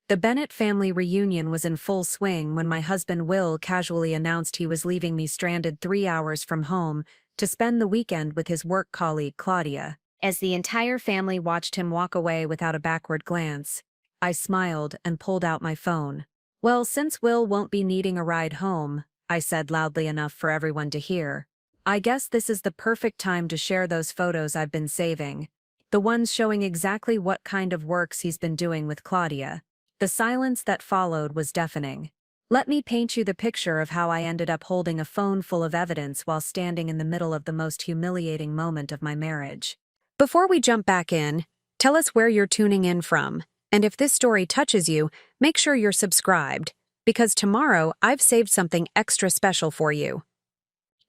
The Bennett family reunion was in full swing when my husband Will casually announced he was leaving me stranded 3 hours from home to spend the weekend with his work colleague Claudia. As the entire family watched him walk away without a backward glance, I smiled and pulled out my phone. "Well, since Will won't be needing a ride home," I said loudly enough for everyone to hear, "I guess this is the perfect time to share those photos I've been saving. The ones showing exactly what kind of works he's been doing with Claudia." The silence that followed was deafening. Let me paint you the picture of how I ended up holding a phone full of evidence while standing in the middle of the most humiliating moment of my marriage. Before we jump back in, tell us where you're tuning in from, and if this story touches you, make sure you're subscribed, because tomorrow I've saved something extra special for you.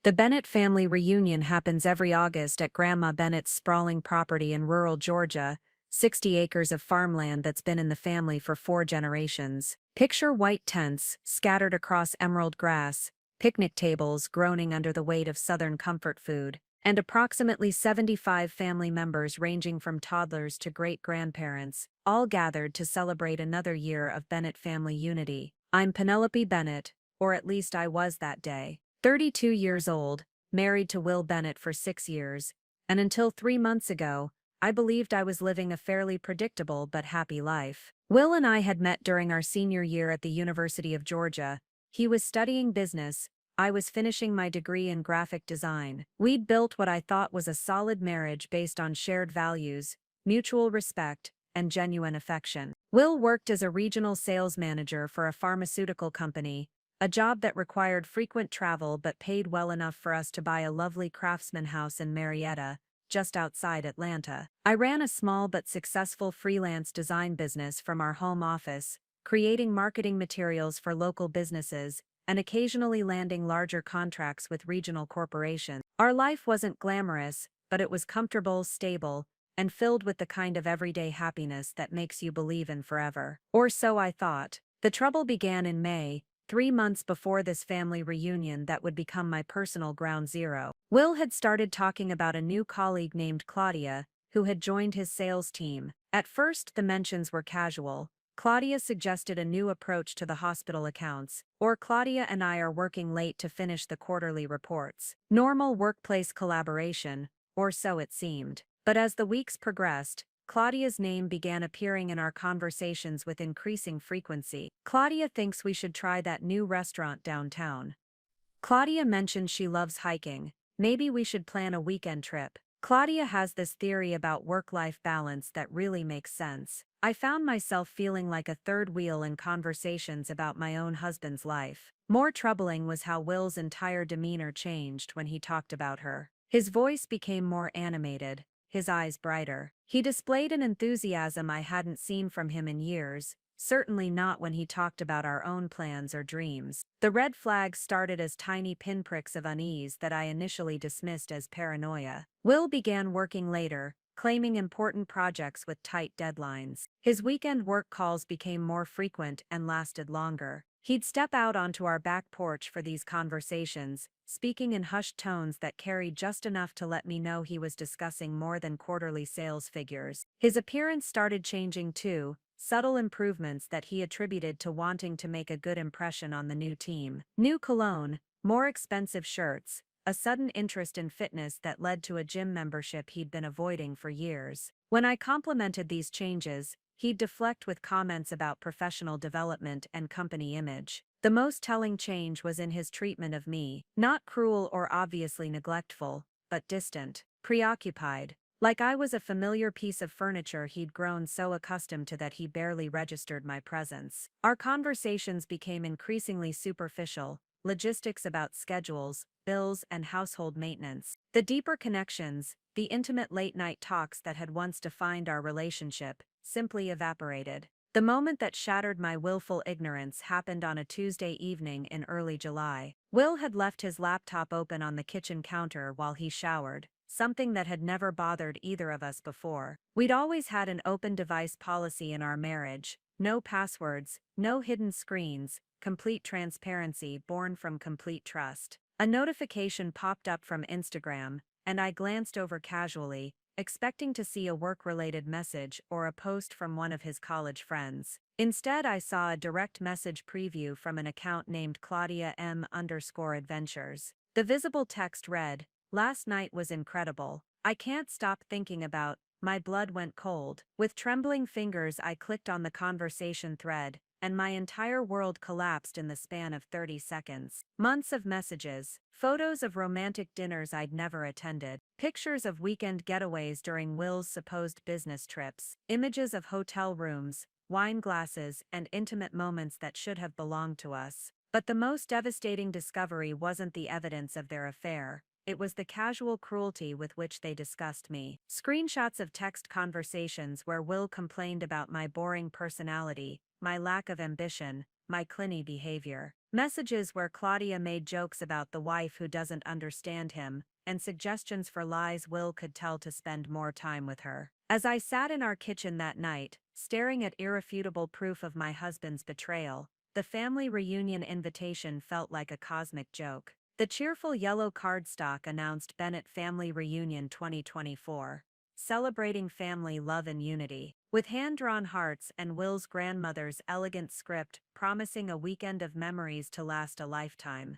The Bennett family reunion happens every August at Grandma Bennett's sprawling property in rural Georgia, 60 acres of farmland that's been in the family for 4 generations. Picture white tents scattered across emerald grass, picnic tables groaning under the weight of Southern comfort food, and approximately 75 family members ranging from toddlers to great-grandparents, all gathered to celebrate another year of Bennett family unity. I'm Penelope Bennett, or at least I was that day. 32 years old, married to Will Bennett for 6 years, and until 3 months ago, I believed I was living a fairly predictable but happy life. Will and I had met during our senior year at the University of Georgia. He was studying business, I was finishing my degree in graphic design. We'd built what I thought was a solid marriage based on shared values, mutual respect, and genuine affection. Will worked as a regional sales manager for a pharmaceutical company, a job that required frequent travel but paid well enough for us to buy a lovely craftsman house in Marietta, just outside Atlanta. I ran a small but successful freelance design business from our home office, creating marketing materials for local businesses and occasionally landing larger contracts with regional corporations. Our life wasn't glamorous, but it was comfortable, stable, and filled with the kind of everyday happiness that makes you believe in forever. Or so I thought. The trouble began in May, 3 months before this family reunion that would become my personal ground zero. Will had started talking about a new colleague named Claudia, who had joined his sales team. At first, the mentions were casual. Claudia suggested a new approach to the hospital accounts, or Claudia and I are working late to finish the quarterly reports. Normal workplace collaboration, or so it seemed. But as the weeks progressed, Claudia's name began appearing in our conversations with increasing frequency. "Claudia thinks we should try that new restaurant downtown." Claudia mentioned she loves hiking. "Maybe we should plan a weekend trip." Claudia has this theory about work-life balance that really makes sense. I found myself feeling like a third wheel in conversations about my own husband's life. More troubling was how Will's entire demeanor changed when he talked about her. His voice became more animated, his eyes brighter. He displayed an enthusiasm I hadn't seen from him in years, certainly not when he talked about our own plans or dreams. The red flags started as tiny pinpricks of unease that I initially dismissed as paranoia. Will began working later, claiming important projects with tight deadlines. His weekend work calls became more frequent and lasted longer. He'd step out onto our back porch for these conversations, speaking in hushed tones that carried just enough to let me know he was discussing more than quarterly sales figures. His appearance started changing too, subtle improvements that he attributed to wanting to make a good impression on the new team. New cologne, more expensive shirts, a sudden interest in fitness that led to a gym membership he'd been avoiding for years. When I complimented these changes, he'd deflect with comments about professional development and company image. The most telling change was in his treatment of me, not cruel or obviously neglectful, but distant, preoccupied, like I was a familiar piece of furniture he'd grown so accustomed to that he barely registered my presence. Our conversations became increasingly superficial, logistics about schedules, bills, and household maintenance. The deeper connections, the intimate late-night talks that had once defined our relationship, simply evaporated. The moment that shattered my willful ignorance happened on a Tuesday evening in early July. Will had left his laptop open on the kitchen counter while he showered, something that had never bothered either of us before. We'd always had an open device policy in our marriage: no passwords, no hidden screens, complete transparency born from complete trust. A notification popped up from Instagram, and I glanced over casually, expecting to see a work-related message or a post from one of his college friends. Instead, I saw a direct message preview from an account named Claudia M_adventures. The visible text read, "Last night was incredible. I can't stop thinking about." My blood went cold. With trembling fingers, I clicked on the conversation thread, and my entire world collapsed in the span of 30 seconds. Months of messages, photos of romantic dinners I'd never attended, pictures of weekend getaways during Will's supposed business trips, images of hotel rooms, wine glasses, and intimate moments that should have belonged to us. But the most devastating discovery wasn't the evidence of their affair. It was the casual cruelty with which they discussed me. Screenshots of text conversations where Will complained about my boring personality, my lack of ambition, my clingy behavior. Messages where Claudia made jokes about the wife who doesn't understand him, and suggestions for lies Will could tell to spend more time with her. As I sat in our kitchen that night, staring at irrefutable proof of my husband's betrayal, the family reunion invitation felt like a cosmic joke. The cheerful yellow cardstock announced Bennett Family Reunion 2024, celebrating family love and unity, with hand-drawn hearts and Will's grandmother's elegant script promising a weekend of memories to last a lifetime.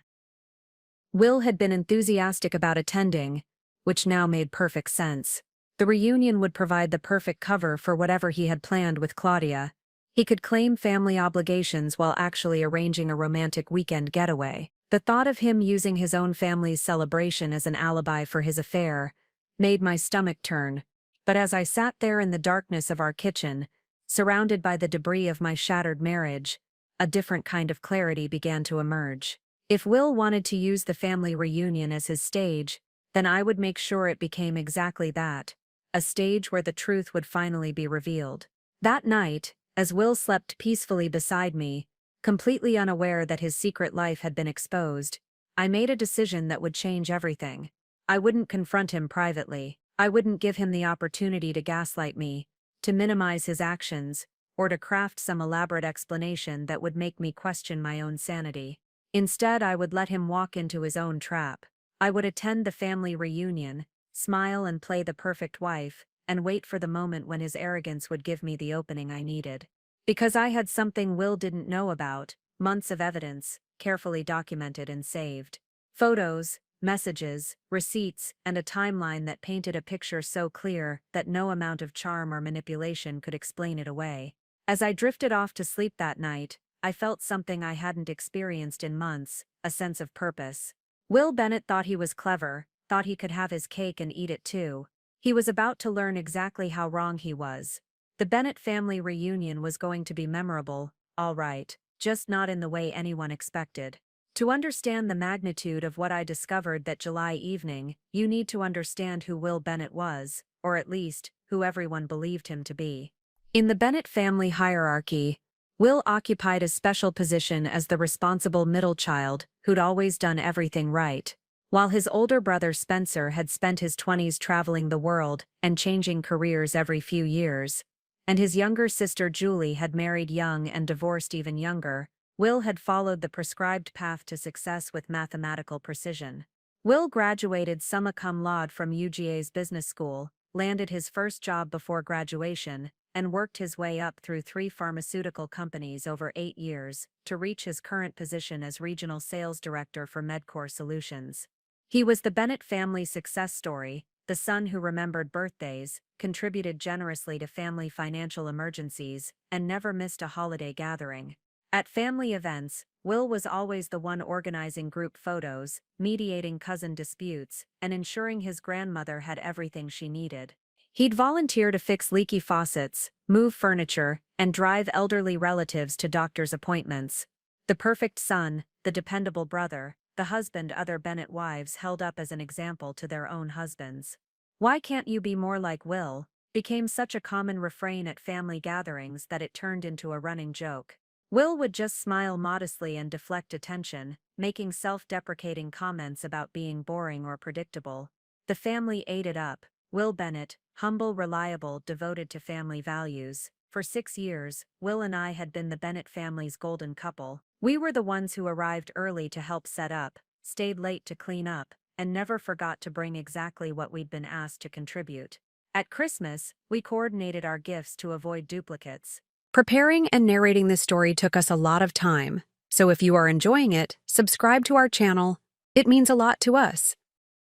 Will had been enthusiastic about attending, which now made perfect sense. The reunion would provide the perfect cover for whatever he had planned with Claudia. He could claim family obligations while actually arranging a romantic weekend getaway. The thought of him using his own family's celebration as an alibi for his affair made my stomach turn, but as I sat there in the darkness of our kitchen, surrounded by the debris of my shattered marriage, a different kind of clarity began to emerge. If Will wanted to use the family reunion as his stage, then I would make sure it became exactly that, a stage where the truth would finally be revealed. That night, as Will slept peacefully beside me, completely unaware that his secret life had been exposed, I made a decision that would change everything. I wouldn't confront him privately. I wouldn't give him the opportunity to gaslight me, to minimize his actions, or to craft some elaborate explanation that would make me question my own sanity. Instead, I would let him walk into his own trap. I would attend the family reunion, smile and play the perfect wife, and wait for the moment when his arrogance would give me the opening I needed. Because I had something Will didn't know about, months of evidence, carefully documented and saved. Photos, messages, receipts, and a timeline that painted a picture so clear that no amount of charm or manipulation could explain it away. As I drifted off to sleep that night, I felt something I hadn't experienced in months, a sense of purpose. Will Bennett thought he was clever, thought he could have his cake and eat it too. He was about to learn exactly how wrong he was. The Bennett family reunion was going to be memorable, all right, just not in the way anyone expected. To understand the magnitude of what I discovered that July evening, you need to understand who Will Bennett was, or at least, who everyone believed him to be. In the Bennett family hierarchy, Will occupied a special position as the responsible middle child who'd always done everything right. While his older brother Spencer had spent his 20s traveling the world and changing careers every few years, and his younger sister Julie had married young and divorced even younger, Will had followed the prescribed path to success with mathematical precision. Will graduated summa cum laude from UGA's business school, landed his first job before graduation, and worked his way up through 3 pharmaceutical companies over 8 years to reach his current position as regional sales director for Medcore Solutions. He was the Bennett family success story, the son who remembered birthdays, contributed generously to family financial emergencies, and never missed a holiday gathering. At family events, Will was always the one organizing group photos, mediating cousin disputes, and ensuring his grandmother had everything she needed. He'd volunteer to fix leaky faucets, move furniture, and drive elderly relatives to doctor's appointments. The perfect son, the dependable brother, the husband other Bennett wives held up as an example to their own husbands. "Why can't you be more like Will?" became such a common refrain at family gatherings that it turned into a running joke. Will would just smile modestly and deflect attention, making self-deprecating comments about being boring or predictable. The family ate it up. Will Bennett, humble, reliable, devoted to family values. For 6 years, Will and I had been the Bennett family's golden couple. We were the ones who arrived early to help set up, stayed late to clean up, and never forgot to bring exactly what we'd been asked to contribute. At Christmas, we coordinated our gifts to avoid duplicates. Preparing and narrating this story took us a lot of time, so if you are enjoying it, subscribe to our channel. It means a lot to us.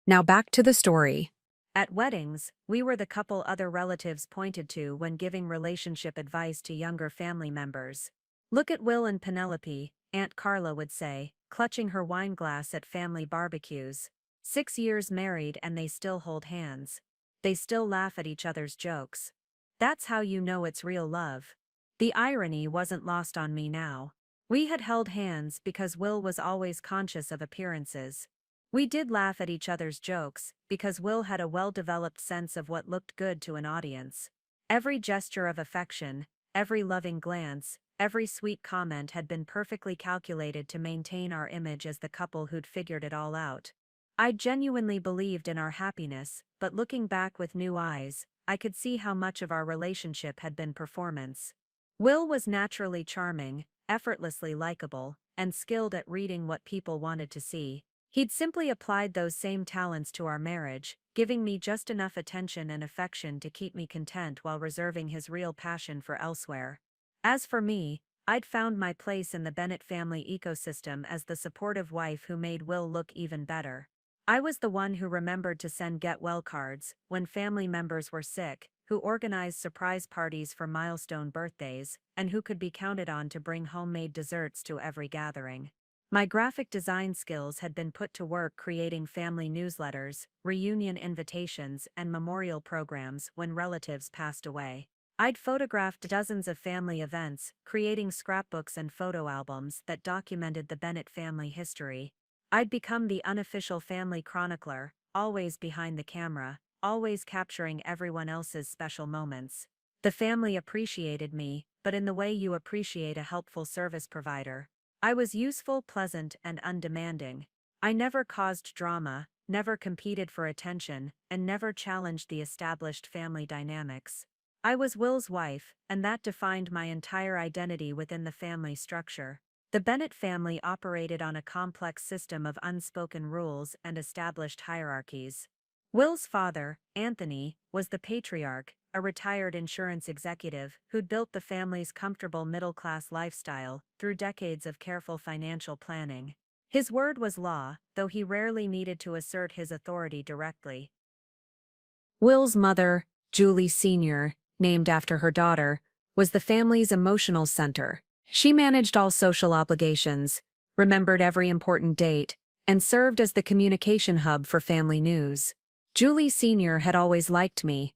Now back to the story. At weddings, we were the couple other relatives pointed to when giving relationship advice to younger family members. Look at Will and Penelope, Aunt Carla would say, clutching her wine glass at family barbecues. 6 years married and they still hold hands. They still laugh at each other's jokes. That's how you know it's real love. The irony wasn't lost on me now. We had held hands because Will was always conscious of appearances. We did laugh at each other's jokes because Will had a well-developed sense of what looked good to an audience. Every gesture of affection, every loving glance, every sweet comment had been perfectly calculated to maintain our image as the couple who'd figured it all out. I genuinely believed in our happiness, but looking back with new eyes, I could see how much of our relationship had been performance. Will was naturally charming, effortlessly likable, and skilled at reading what people wanted to see. He'd simply applied those same talents to our marriage, giving me just enough attention and affection to keep me content while reserving his real passion for elsewhere. As for me, I'd found my place in the Bennett family ecosystem as the supportive wife who made Will look even better. I was the one who remembered to send get-well cards when family members were sick, who organized surprise parties for milestone birthdays, and who could be counted on to bring homemade desserts to every gathering. My graphic design skills had been put to work creating family newsletters, reunion invitations, and memorial programs when relatives passed away. I'd photographed dozens of family events, creating scrapbooks and photo albums that documented the Bennett family history. I'd become the unofficial family chronicler, always behind the camera, always capturing everyone else's special moments. The family appreciated me, but in the way you appreciate a helpful service provider. I was useful, pleasant, and undemanding. I never caused drama, never competed for attention, and never challenged the established family dynamics. I was Will's wife, and that defined my entire identity within the family structure. The Bennett family operated on a complex system of unspoken rules and established hierarchies. Will's father, Anthony, was the patriarch, a retired insurance executive who'd built the family's comfortable middle-class lifestyle through decades of careful financial planning. His word was law, though he rarely needed to assert his authority directly. Will's mother, Julie Sr., named after her daughter, was the family's emotional center. She managed all social obligations, remembered every important date, and served as the communication hub for family news. Julie Sr. had always liked me,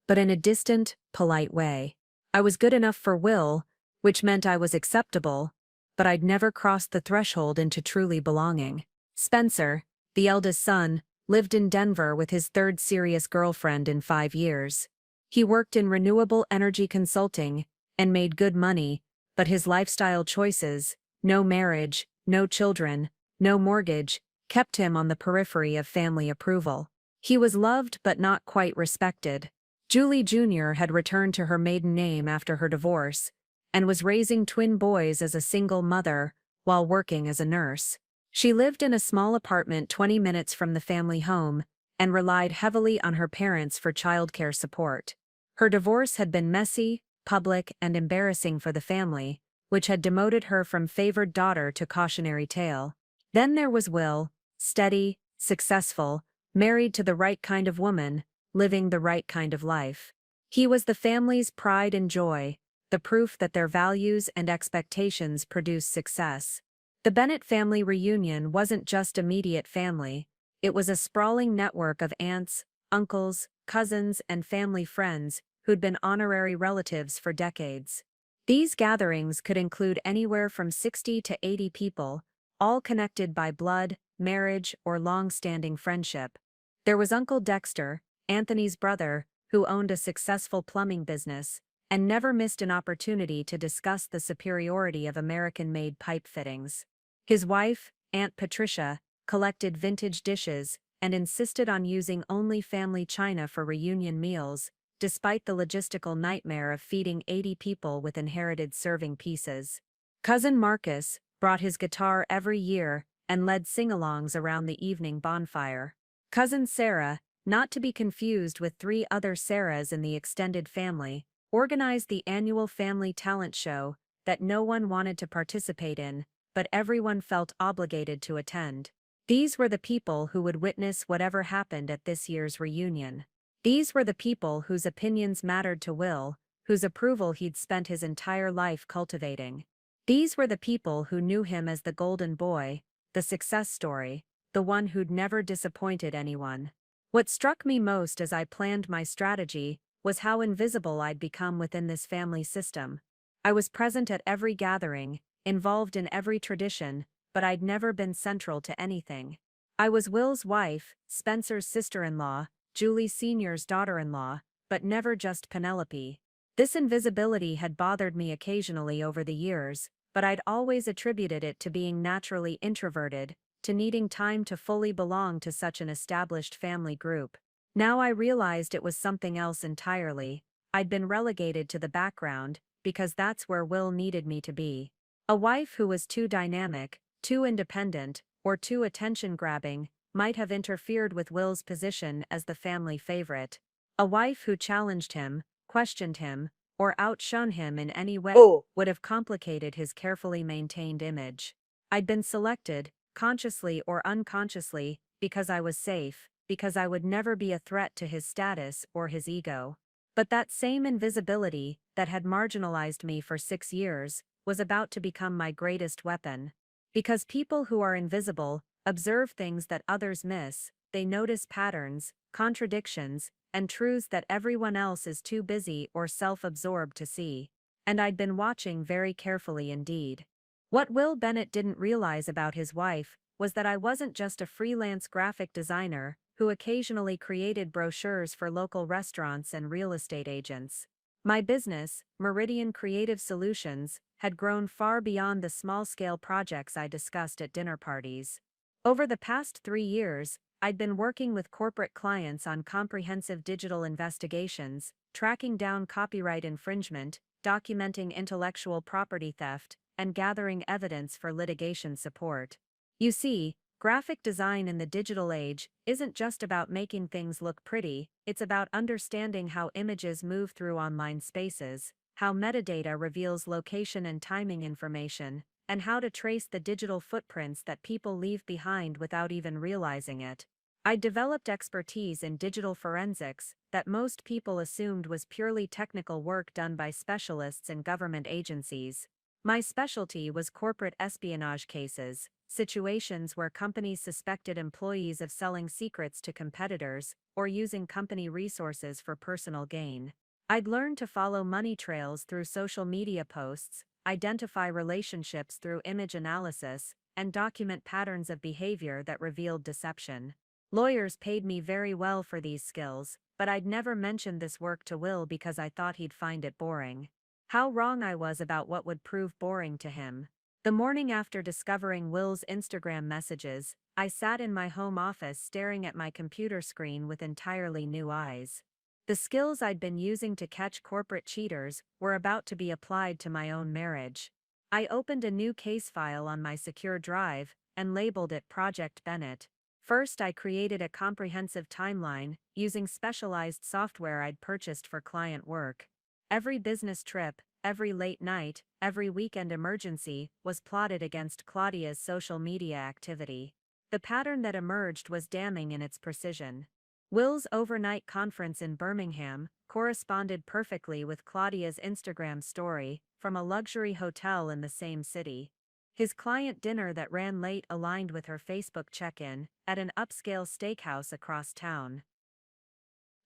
but in a distant, polite way. I was good enough for Will, which meant I was acceptable, but I'd never crossed the threshold into truly belonging. Spencer, the eldest son, lived in Denver with his third serious girlfriend in 5 years. He worked in renewable energy consulting and made good money, but his lifestyle choices, no marriage, no children, no mortgage, kept him on the periphery of family approval. He was loved but not quite respected. Julie Jr. had returned to her maiden name after her divorce, and was raising twin boys as a single mother while working as a nurse. She lived in a small apartment 20 minutes from the family home and relied heavily on her parents for childcare support. Her divorce had been messy, public, and embarrassing for the family, which had demoted her from favored daughter to cautionary tale. Then there was Will, steady, successful, married to the right kind of woman, living the right kind of life. He was the family's pride and joy, the proof that their values and expectations produced success. The Bennett family reunion wasn't just immediate family, it was a sprawling network of aunts, uncles, cousins, and family friends who'd been honorary relatives for decades. These gatherings could include anywhere from 60 to 80 people, all connected by blood, marriage, or long-standing friendship. There was Uncle Dexter, Anthony's brother, who owned a successful plumbing business, and never missed an opportunity to discuss the superiority of American-made pipe fittings. His wife, Aunt Patricia, collected vintage dishes and insisted on using only family china for reunion meals, despite the logistical nightmare of feeding 80 people with inherited serving pieces. Cousin Marcus brought his guitar every year and led sing-alongs around the evening bonfire. Cousin Sarah, not to be confused with 3 other Sarahs in the extended family, organized the annual family talent show that no one wanted to participate in, but everyone felt obligated to attend. These were the people who would witness whatever happened at this year's reunion. These were the people whose opinions mattered to Will, whose approval he'd spent his entire life cultivating. These were the people who knew him as the golden boy, the success story, the one who'd never disappointed anyone. What struck me most as I planned my strategy was how invisible I'd become within this family system. I was present at every gathering, involved in every tradition, but I'd never been central to anything. I was Will's wife, Spencer's sister-in-law, Julie Sr.'s daughter-in-law, but never just Penelope. This invisibility had bothered me occasionally over the years, but I'd always attributed it to being naturally introverted, to needing time to fully belong to such an established family group. Now I realized it was something else entirely. I'd been relegated to the background, because that's where Will needed me to be. A wife who was too dynamic, too independent, or too attention-grabbing might have interfered with Will's position as the family favorite. A wife who challenged him, questioned him, or outshone him in any way would have complicated his carefully maintained image. I'd been selected, consciously or unconsciously, because I was safe, because I would never be a threat to his status or his ego. But that same invisibility that had marginalized me for 6 years was about to become my greatest weapon. Because people who are invisible observe things that others miss, they notice patterns, contradictions, and truths that everyone else is too busy or self-absorbed to see. And I'd been watching very carefully indeed. What Will Bennett didn't realize about his wife was that I wasn't just a freelance graphic designer who occasionally created brochures for local restaurants and real estate agents. My business, Meridian Creative Solutions, had grown far beyond the small-scale projects I discussed at dinner parties. Over the past 3 years, I'd been working with corporate clients on comprehensive digital investigations, tracking down copyright infringement, documenting intellectual property theft, and gathering evidence for litigation support. You see, graphic design in the digital age isn't just about making things look pretty, it's about understanding how images move through online spaces, how metadata reveals location and timing information, and how to trace the digital footprints that people leave behind without even realizing it. I developed expertise in digital forensics that most people assumed was purely technical work done by specialists in government agencies. My specialty was corporate espionage cases, situations where companies suspected employees of selling secrets to competitors or using company resources for personal gain. I'd learned to follow money trails through social media posts, identify relationships through image analysis, and document patterns of behavior that revealed deception. Lawyers paid me very well for these skills, but I'd never mentioned this work to Will because I thought he'd find it boring. How wrong I was about what would prove boring to him. The morning after discovering Will's Instagram messages, I sat in my home office staring at my computer screen with entirely new eyes. The skills I'd been using to catch corporate cheaters were about to be applied to my own marriage. I opened a new case file on my secure drive and labeled it Project Bennett. First, I created a comprehensive timeline using specialized software I'd purchased for client work. Every business trip, every late night, every weekend emergency was plotted against Claudia's social media activity. The pattern that emerged was damning in its precision. Will's overnight conference in Birmingham corresponded perfectly with Claudia's Instagram story from a luxury hotel in the same city. His client dinner that ran late aligned with her Facebook check-in at an upscale steakhouse across town.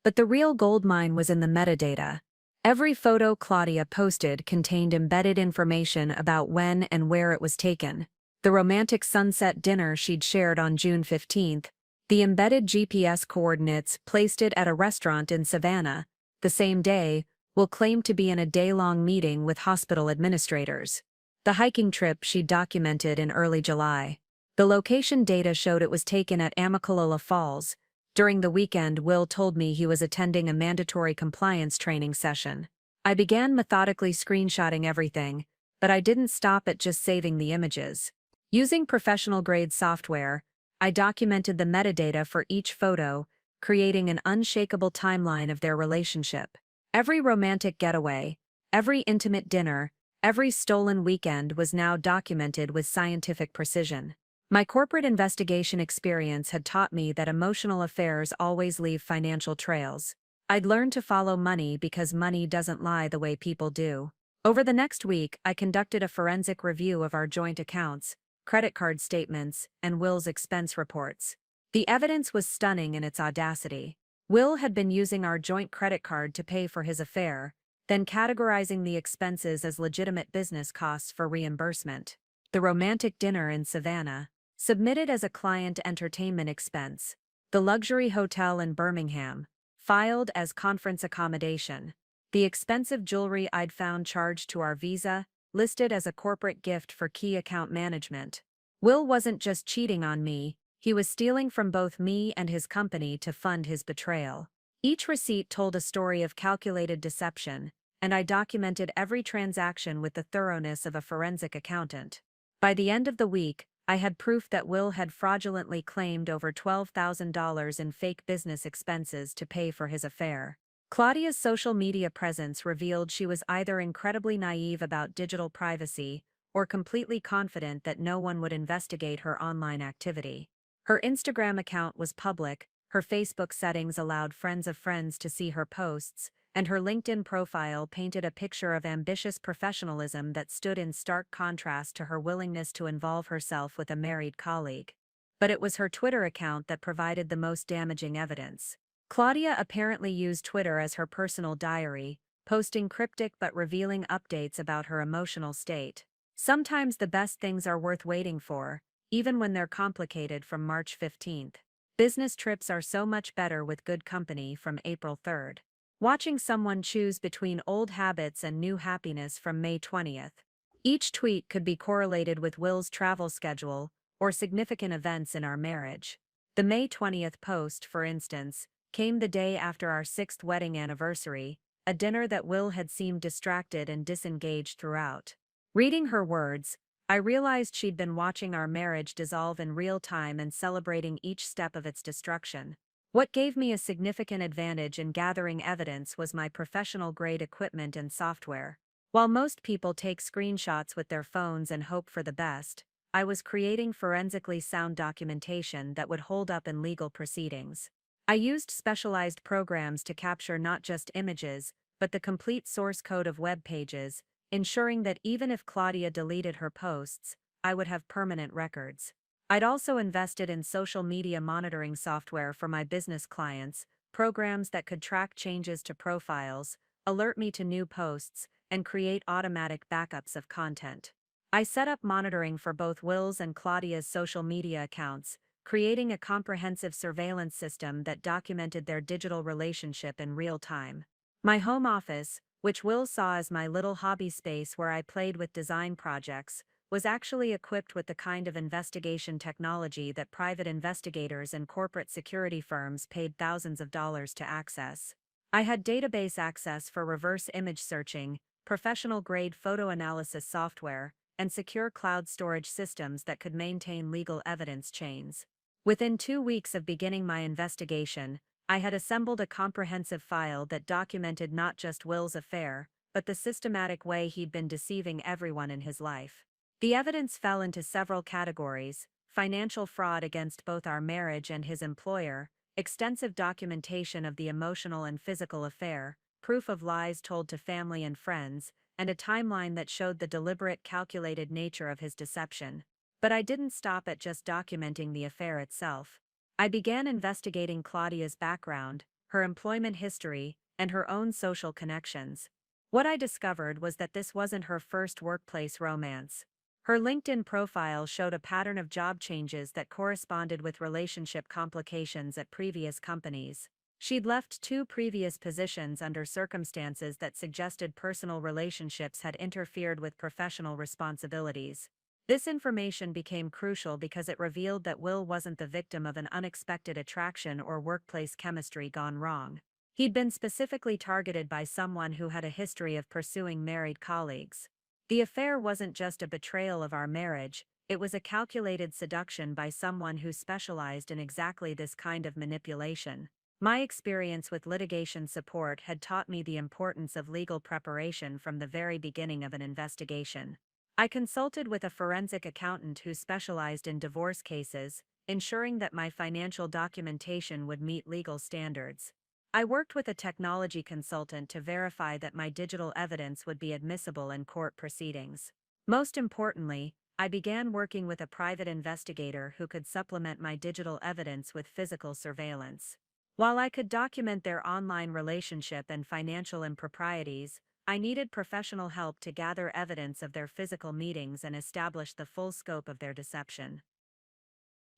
But the real goldmine was in the metadata. Every photo Claudia posted contained embedded information about when and where it was taken. The romantic sunset dinner she'd shared on June 15th, the embedded GPS coordinates placed it at a restaurant in Savannah. The same day, Will claimed to be in a day-long meeting with hospital administrators. The hiking trip she'd documented in early July. The location data showed it was taken at Amicalola Falls. During the weekend, Will told me he was attending a mandatory compliance training session. I began methodically screenshotting everything, but I didn't stop at just saving the images. Using professional-grade software, I documented the metadata for each photo, creating an unshakable timeline of their relationship. Every romantic getaway, every intimate dinner, every stolen weekend was now documented with scientific precision. My corporate investigation experience had taught me that emotional affairs always leave financial trails. I'd learned to follow money because money doesn't lie the way people do. Over the next week, I conducted a forensic review of our joint accounts, credit card statements, and Will's expense reports. The evidence was stunning in its audacity. Will had been using our joint credit card to pay for his affair, then categorizing the expenses as legitimate business costs for reimbursement. The romantic dinner in Savannah, submitted as a client entertainment expense. The luxury hotel in Birmingham, filed as conference accommodation. The expensive jewelry I'd found charged to our Visa, listed as a corporate gift for key account management. Will wasn't just cheating on me, he was stealing from both me and his company to fund his betrayal. Each receipt told a story of calculated deception, and I documented every transaction with the thoroughness of a forensic accountant. By the end of the week, I had proof that Will had fraudulently claimed over $12,000 in fake business expenses to pay for his affair. Claudia's social media presence revealed she was either incredibly naive about digital privacy or completely confident that no one would investigate her online activity. Her Instagram account was public, her Facebook settings allowed friends of friends to see her posts, and her LinkedIn profile painted a picture of ambitious professionalism that stood in stark contrast to her willingness to involve herself with a married colleague. But it was her Twitter account that provided the most damaging evidence. Claudia apparently used Twitter as her personal diary, posting cryptic but revealing updates about her emotional state. Sometimes the best things are worth waiting for, even when they're complicated. From March 15th. Business trips are so much better with good company. From April 3rd. Watching someone choose between old habits and new happiness. From May 20th. Each tweet could be correlated with Will's travel schedule or significant events in our marriage. The May 20th post, for instance, came the day after our 6th wedding anniversary, a dinner that Will had seemed distracted and disengaged throughout. Reading her words, I realized she'd been watching our marriage dissolve in real time and celebrating each step of its destruction. What gave me a significant advantage in gathering evidence was my professional-grade equipment and software. While most people take screenshots with their phones and hope for the best, I was creating forensically sound documentation that would hold up in legal proceedings. I used specialized programs to capture not just images, but the complete source code of web pages, ensuring that even if Claudia deleted her posts, I would have permanent records. I'd also invested in social media monitoring software for my business clients, programs that could track changes to profiles, alert me to new posts, and create automatic backups of content. I set up monitoring for both Will's and Claudia's social media accounts, creating a comprehensive surveillance system that documented their digital relationship in real time. My home office, which Will saw as my little hobby space where I played with design projects, was actually equipped with the kind of investigation technology that private investigators and corporate security firms paid thousands of dollars to access. I had database access for reverse image searching, professional-grade photo analysis software, and secure cloud storage systems that could maintain legal evidence chains. Within 2 weeks of beginning my investigation, I had assembled a comprehensive file that documented not just Will's affair, but the systematic way he'd been deceiving everyone in his life. The evidence fell into several categories: financial fraud against both our marriage and his employer, extensive documentation of the emotional and physical affair, proof of lies told to family and friends, and a timeline that showed the deliberate, calculated nature of his deception. But I didn't stop at just documenting the affair itself. I began investigating Claudia's background, her employment history, and her own social connections. What I discovered was that this wasn't her first workplace romance. Her LinkedIn profile showed a pattern of job changes that corresponded with relationship complications at previous companies. She'd left 2 previous positions under circumstances that suggested personal relationships had interfered with professional responsibilities. This information became crucial because it revealed that Will wasn't the victim of an unexpected attraction or workplace chemistry gone wrong. He'd been specifically targeted by someone who had a history of pursuing married colleagues. The affair wasn't just a betrayal of our marriage, it was a calculated seduction by someone who specialized in exactly this kind of manipulation. My experience with litigation support had taught me the importance of legal preparation from the very beginning of an investigation. I consulted with a forensic accountant who specialized in divorce cases, ensuring that my financial documentation would meet legal standards. I worked with a technology consultant to verify that my digital evidence would be admissible in court proceedings. Most importantly, I began working with a private investigator who could supplement my digital evidence with physical surveillance. While I could document their online relationship and financial improprieties, I needed professional help to gather evidence of their physical meetings and establish the full scope of their deception.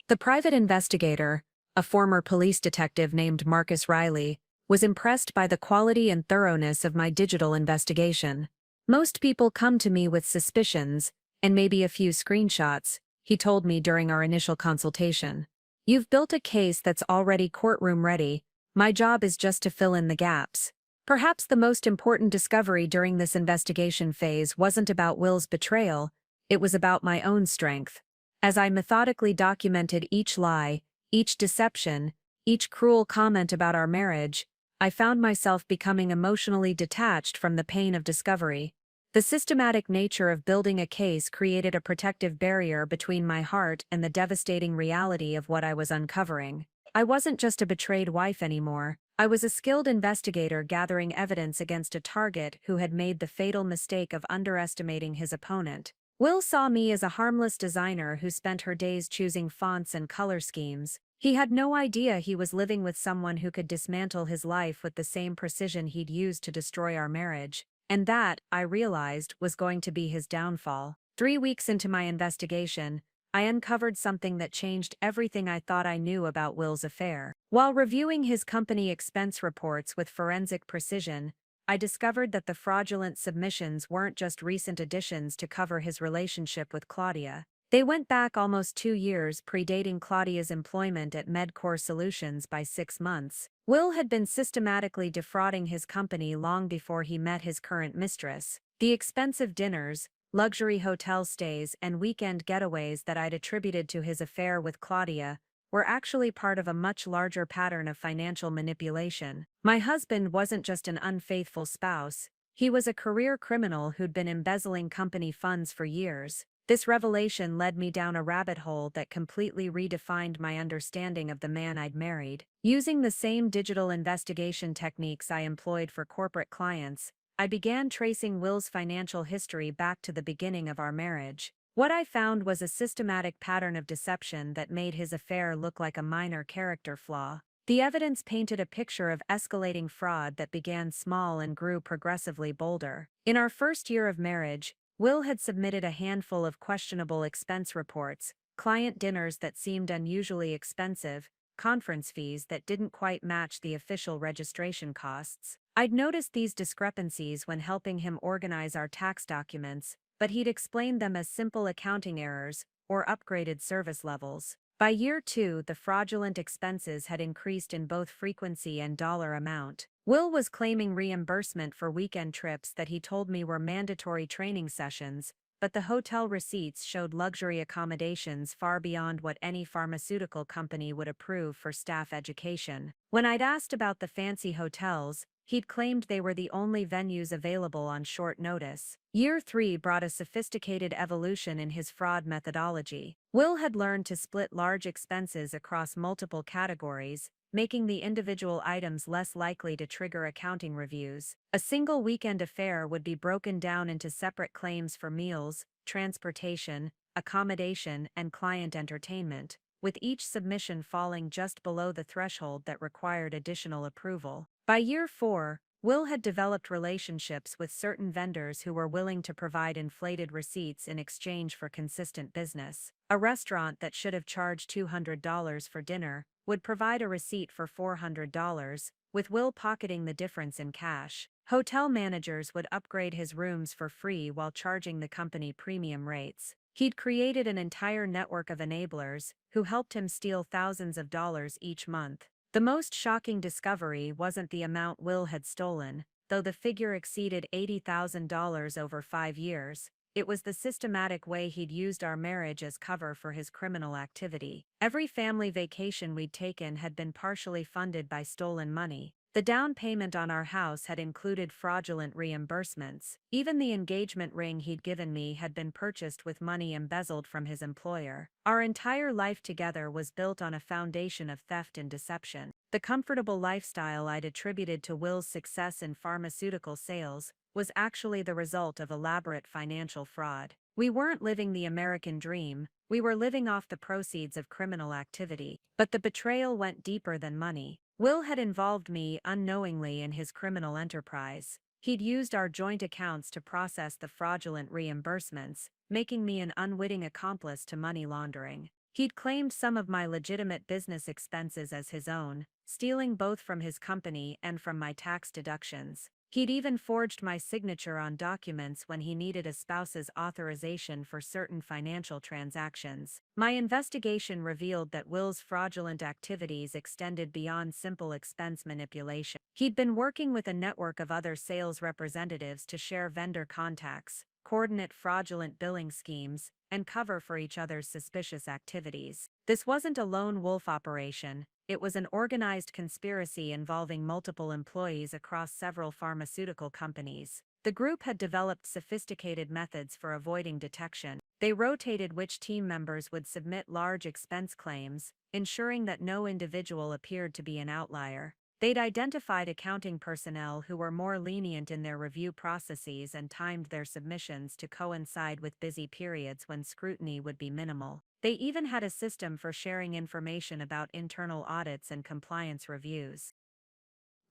The private investigator, a former police detective named Marcus Riley, was impressed by the quality and thoroughness of my digital investigation. Most people come to me with suspicions, and maybe a few screenshots, he told me during our initial consultation. You've built a case that's already courtroom ready. My job is just to fill in the gaps. Perhaps the most important discovery during this investigation phase wasn't about Will's betrayal, it was about my own strength. As I methodically documented each lie, each deception, each cruel comment about our marriage, I found myself becoming emotionally detached from the pain of discovery. The systematic nature of building a case created a protective barrier between my heart and the devastating reality of what I was uncovering. I wasn't just a betrayed wife anymore. I was a skilled investigator gathering evidence against a target who had made the fatal mistake of underestimating his opponent. Will saw me as a harmless designer who spent her days choosing fonts and color schemes. He had no idea he was living with someone who could dismantle his life with the same precision he'd used to destroy our marriage. And that, I realized, was going to be his downfall. 3 weeks into my investigation, I uncovered something that changed everything I thought I knew about Will's affair. While reviewing his company expense reports with forensic precision, I discovered that the fraudulent submissions weren't just recent additions to cover his relationship with Claudia. They went back almost 2 years, predating Claudia's employment at MedCore Solutions by 6 months. Will had been systematically defrauding his company long before he met his current mistress. The expensive dinners, luxury hotel stays, and weekend getaways that I'd attributed to his affair with Claudia were actually part of a much larger pattern of financial manipulation. My husband wasn't just an unfaithful spouse, he was a career criminal who'd been embezzling company funds for years. This revelation led me down a rabbit hole that completely redefined my understanding of the man I'd married. Using the same digital investigation techniques I employed for corporate clients, I began tracing Will's financial history back to the beginning of our marriage. What I found was a systematic pattern of deception that made his affair look like a minor character flaw. The evidence painted a picture of escalating fraud that began small and grew progressively bolder. In our first year of marriage, Will had submitted a handful of questionable expense reports, client dinners that seemed unusually expensive, conference fees that didn't quite match the official registration costs. I'd noticed these discrepancies when helping him organize our tax documents, but he'd explained them as simple accounting errors or upgraded service levels. By year 2, the fraudulent expenses had increased in both frequency and dollar amount. Will was claiming reimbursement for weekend trips that he told me were mandatory training sessions, but the hotel receipts showed luxury accommodations far beyond what any pharmaceutical company would approve for staff education. When I'd asked about the fancy hotels, he'd claimed they were the only venues available on short notice. Year 3 brought a sophisticated evolution in his fraud methodology. Will had learned to split large expenses across multiple categories, making the individual items less likely to trigger accounting reviews. A single weekend affair would be broken down into separate claims for meals, transportation, accommodation, and client entertainment, with each submission falling just below the threshold that required additional approval. By year 4, Will had developed relationships with certain vendors who were willing to provide inflated receipts in exchange for consistent business. A restaurant that should have charged $200 for dinner would provide a receipt for $400, with Will pocketing the difference in cash. Hotel managers would upgrade his rooms for free while charging the company premium rates. He'd created an entire network of enablers who helped him steal thousands of dollars each month. The most shocking discovery wasn't the amount Will had stolen, though the figure exceeded $80,000 over 5 years. It was the systematic way he'd used our marriage as cover for his criminal activity. Every family vacation we'd taken had been partially funded by stolen money. The down payment on our house had included fraudulent reimbursements. Even the engagement ring he'd given me had been purchased with money embezzled from his employer. Our entire life together was built on a foundation of theft and deception. The comfortable lifestyle I'd attributed to Will's success in pharmaceutical sales was actually the result of elaborate financial fraud. We weren't living the American dream, we were living off the proceeds of criminal activity. But the betrayal went deeper than money. Will had involved me unknowingly in his criminal enterprise. He'd used our joint accounts to process the fraudulent reimbursements, making me an unwitting accomplice to money laundering. He'd claimed some of my legitimate business expenses as his own, stealing both from his company and from my tax deductions. He'd even forged my signature on documents when he needed a spouse's authorization for certain financial transactions. My investigation revealed that Will's fraudulent activities extended beyond simple expense manipulation. He'd been working with a network of other sales representatives to share vendor contacts, coordinate fraudulent billing schemes, and cover for each other's suspicious activities. This wasn't a lone wolf operation. It was an organized conspiracy involving multiple employees across several pharmaceutical companies. The group had developed sophisticated methods for avoiding detection. They rotated which team members would submit large expense claims, ensuring that no individual appeared to be an outlier. They'd identified accounting personnel who were more lenient in their review processes and timed their submissions to coincide with busy periods when scrutiny would be minimal. They even had a system for sharing information about internal audits and compliance reviews.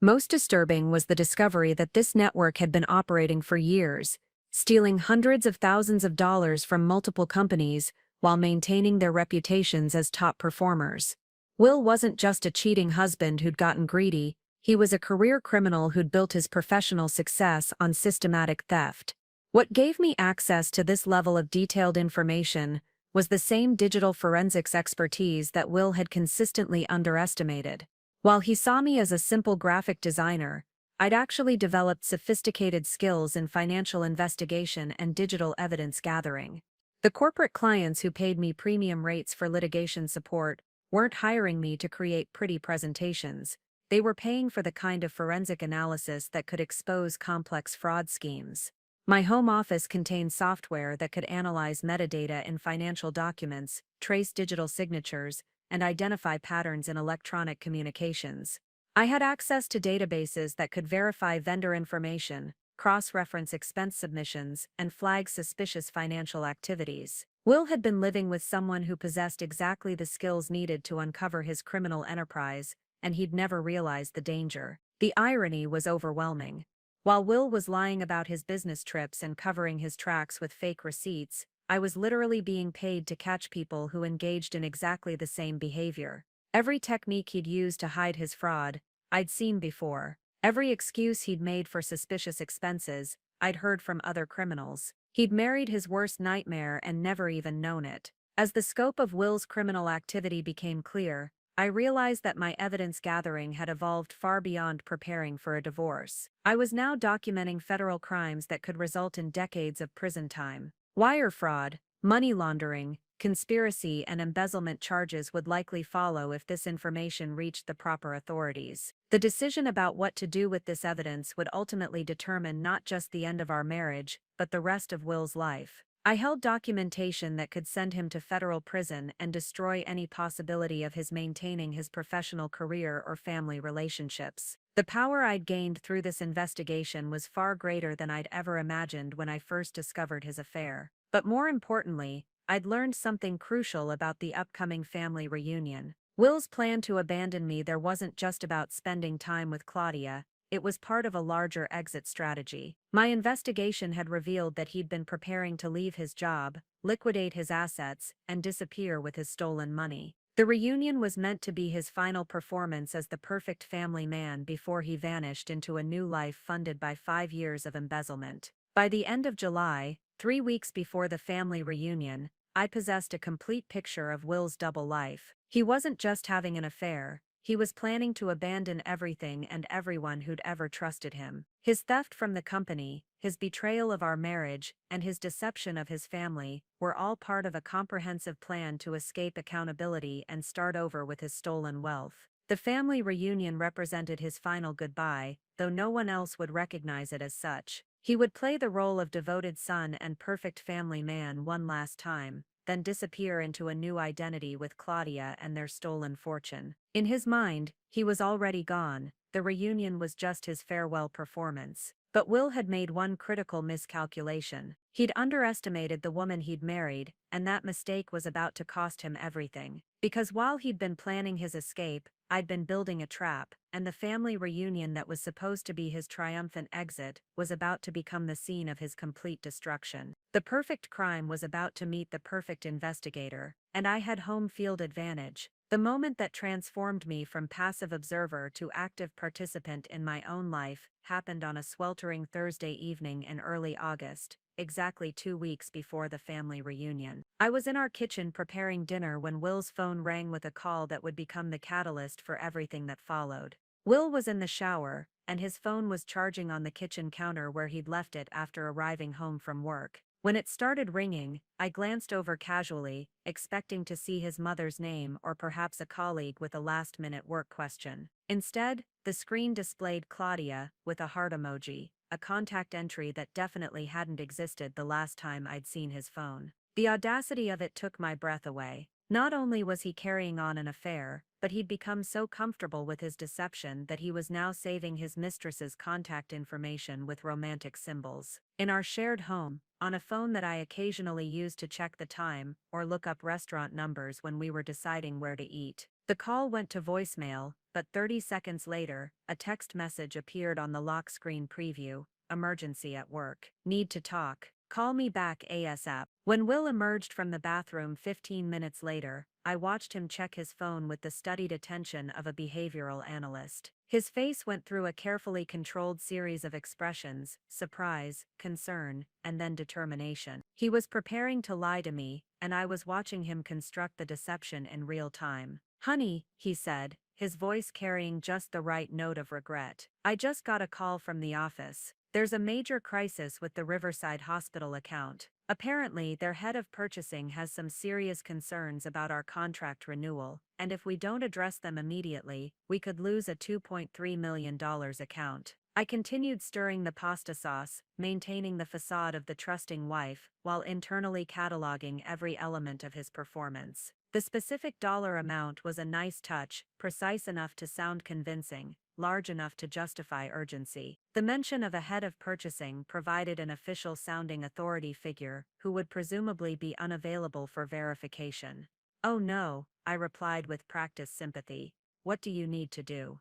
Most disturbing was the discovery that this network had been operating for years, stealing hundreds of thousands of dollars from multiple companies while maintaining their reputations as top performers. Will wasn't just a cheating husband who'd gotten greedy, he was a career criminal who'd built his professional success on systematic theft. What gave me access to this level of detailed information was the same digital forensics expertise that Will had consistently underestimated. While he saw me as a simple graphic designer, I'd actually developed sophisticated skills in financial investigation and digital evidence gathering. The corporate clients who paid me premium rates for litigation support weren't hiring me to create pretty presentations. They were paying for the kind of forensic analysis that could expose complex fraud schemes. My home office contained software that could analyze metadata in financial documents, trace digital signatures, and identify patterns in electronic communications. I had access to databases that could verify vendor information, cross-reference expense submissions, and flag suspicious financial activities. Will had been living with someone who possessed exactly the skills needed to uncover his criminal enterprise, and he'd never realized the danger. The irony was overwhelming. While Will was lying about his business trips and covering his tracks with fake receipts, I was literally being paid to catch people who engaged in exactly the same behavior. Every technique he'd used to hide his fraud, I'd seen before. Every excuse he'd made for suspicious expenses, I'd heard from other criminals. He'd married his worst nightmare and never even known it. As the scope of Will's criminal activity became clear, I realized that my evidence gathering had evolved far beyond preparing for a divorce. I was now documenting federal crimes that could result in decades of prison time. Wire fraud, money laundering, conspiracy, and embezzlement charges would likely follow if this information reached the proper authorities. The decision about what to do with this evidence would ultimately determine not just the end of our marriage, but the rest of Will's life. I held documentation that could send him to federal prison and destroy any possibility of his maintaining his professional career or family relationships. The power I'd gained through this investigation was far greater than I'd ever imagined when I first discovered his affair. But more importantly, I'd learned something crucial about the upcoming family reunion. Will's plan to abandon me there wasn't just about spending time with Claudia, it was part of a larger exit strategy. My investigation had revealed that he'd been preparing to leave his job, liquidate his assets, and disappear with his stolen money. The reunion was meant to be his final performance as the perfect family man before he vanished into a new life funded by 5 years of embezzlement. By the end of July, 3 weeks before the family reunion, I possessed a complete picture of Will's double life. He wasn't just having an affair, he was planning to abandon everything and everyone who'd ever trusted him. His theft from the company, his betrayal of our marriage, and his deception of his family were all part of a comprehensive plan to escape accountability and start over with his stolen wealth. The family reunion represented his final goodbye, though no one else would recognize it as such. He would play the role of devoted son and perfect family man one last time, then disappear into a new identity with Claudia and their stolen fortune. In his mind, he was already gone. The reunion was just his farewell performance. But Will had made one critical miscalculation. He'd underestimated the woman he'd married, and that mistake was about to cost him everything. Because while he'd been planning his escape, I'd been building a trap, and the family reunion that was supposed to be his triumphant exit was about to become the scene of his complete destruction. The perfect crime was about to meet the perfect investigator, and I had home field advantage. The moment that transformed me from passive observer to active participant in my own life happened on a sweltering Thursday evening in early August, exactly 2 weeks before the family reunion. I was in our kitchen preparing dinner when Will's phone rang with a call that would become the catalyst for everything that followed. Will was in the shower, and his phone was charging on the kitchen counter where he'd left it after arriving home from work. When it started ringing, I glanced over casually, expecting to see his mother's name or perhaps a colleague with a last-minute work question. Instead, the screen displayed Claudia, with a heart emoji, a contact entry that definitely hadn't existed the last time I'd seen his phone. The audacity of it took my breath away. Not only was he carrying on an affair, but he'd become so comfortable with his deception that he was now saving his mistress's contact information with romantic symbols. In our shared home, on a phone that I occasionally used to check the time or look up restaurant numbers when we were deciding where to eat. The call went to voicemail, but 30 seconds later, a text message appeared on the lock screen preview: emergency at work. Need to talk. Call me back ASAP. When Will emerged from the bathroom 15 minutes later, I watched him check his phone with the studied attention of a behavioral analyst. His face went through a carefully controlled series of expressions: surprise, concern, and then determination. He was preparing to lie to me, and I was watching him construct the deception in real time. "Honey," he said, his voice carrying just the right note of regret. "I just got a call from the office. There's a major crisis with the Riverside Hospital account. Apparently, their head of purchasing has some serious concerns about our contract renewal, and if we don't address them immediately, we could lose a $2.3 million account." I continued stirring the pasta sauce, maintaining the facade of the trusting wife, while internally cataloging every element of his performance. The specific dollar amount was a nice touch, precise enough to sound convincing, large enough to justify urgency. The mention of a head of purchasing provided an official-sounding authority figure who would presumably be unavailable for verification. "Oh no," I replied with practiced sympathy. "What do you need to do?"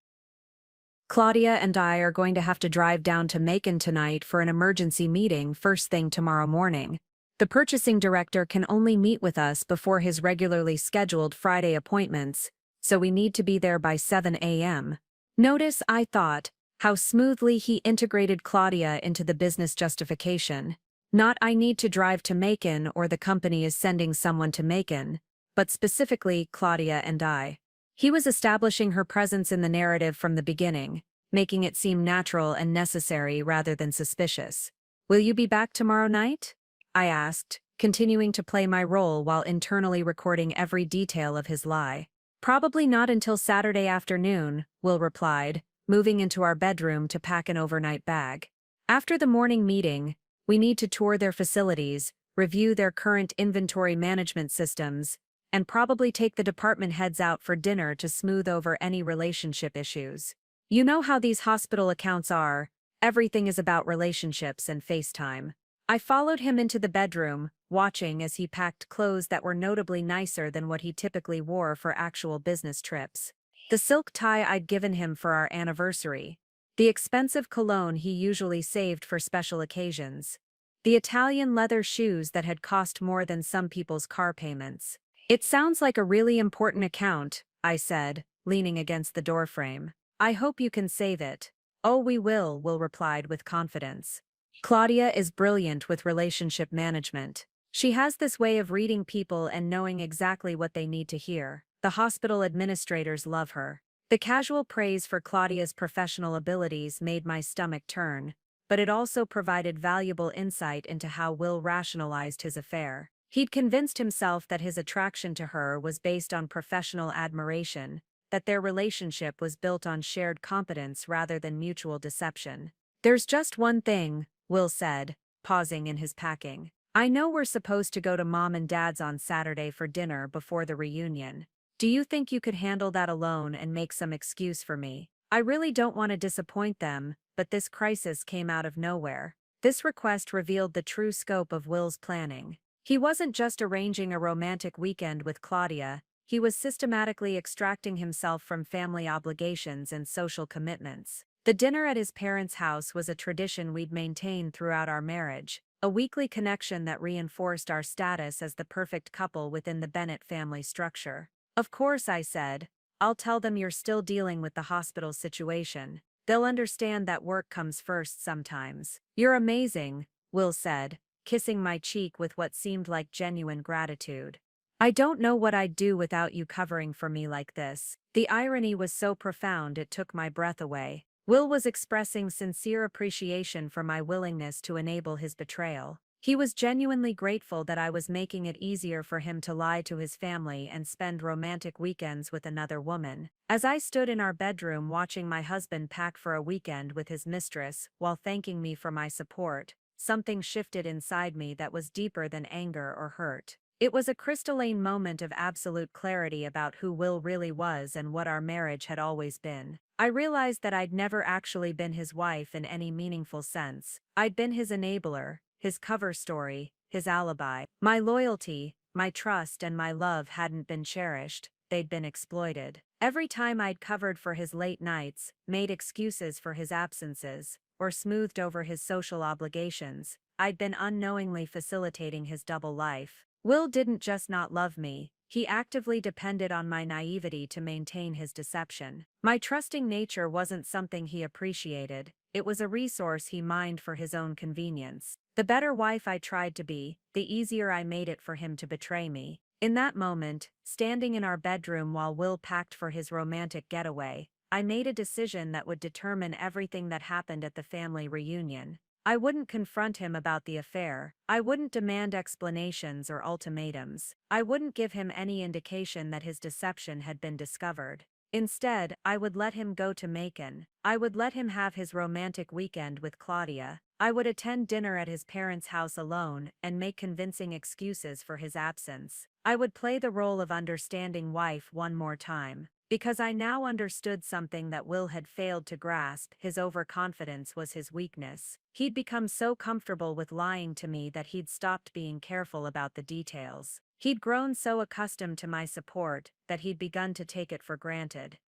"Claudia and I are going to have to drive down to Macon tonight for an emergency meeting first thing tomorrow morning. The purchasing director can only meet with us before his regularly scheduled Friday appointments, so we need to be there by 7 a.m. Notice, I thought, how smoothly he integrated Claudia into the business justification. Not "I need to drive to Macon" or "the company is sending someone to Macon," but specifically Claudia and I. He was establishing her presence in the narrative from the beginning, making it seem natural and necessary rather than suspicious. "Will you be back tomorrow night?" I asked, continuing to play my role while internally recording every detail of his lie. "Probably not until Saturday afternoon," Will replied, moving into our bedroom to pack an overnight bag. "After the morning meeting, we need to tour their facilities, review their current inventory management systems, and probably take the department heads out for dinner to smooth over any relationship issues. You know how these hospital accounts are, everything is about relationships and FaceTime." I followed him into the bedroom, watching as he packed clothes that were notably nicer than what he typically wore for actual business trips. The silk tie I'd given him for our anniversary. The expensive cologne he usually saved for special occasions. The Italian leather shoes that had cost more than some people's car payments. "It sounds like a really important account," I said, leaning against the doorframe. "I hope you can save it." "Oh, we will," Will replied with confidence. "Claudia is brilliant with relationship management. She has this way of reading people and knowing exactly what they need to hear. The hospital administrators love her." The casual praise for Claudia's professional abilities made my stomach turn, but it also provided valuable insight into how Will rationalized his affair. He'd convinced himself that his attraction to her was based on professional admiration, that their relationship was built on shared competence rather than mutual deception. "There's just one thing," Will said, pausing in his packing. "I know we're supposed to go to Mom and Dad's on Saturday for dinner before the reunion. Do you think you could handle that alone and make some excuse for me? I really don't want to disappoint them, but this crisis came out of nowhere." This request revealed the true scope of Will's planning. He wasn't just arranging a romantic weekend with Claudia, he was systematically extracting himself from family obligations and social commitments. The dinner at his parents' house was a tradition we'd maintained throughout our marriage, a weekly connection that reinforced our status as the perfect couple within the Bennett family structure. "Of course," I said. "I'll tell them you're still dealing with the hospital situation. They'll understand that work comes first sometimes." "You're amazing," Will said, kissing my cheek with what seemed like genuine gratitude. "I don't know what I'd do without you covering for me like this." The irony was so profound it took my breath away. Will was expressing sincere appreciation for my willingness to enable his betrayal. He was genuinely grateful that I was making it easier for him to lie to his family and spend romantic weekends with another woman. As I stood in our bedroom watching my husband pack for a weekend with his mistress while thanking me for my support, something shifted inside me that was deeper than anger or hurt. It was a crystalline moment of absolute clarity about who Will really was and what our marriage had always been. I realized that I'd never actually been his wife in any meaningful sense. I'd been his enabler, his cover story, his alibi. My loyalty, my trust, and my love hadn't been cherished, they'd been exploited. Every time I'd covered for his late nights, made excuses for his absences, or smoothed over his social obligations, I'd been unknowingly facilitating his double life. Will didn't just not love me, he actively depended on my naivety to maintain his deception. My trusting nature wasn't something he appreciated, it was a resource he mined for his own convenience. The better wife I tried to be, the easier I made it for him to betray me. In that moment, standing in our bedroom while Will packed for his romantic getaway, I made a decision that would determine everything that happened at the family reunion. I wouldn't confront him about the affair. I wouldn't demand explanations or ultimatums. I wouldn't give him any indication that his deception had been discovered. Instead, I would let him go to Macon. I would let him have his romantic weekend with Claudia. I would attend dinner at his parents' house alone and make convincing excuses for his absence. I would play the role of understanding wife one more time. Because I now understood something that Will had failed to grasp, his overconfidence was his weakness. He'd become so comfortable with lying to me that he'd stopped being careful about the details. He'd grown so accustomed to my support that he'd begun to take it for granted.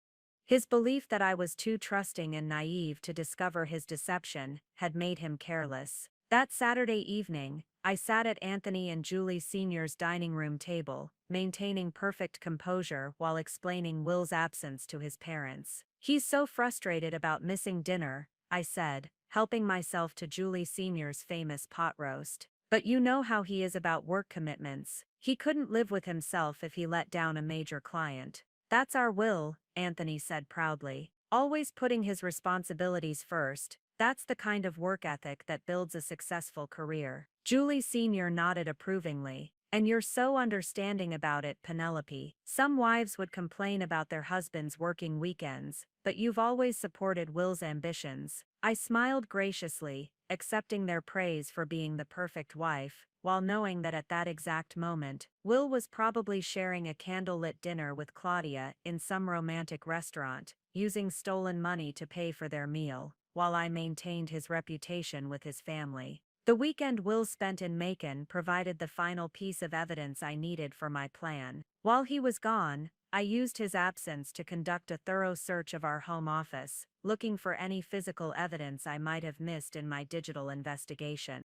His belief that I was too trusting and naive to discover his deception had made him careless. That Saturday evening, I sat at Anthony and Julie Sr.'s dining room table, maintaining perfect composure while explaining Will's absence to his parents. "He's so frustrated about missing dinner," I said, helping myself to Julie Sr.'s famous pot roast. "But you know how he is about work commitments. He couldn't live with himself if he let down a major client." "That's our Will," Anthony said proudly. "Always putting his responsibilities first. That's the kind of work ethic that builds a successful career." Julie Sr. nodded approvingly. "And you're so understanding about it, Penelope. Some wives would complain about their husbands working weekends, but you've always supported Will's ambitions." I smiled graciously, accepting their praise for being the perfect wife, while knowing that at that exact moment, Will was probably sharing a candlelit dinner with Claudia in some romantic restaurant, using stolen money to pay for their meal, while I maintained his reputation with his family. The weekend Will spent in Macon provided the final piece of evidence I needed for my plan. While he was gone, I used his absence to conduct a thorough search of our home office, looking for any physical evidence I might have missed in my digital investigation.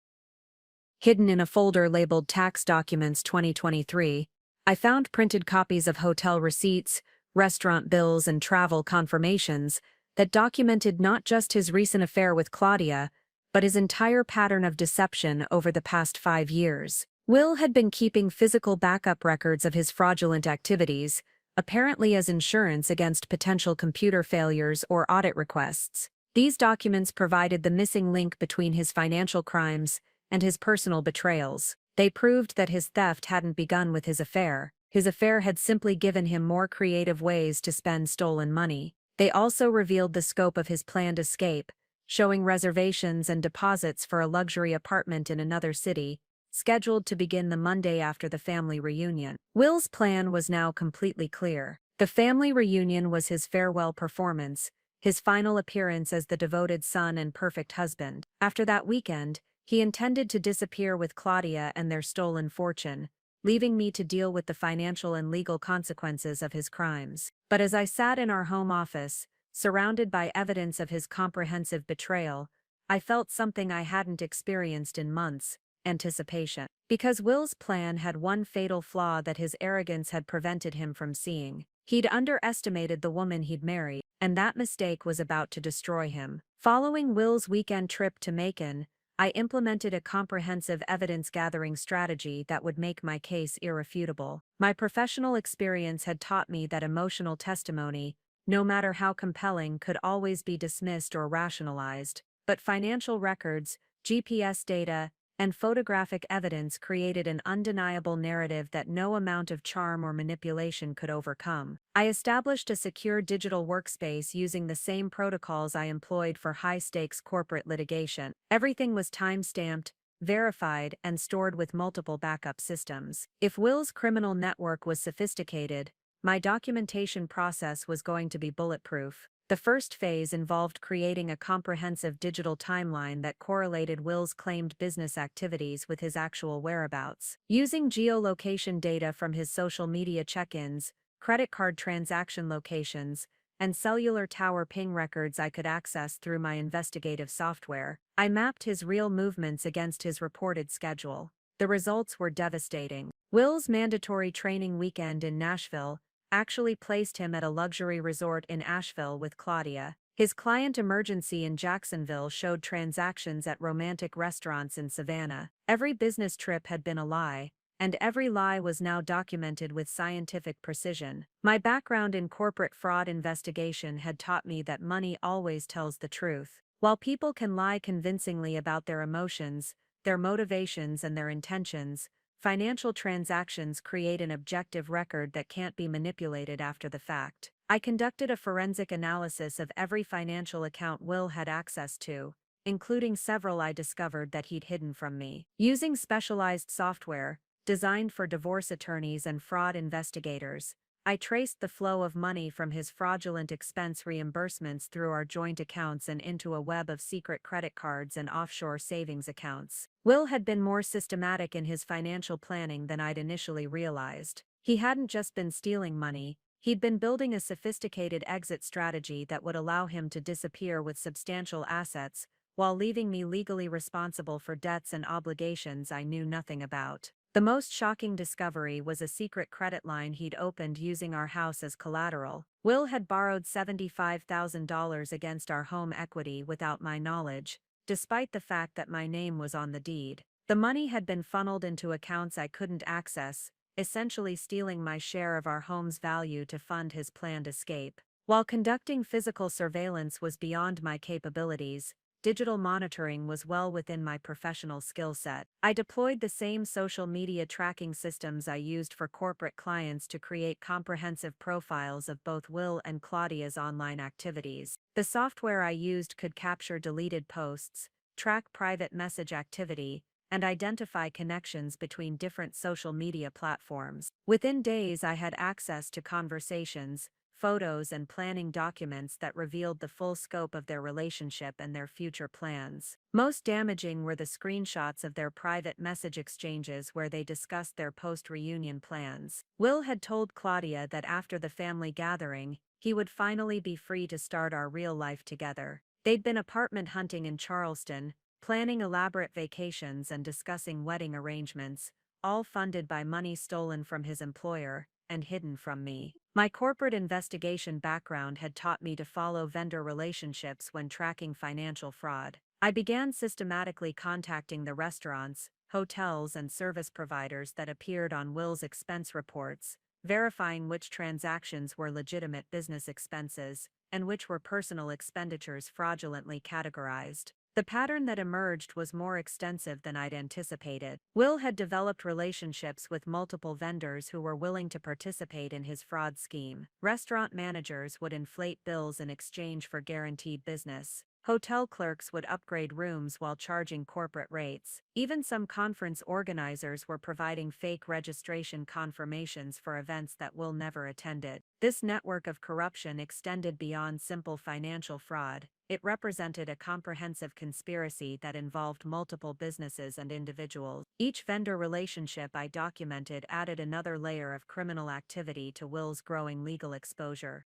Hidden in a folder labeled Tax Documents 2023, I found printed copies of hotel receipts, restaurant bills, and travel confirmations that documented not just his recent affair with Claudia, but his entire pattern of deception over the past 5 years. Will had been keeping physical backup records of his fraudulent activities, apparently as insurance against potential computer failures or audit requests. These documents provided the missing link between his financial crimes and his personal betrayals. They proved that his theft hadn't begun with his affair. His affair had simply given him more creative ways to spend stolen money. They also revealed the scope of his planned escape, showing reservations and deposits for a luxury apartment in another city, scheduled to begin the Monday after the family reunion. Will's plan was now completely clear. The family reunion was his farewell performance, his final appearance as the devoted son and perfect husband. After that weekend, he intended to disappear with Claudia and their stolen fortune, leaving me to deal with the financial and legal consequences of his crimes. But as I sat in our home office, surrounded by evidence of his comprehensive betrayal, I felt something I hadn't experienced in months: anticipation. Because Will's plan had one fatal flaw that his arrogance had prevented him from seeing. He'd underestimated the woman he'd married, and that mistake was about to destroy him. Following Will's weekend trip to Macon, I implemented a comprehensive evidence-gathering strategy that would make my case irrefutable. My professional experience had taught me that emotional testimony, no matter how compelling, could always be dismissed or rationalized, but financial records, GPS data, and photographic evidence created an undeniable narrative that no amount of charm or manipulation could overcome. I established a secure digital workspace using the same protocols I employed for high-stakes corporate litigation. Everything was time-stamped, verified, and stored with multiple backup systems. If Will's criminal network was sophisticated, my documentation process was going to be bulletproof. The first phase involved creating a comprehensive digital timeline that correlated Will's claimed business activities with his actual whereabouts. Using geolocation data from his social media check-ins, credit card transaction locations, and cellular tower ping records I could access through my investigative software, I mapped his real movements against his reported schedule. The results were devastating. Will's mandatory training weekend in Nashville actually placed him at a luxury resort in Asheville with Claudia. His client emergency in Jacksonville showed transactions at romantic restaurants in Savannah. Every business trip had been a lie, and every lie was now documented with scientific precision. My background in corporate fraud investigation had taught me that money always tells the truth. While people can lie convincingly about their emotions, their motivations, and their intentions, financial transactions create an objective record that can't be manipulated after the fact. I conducted a forensic analysis of every financial account Will had access to, including several I discovered that he'd hidden from me. Using specialized software, designed for divorce attorneys and fraud investigators, I traced the flow of money from his fraudulent expense reimbursements through our joint accounts and into a web of secret credit cards and offshore savings accounts. Will had been more systematic in his financial planning than I'd initially realized. He hadn't just been stealing money, he'd been building a sophisticated exit strategy that would allow him to disappear with substantial assets, while leaving me legally responsible for debts and obligations I knew nothing about. The most shocking discovery was a secret credit line he'd opened using our house as collateral. Will had borrowed $75,000 against our home equity without my knowledge, despite the fact that my name was on the deed. The money had been funneled into accounts I couldn't access, essentially stealing my share of our home's value to fund his planned escape. While conducting physical surveillance was beyond my capabilities, digital monitoring was well within my professional skill set. I deployed the same social media tracking systems I used for corporate clients to create comprehensive profiles of both Will and Claudia's online activities. The software I used could capture deleted posts, track private message activity, and identify connections between different social media platforms. Within days, I had access to conversations, photos, and planning documents that revealed the full scope of their relationship and their future plans. Most damaging were the screenshots of their private message exchanges where they discussed their post-reunion plans. Will had told Claudia that after the family gathering, he would finally be free to start our real life together. They'd been apartment hunting in Charleston, planning elaborate vacations and discussing wedding arrangements, all funded by money stolen from his employer and hidden from me. My corporate investigation background had taught me to follow vendor relationships when tracking financial fraud. I began systematically contacting the restaurants, hotels, and service providers that appeared on Will's expense reports, verifying which transactions were legitimate business expenses and which were personal expenditures fraudulently categorized. The pattern that emerged was more extensive than I'd anticipated. Will had developed relationships with multiple vendors who were willing to participate in his fraud scheme. Restaurant managers would inflate bills in exchange for guaranteed business. Hotel clerks would upgrade rooms while charging corporate rates. Even some conference organizers were providing fake registration confirmations for events that Will never attended. This network of corruption extended beyond simple financial fraud. It represented a comprehensive conspiracy that involved multiple businesses and individuals. Each vendor relationship I documented added another layer of criminal activity to Will's growing legal exposure.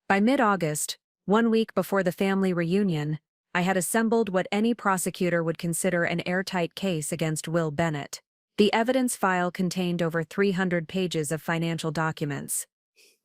By mid-August, 1 week before the family reunion, I had assembled what any prosecutor would consider an airtight case against Will Bennett. The evidence file contained over 300 pages of financial documents,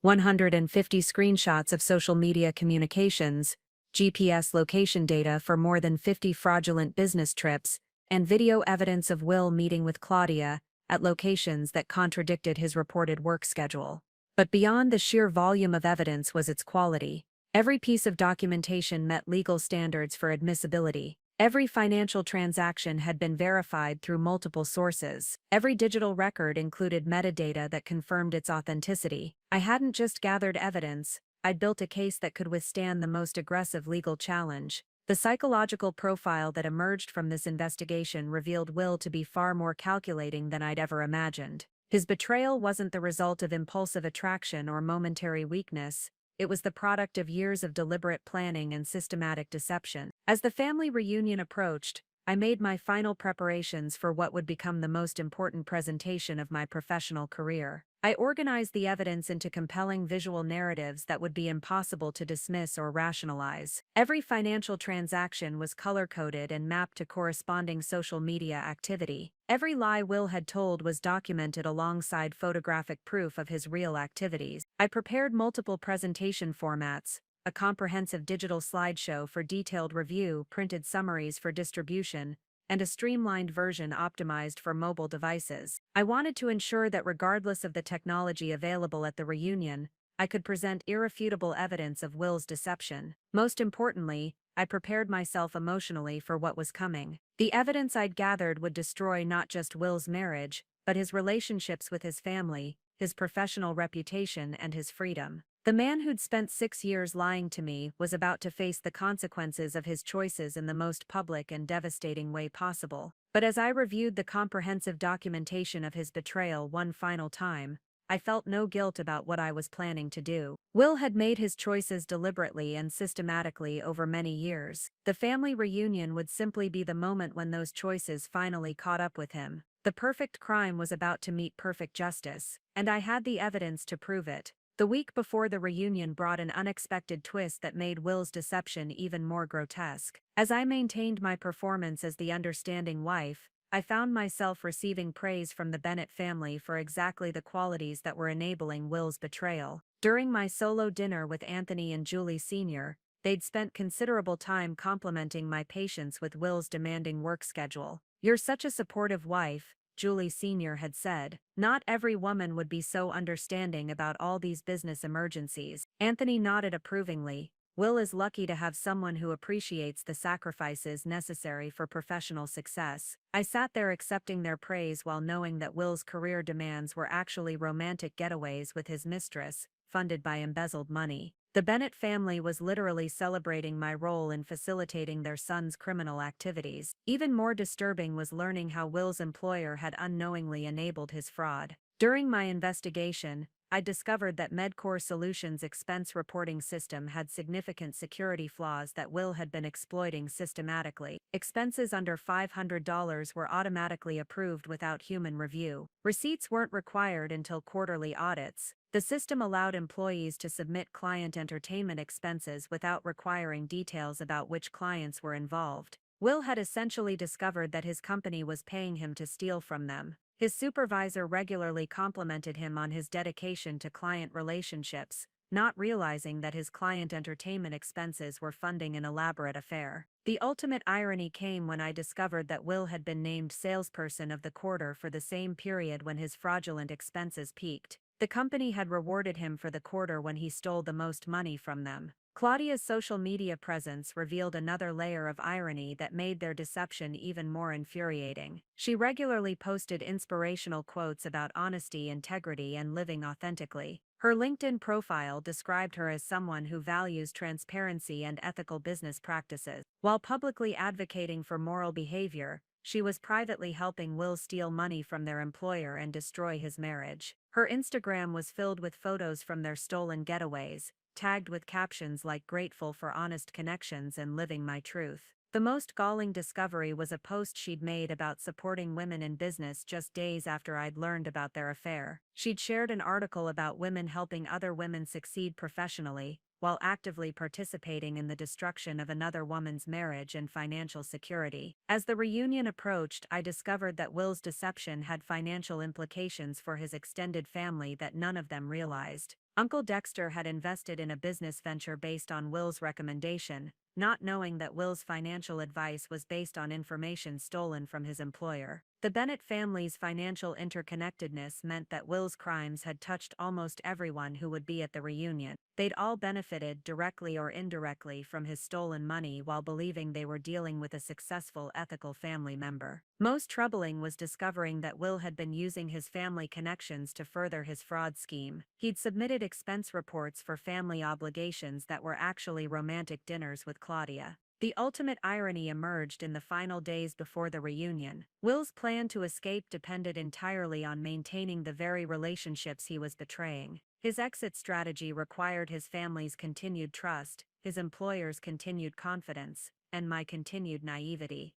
150 screenshots of social media communications, GPS location data for more than 50 fraudulent business trips, and video evidence of Will meeting with Claudia at locations that contradicted his reported work schedule. But beyond the sheer volume of evidence was its quality. Every piece of documentation met legal standards for admissibility. Every financial transaction had been verified through multiple sources. Every digital record included metadata that confirmed its authenticity. I hadn't just gathered evidence, I'd built a case that could withstand the most aggressive legal challenge. The psychological profile that emerged from this investigation revealed Will to be far more calculating than I'd ever imagined. His betrayal wasn't the result of impulsive attraction or momentary weakness. It was the product of years of deliberate planning and systematic deception. As the family reunion approached, I made my final preparations for what would become the most important presentation of my professional career. I organized the evidence into compelling visual narratives that would be impossible to dismiss or rationalize. Every financial transaction was color-coded and mapped to corresponding social media activity. Every lie Will had told was documented alongside photographic proof of his real activities. I prepared multiple presentation formats, a comprehensive digital slideshow for detailed review, printed summaries for distribution, and a streamlined version optimized for mobile devices. I wanted to ensure that regardless of the technology available at the reunion, I could present irrefutable evidence of Will's deception. Most importantly, I prepared myself emotionally for what was coming. The evidence I'd gathered would destroy not just Will's marriage, but his relationships with his family, his professional reputation, and his freedom. The man who'd spent 6 years lying to me was about to face the consequences of his choices in the most public and devastating way possible. But as I reviewed the comprehensive documentation of his betrayal one final time, I felt no guilt about what I was planning to do. Will had made his choices deliberately and systematically over many years. The family reunion would simply be the moment when those choices finally caught up with him. The perfect crime was about to meet perfect justice, and I had the evidence to prove it. The week before the reunion brought an unexpected twist that made Will's deception even more grotesque. As I maintained my performance as the understanding wife, I found myself receiving praise from the Bennett family for exactly the qualities that were enabling Will's betrayal. During my solo dinner with Anthony and Julie Sr., they'd spent considerable time complimenting my patience with Will's demanding work schedule. "You're such a supportive wife," Julie Sr. had said. "Not every woman would be so understanding about all these business emergencies." Anthony nodded approvingly. "Will is lucky to have someone who appreciates the sacrifices necessary for professional success." I sat there accepting their praise while knowing that Will's career demands were actually romantic getaways with his mistress, funded by embezzled money. The Bennett family was literally celebrating my role in facilitating their son's criminal activities. Even more disturbing was learning how Will's employer had unknowingly enabled his fraud. During my investigation, I discovered that Medcore Solutions' expense reporting system had significant security flaws that Will had been exploiting systematically. Expenses under $500 were automatically approved without human review. Receipts weren't required until quarterly audits. The system allowed employees to submit client entertainment expenses without requiring details about which clients were involved. Will had essentially discovered that his company was paying him to steal from them. His supervisor regularly complimented him on his dedication to client relationships, not realizing that his client entertainment expenses were funding an elaborate affair. The ultimate irony came when I discovered that Will had been named salesperson of the quarter for the same period when his fraudulent expenses peaked. The company had rewarded him for the quarter when he stole the most money from them. Claudia's social media presence revealed another layer of irony that made their deception even more infuriating. She regularly posted inspirational quotes about honesty, integrity, and living authentically. Her LinkedIn profile described her as someone who values transparency and ethical business practices. While publicly advocating for moral behavior, she was privately helping Will steal money from their employer and destroy his marriage. Her Instagram was filled with photos from their stolen getaways, tagged with captions like "grateful for honest connections" and "living my truth." The most galling discovery was a post she'd made about supporting women in business just days after I'd learned about their affair. She'd shared an article about women helping other women succeed professionally, while actively participating in the destruction of another woman's marriage and financial security. As the reunion approached, I discovered that Will's deception had financial implications for his extended family that none of them realized. Uncle Dexter had invested in a business venture based on Will's recommendation, not knowing that Will's financial advice was based on information stolen from his employer. The Bennett family's financial interconnectedness meant that Will's crimes had touched almost everyone who would be at the reunion. They'd all benefited directly or indirectly from his stolen money while believing they were dealing with a successful, ethical family member. Most troubling was discovering that Will had been using his family connections to further his fraud scheme. He'd submitted expense reports for family obligations that were actually romantic dinners with Claudia. The ultimate irony emerged in the final days before the reunion. Will's plan to escape depended entirely on maintaining the very relationships he was betraying. His exit strategy required his family's continued trust, his employer's continued confidence, and my continued naivety.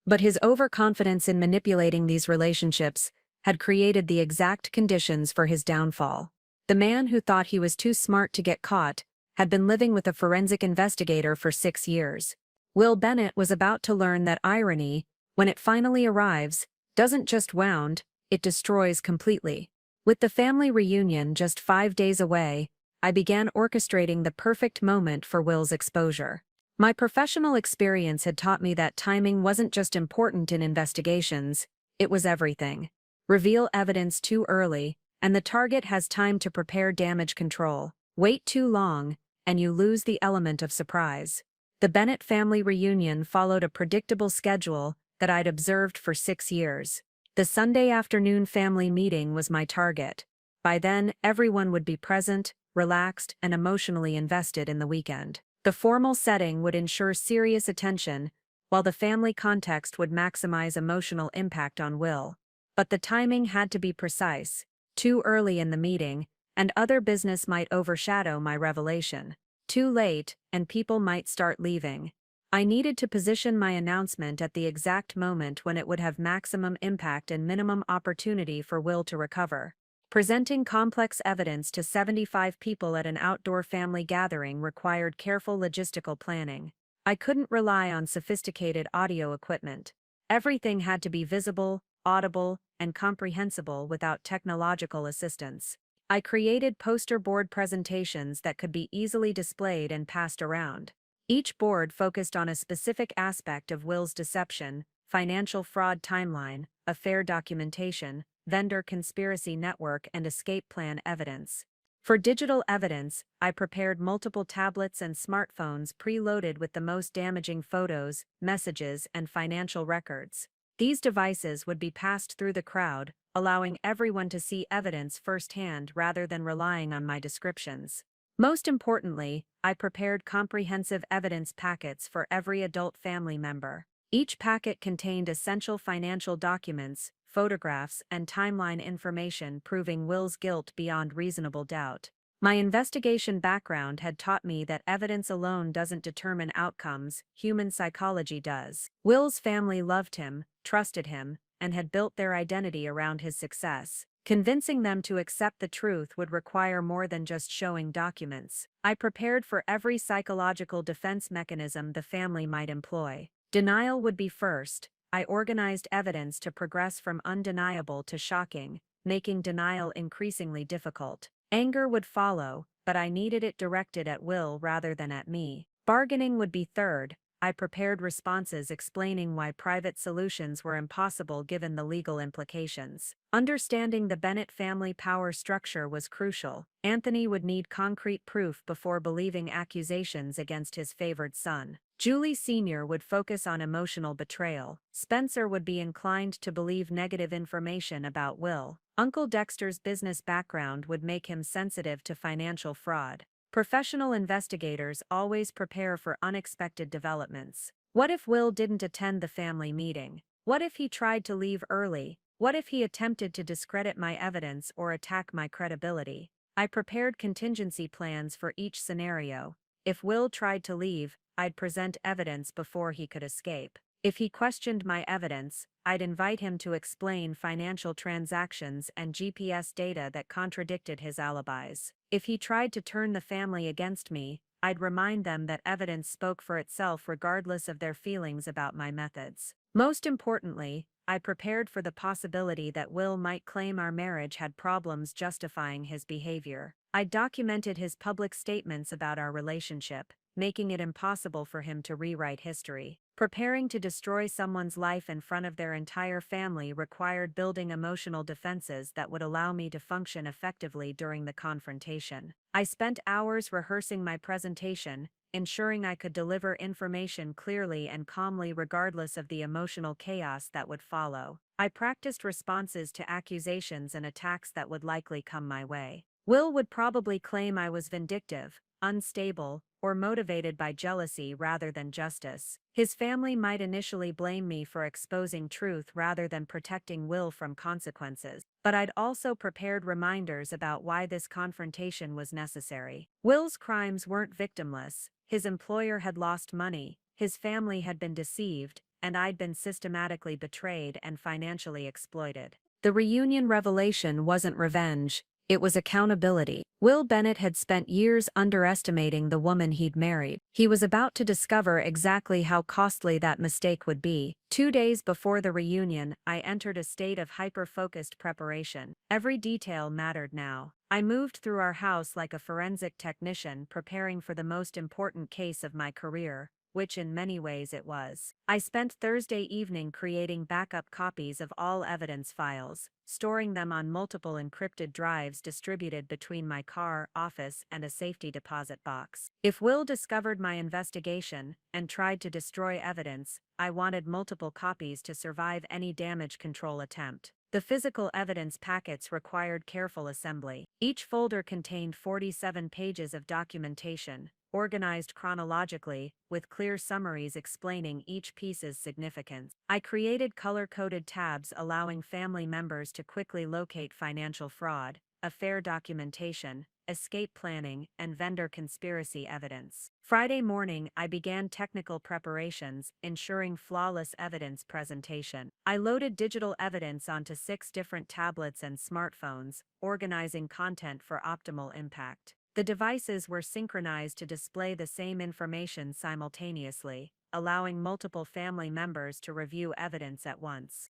But his overconfidence in manipulating these relationships had created the exact conditions for his downfall. The man who thought he was too smart to get caught had been living with a forensic investigator for 6 years. Will Bennett was about to learn that irony, when it finally arrives, doesn't just wound, it destroys completely. With the family reunion just 5 days away, I began orchestrating the perfect moment for Will's exposure. My professional experience had taught me that timing wasn't just important in investigations, it was everything. Reveal evidence too early, and the target has time to prepare damage control. Wait too long, and you lose the element of surprise. The Bennett family reunion followed a predictable schedule that I'd observed for 6 years. The Sunday afternoon family meeting was my target. By then, everyone would be present, relaxed, and emotionally invested in the weekend. The formal setting would ensure serious attention, while the family context would maximize emotional impact on Will. But the timing had to be precise. Too early in the meeting, and other business might overshadow my revelation. Too late, and people might start leaving. I needed to position my announcement at the exact moment when it would have maximum impact and minimum opportunity for Will to recover. Presenting complex evidence to 75 people at an outdoor family gathering required careful logistical planning. I couldn't rely on sophisticated audio equipment. Everything had to be visible, audible, and comprehensible without technological assistance. I created poster board presentations that could be easily displayed and passed around. Each board focused on a specific aspect of Will's deception: financial fraud timeline, affair documentation, vendor conspiracy network, and escape plan evidence. For digital evidence, I prepared multiple tablets and smartphones preloaded with the most damaging photos, messages, and financial records. These devices would be passed through the crowd, allowing everyone to see evidence firsthand rather than relying on my descriptions. Most importantly, I prepared comprehensive evidence packets for every adult family member. Each packet contained essential financial documents, photographs, and timeline information proving Will's guilt beyond reasonable doubt. My investigation background had taught me that evidence alone doesn't determine outcomes, human psychology does. Will's family loved him, trusted him, and had built their identity around his success. Convincing them to accept the truth would require more than just showing documents. I prepared for every psychological defense mechanism the family might employ. Denial would be first. I organized evidence to progress from undeniable to shocking, making denial increasingly difficult. Anger would follow, but I needed it directed at Will rather than at me. Bargaining would be third. I prepared responses explaining why private solutions were impossible given the legal implications. Understanding the Bennett family power structure was crucial. Anthony would need concrete proof before believing accusations against his favored son. Julie Sr. would focus on emotional betrayal. Spencer would be inclined to believe negative information about Will. Uncle Dexter's business background would make him sensitive to financial fraud. Professional investigators always prepare for unexpected developments. What if Will didn't attend the family meeting? What if he tried to leave early? What if he attempted to discredit my evidence or attack my credibility? I prepared contingency plans for each scenario. If Will tried to leave, I'd present evidence before he could escape. If he questioned my evidence, I'd invite him to explain financial transactions and GPS data that contradicted his alibis. If he tried to turn the family against me, I'd remind them that evidence spoke for itself regardless of their feelings about my methods. Most importantly, I prepared for the possibility that Will might claim our marriage had problems justifying his behavior. I documented his public statements about our relationship, making it impossible for him to rewrite history. Preparing to destroy someone's life in front of their entire family required building emotional defenses that would allow me to function effectively during the confrontation. I spent hours rehearsing my presentation, ensuring I could deliver information clearly and calmly regardless of the emotional chaos that would follow. I practiced responses to accusations and attacks that would likely come my way. Will would probably claim I was vindictive, unstable, or motivated by jealousy rather than justice. His family might initially blame me for exposing truth rather than protecting Will from consequences, but I'd also prepared reminders about why this confrontation was necessary. Will's crimes weren't victimless. His employer had lost money, his family had been deceived, and I'd been systematically betrayed and financially exploited. The reunion revelation wasn't revenge. It was accountability. Will Bennett had spent years underestimating the woman he'd married. He was about to discover exactly how costly that mistake would be. 2 days before the reunion, I entered a state of hyper-focused preparation. Every detail mattered now. I moved through our house like a forensic technician preparing for the most important case of my career, which in many ways it was. I spent Thursday evening creating backup copies of all evidence files, storing them on multiple encrypted drives distributed between my car, office, and a safety deposit box. If Will discovered my investigation and tried to destroy evidence, I wanted multiple copies to survive any damage control attempt. The physical evidence packets required careful assembly. Each folder contained 47 pages of documentation, organized chronologically, with clear summaries explaining each piece's significance. I created color-coded tabs allowing family members to quickly locate financial fraud, affair documentation, escape planning, and vendor conspiracy evidence. Friday morning, I began technical preparations, ensuring flawless evidence presentation. I loaded digital evidence onto 6 different tablets and smartphones, organizing content for optimal impact. The devices were synchronized to display the same information simultaneously, allowing multiple family members to review evidence at once.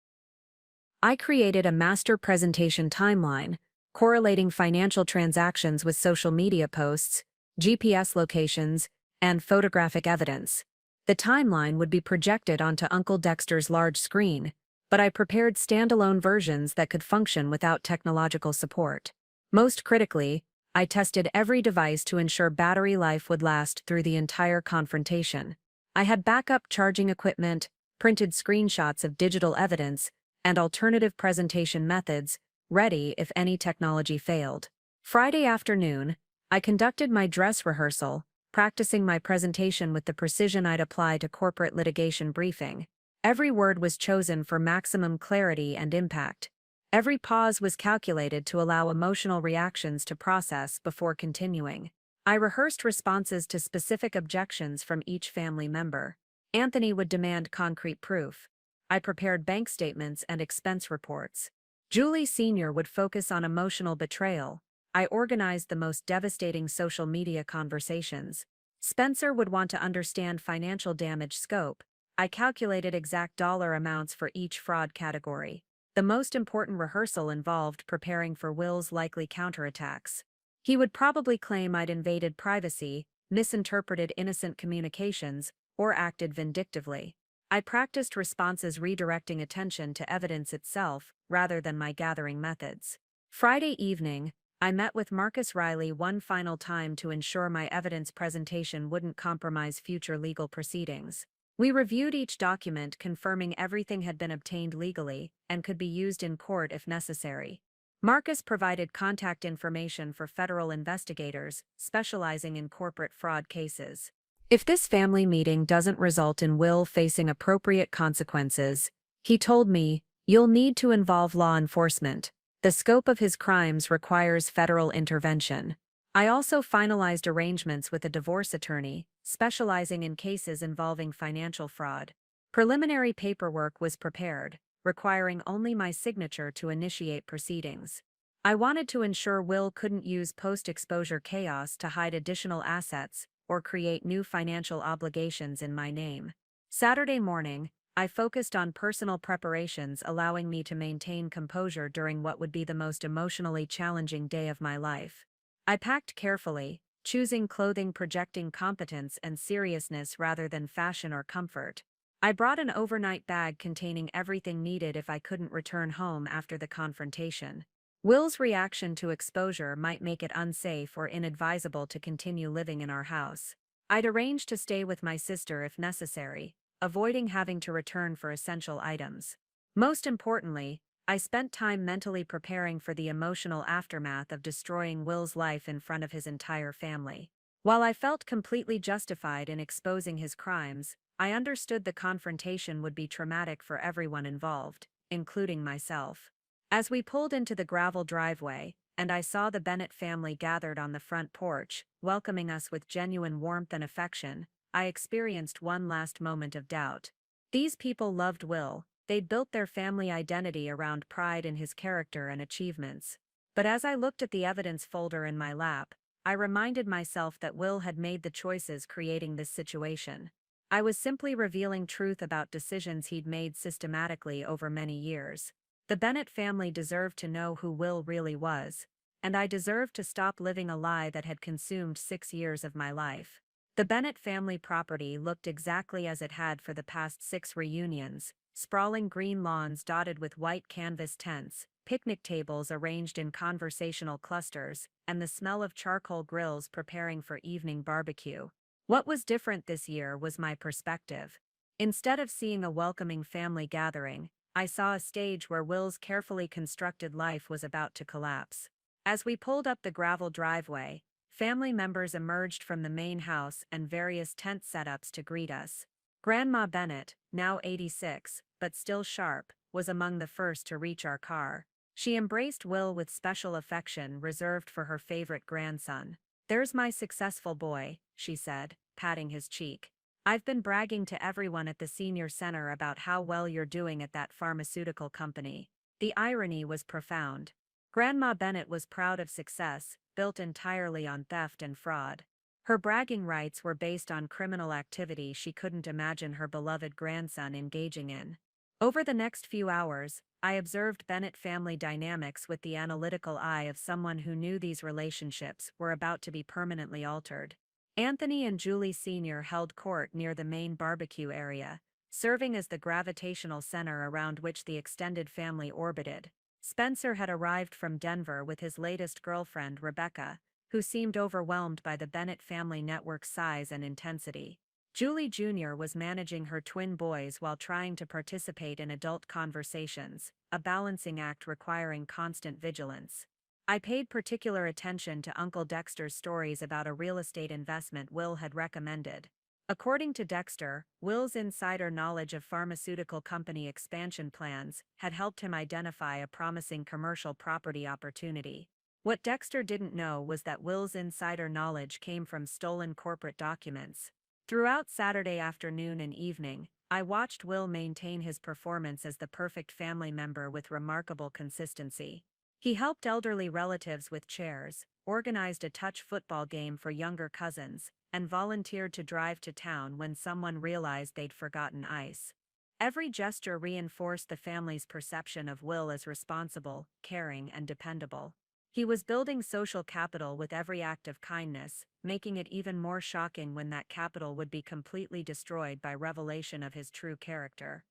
I created a master presentation timeline, correlating financial transactions with social media posts, GPS locations, and photographic evidence. The timeline would be projected onto Uncle Dexter's large screen, but I prepared standalone versions that could function without technological support. Most critically, I tested every device to ensure battery life would last through the entire confrontation. I had backup charging equipment, printed screenshots of digital evidence, and alternative presentation methods, ready if any technology failed. Friday afternoon, I conducted my dress rehearsal, practicing my presentation with the precision I'd apply to corporate litigation briefing. Every word was chosen for maximum clarity and impact. Every pause was calculated to allow emotional reactions to process before continuing. I rehearsed responses to specific objections from each family member. Anthony would demand concrete proof. I prepared bank statements and expense reports. Julie Sr. would focus on emotional betrayal. I organized the most devastating social media conversations. Spencer would want to understand financial damage scope. I calculated exact dollar amounts for each fraud category. The most important rehearsal involved preparing for Will's likely counterattacks. He would probably claim I'd invaded privacy, misinterpreted innocent communications, or acted vindictively. I practiced responses redirecting attention to evidence itself rather than my gathering methods. Friday evening, I met with Marcus Riley one final time to ensure my evidence presentation wouldn't compromise future legal proceedings. We reviewed each document, confirming everything had been obtained legally and could be used in court if necessary. Marcus provided contact information for federal investigators specializing in corporate fraud cases. If this family meeting doesn't result in Will facing appropriate consequences, he told me, you'll need to involve law enforcement. The scope of his crimes requires federal intervention. I also finalized arrangements with a divorce attorney, specializing in cases involving financial fraud. Preliminary paperwork was prepared, requiring only my signature to initiate proceedings. I wanted to ensure Will couldn't use post-exposure chaos to hide additional assets or create new financial obligations in my name. Saturday morning, I focused on personal preparations, allowing me to maintain composure during what would be the most emotionally challenging day of my life. I packed carefully, choosing clothing projecting competence and seriousness rather than fashion or comfort. I brought an overnight bag containing everything needed if I couldn't return home after the confrontation. Will's reaction to exposure might make it unsafe or inadvisable to continue living in our house. I'd arranged to stay with my sister if necessary, avoiding having to return for essential items. Most importantly, I spent time mentally preparing for the emotional aftermath of destroying Will's life in front of his entire family. While I felt completely justified in exposing his crimes, I understood the confrontation would be traumatic for everyone involved, including myself. As we pulled into the gravel driveway, and I saw the Bennett family gathered on the front porch, welcoming us with genuine warmth and affection, I experienced one last moment of doubt. These people loved Will. They'd built their family identity around pride in his character and achievements. But as I looked at the evidence folder in my lap, I reminded myself that Will had made the choices creating this situation. I was simply revealing truth about decisions he'd made systematically over many years. The Bennett family deserved to know who Will really was, and I deserved to stop living a lie that had consumed 6 years of my life. The Bennett family property looked exactly as it had for the past 6 reunions. Sprawling green lawns dotted with white canvas tents, picnic tables arranged in conversational clusters, and the smell of charcoal grills preparing for evening barbecue. What was different this year was my perspective. Instead of seeing a welcoming family gathering, I saw a stage where Will's carefully constructed life was about to collapse. As we pulled up the gravel driveway, family members emerged from the main house and various tent setups to greet us. Grandma Bennett, now 86, but still sharp, was among the first to reach our car. She embraced Will with special affection reserved for her favorite grandson. "There's my successful boy," she said, patting his cheek. "I've been bragging to everyone at the senior center about how well you're doing at that pharmaceutical company." The irony was profound. Grandma Bennett was proud of success, built entirely on theft and fraud. Her bragging rights were based on criminal activity she couldn't imagine her beloved grandson engaging in. Over the next few hours, I observed Bennett family dynamics with the analytical eye of someone who knew these relationships were about to be permanently altered. Anthony and Julie Sr. held court near the main barbecue area, serving as the gravitational center around which the extended family orbited. Spencer had arrived from Denver with his latest girlfriend, Rebecca, who seemed overwhelmed by the Bennett family network's size and intensity. Julie Jr. was managing her twin boys while trying to participate in adult conversations, a balancing act requiring constant vigilance. I paid particular attention to Uncle Dexter's stories about a real estate investment Will had recommended. According to Dexter, Will's insider knowledge of pharmaceutical company expansion plans had helped him identify a promising commercial property opportunity. What Dexter didn't know was that Will's insider knowledge came from stolen corporate documents. Throughout Saturday afternoon and evening, I watched Will maintain his performance as the perfect family member with remarkable consistency. He helped elderly relatives with chairs, organized a touch football game for younger cousins, and volunteered to drive to town when someone realized they'd forgotten ice. Every gesture reinforced the family's perception of Will as responsible, caring, and dependable. He was building social capital with every act of kindness, making it even more shocking when that capital would be completely destroyed by revelation of his true character.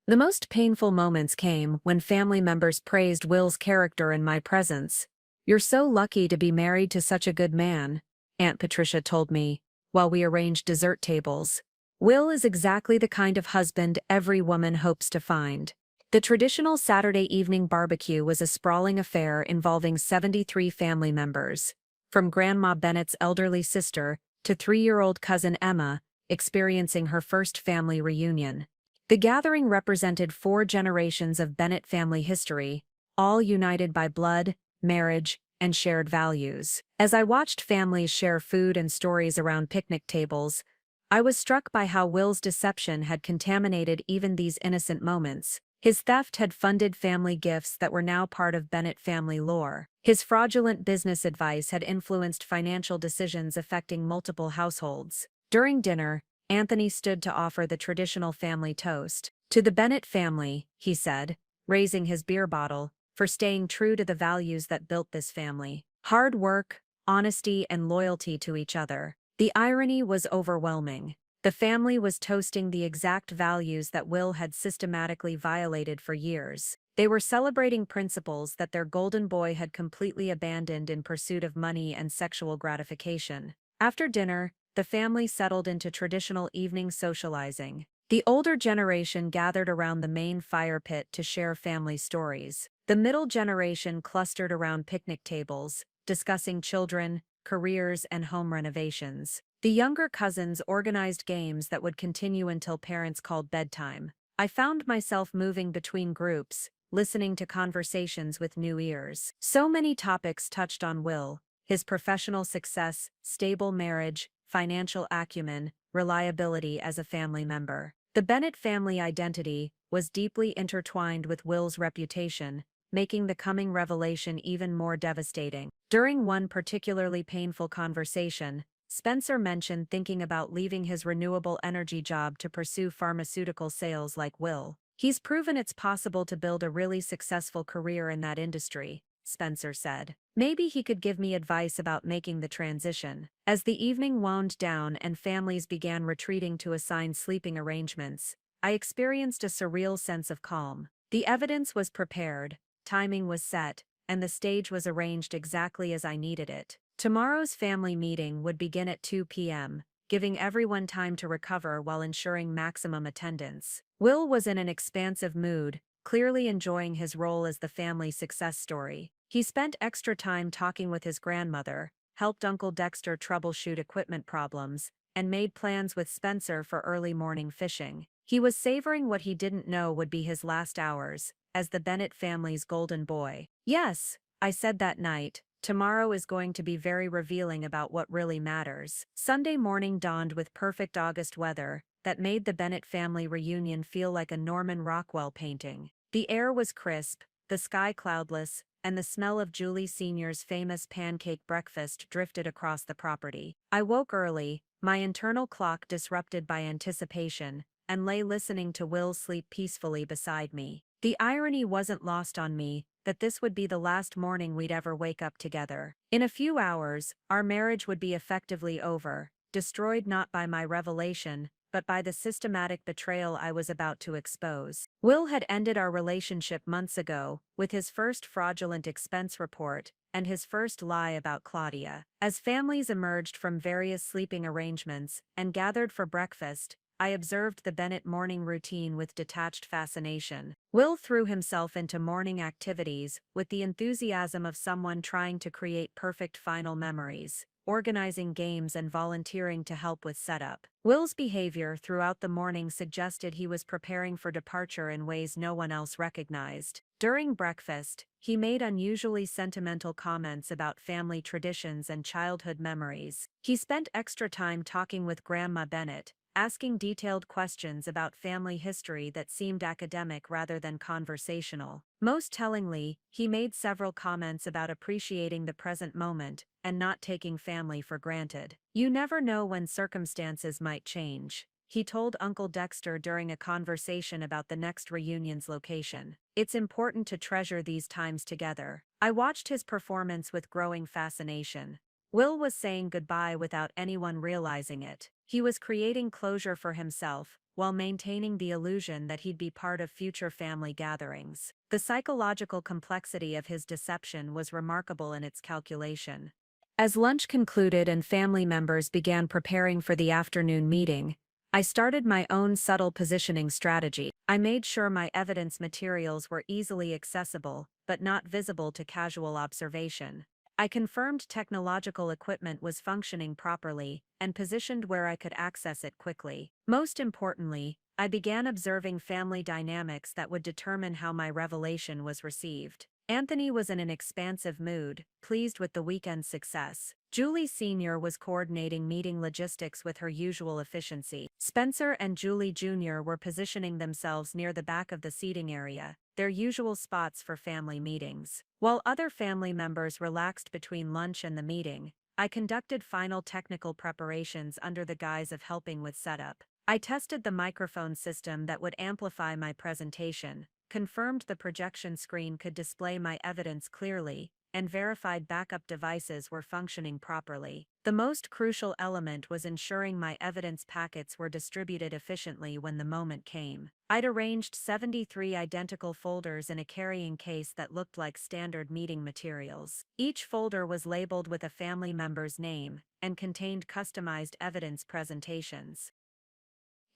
The most painful moments came when family members praised Will's character in my presence. "You're so lucky to be married to such a good man," Aunt Patricia told me, while we arranged dessert tables. "Will is exactly the kind of husband every woman hopes to find." The traditional Saturday evening barbecue was a sprawling affair involving 73 family members, from Grandma Bennett's elderly sister to 3-year-old cousin Emma, experiencing her first family reunion. The gathering represented 4 generations of Bennett family history, all united by blood, marriage, and shared values. As I watched families share food and stories around picnic tables, I was struck by how Will's deception had contaminated even these innocent moments. His theft had funded family gifts that were now part of Bennett family lore. His fraudulent business advice had influenced financial decisions affecting multiple households. During dinner, Anthony stood to offer the traditional family toast. "To the Bennett family," he said, raising his beer bottle, "for staying true to the values that built this family. Hard work, honesty, and loyalty to each other." The irony was overwhelming. The family was toasting the exact values that Will had systematically violated for years. They were celebrating principles that their golden boy had completely abandoned in pursuit of money and sexual gratification. After dinner, the family settled into traditional evening socializing. The older generation gathered around the main fire pit to share family stories. The middle generation clustered around picnic tables, discussing children, careers, and home renovations. The younger cousins organized games that would continue until parents called bedtime. I found myself moving between groups, listening to conversations with new ears. So many topics touched on Will: his professional success, stable marriage, financial acumen, reliability as a family member. The Bennett family identity was deeply intertwined with Will's reputation, making the coming revelation even more devastating. During one particularly painful conversation, Spencer mentioned thinking about leaving his renewable energy job to pursue pharmaceutical sales like Will. "He's proven it's possible to build a really successful career in that industry," Spencer said. "Maybe he could give me advice about making the transition." As the evening wound down and families began retreating to assigned sleeping arrangements, I experienced a surreal sense of calm. The evidence was prepared, timing was set, and the stage was arranged exactly as I needed it. Tomorrow's family meeting would begin at 2 p.m., giving everyone time to recover while ensuring maximum attendance. Will was in an expansive mood, clearly enjoying his role as the family success story. He spent extra time talking with his grandmother, helped Uncle Dexter troubleshoot equipment problems, and made plans with Spencer for early morning fishing. He was savoring what he didn't know would be his last hours, as the Bennett family's golden boy. "Yes," I said that night, "tomorrow is going to be very revealing about what really matters." Sunday morning dawned with perfect August weather that made the Bennett family reunion feel like a Norman Rockwell painting. The air was crisp, the sky cloudless, and the smell of Julie Sr.'s famous pancake breakfast drifted across the property. I woke early, my internal clock disrupted by anticipation, and lay listening to Will sleep peacefully beside me. The irony wasn't lost on me that this would be the last morning we'd ever wake up together. In a few hours, our marriage would be effectively over, destroyed not by my revelation, but by the systematic betrayal I was about to expose. Will had ended our relationship months ago, with his first fraudulent expense report and his first lie about Claudia. As families emerged from various sleeping arrangements and gathered for breakfast, I observed the Bennett morning routine with detached fascination. Will threw himself into morning activities with the enthusiasm of someone trying to create perfect final memories, organizing games and volunteering to help with setup. Will's behavior throughout the morning suggested he was preparing for departure in ways no one else recognized. During breakfast, he made unusually sentimental comments about family traditions and childhood memories. He spent extra time talking with Grandma Bennett, asking detailed questions about family history that seemed academic rather than conversational. Most tellingly, he made several comments about appreciating the present moment and not taking family for granted. "You never know when circumstances might change," he told Uncle Dexter during a conversation about the next reunion's location. "It's important to treasure these times together." I watched his performance with growing fascination. Will was saying goodbye without anyone realizing it. He was creating closure for himself, while maintaining the illusion that he'd be part of future family gatherings. The psychological complexity of his deception was remarkable in its calculation. As lunch concluded and family members began preparing for the afternoon meeting, I started my own subtle positioning strategy. I made sure my evidence materials were easily accessible, but not visible to casual observation. I confirmed technological equipment was functioning properly, and positioned where I could access it quickly. Most importantly, I began observing family dynamics that would determine how my revelation was received. Anthony was in an expansive mood, pleased with the weekend's success. Julie Sr. was coordinating meeting logistics with her usual efficiency. Spencer and Julie Jr. were positioning themselves near the back of the seating area, their usual spots for family meetings. While other family members relaxed between lunch and the meeting, I conducted final technical preparations under the guise of helping with setup. I tested the microphone system that would amplify my presentation, confirmed the projection screen could display my evidence clearly, and verified backup devices were functioning properly. The most crucial element was ensuring my evidence packets were distributed efficiently when the moment came. I'd arranged 73 identical folders in a carrying case that looked like standard meeting materials. Each folder was labeled with a family member's name and contained customized evidence presentations.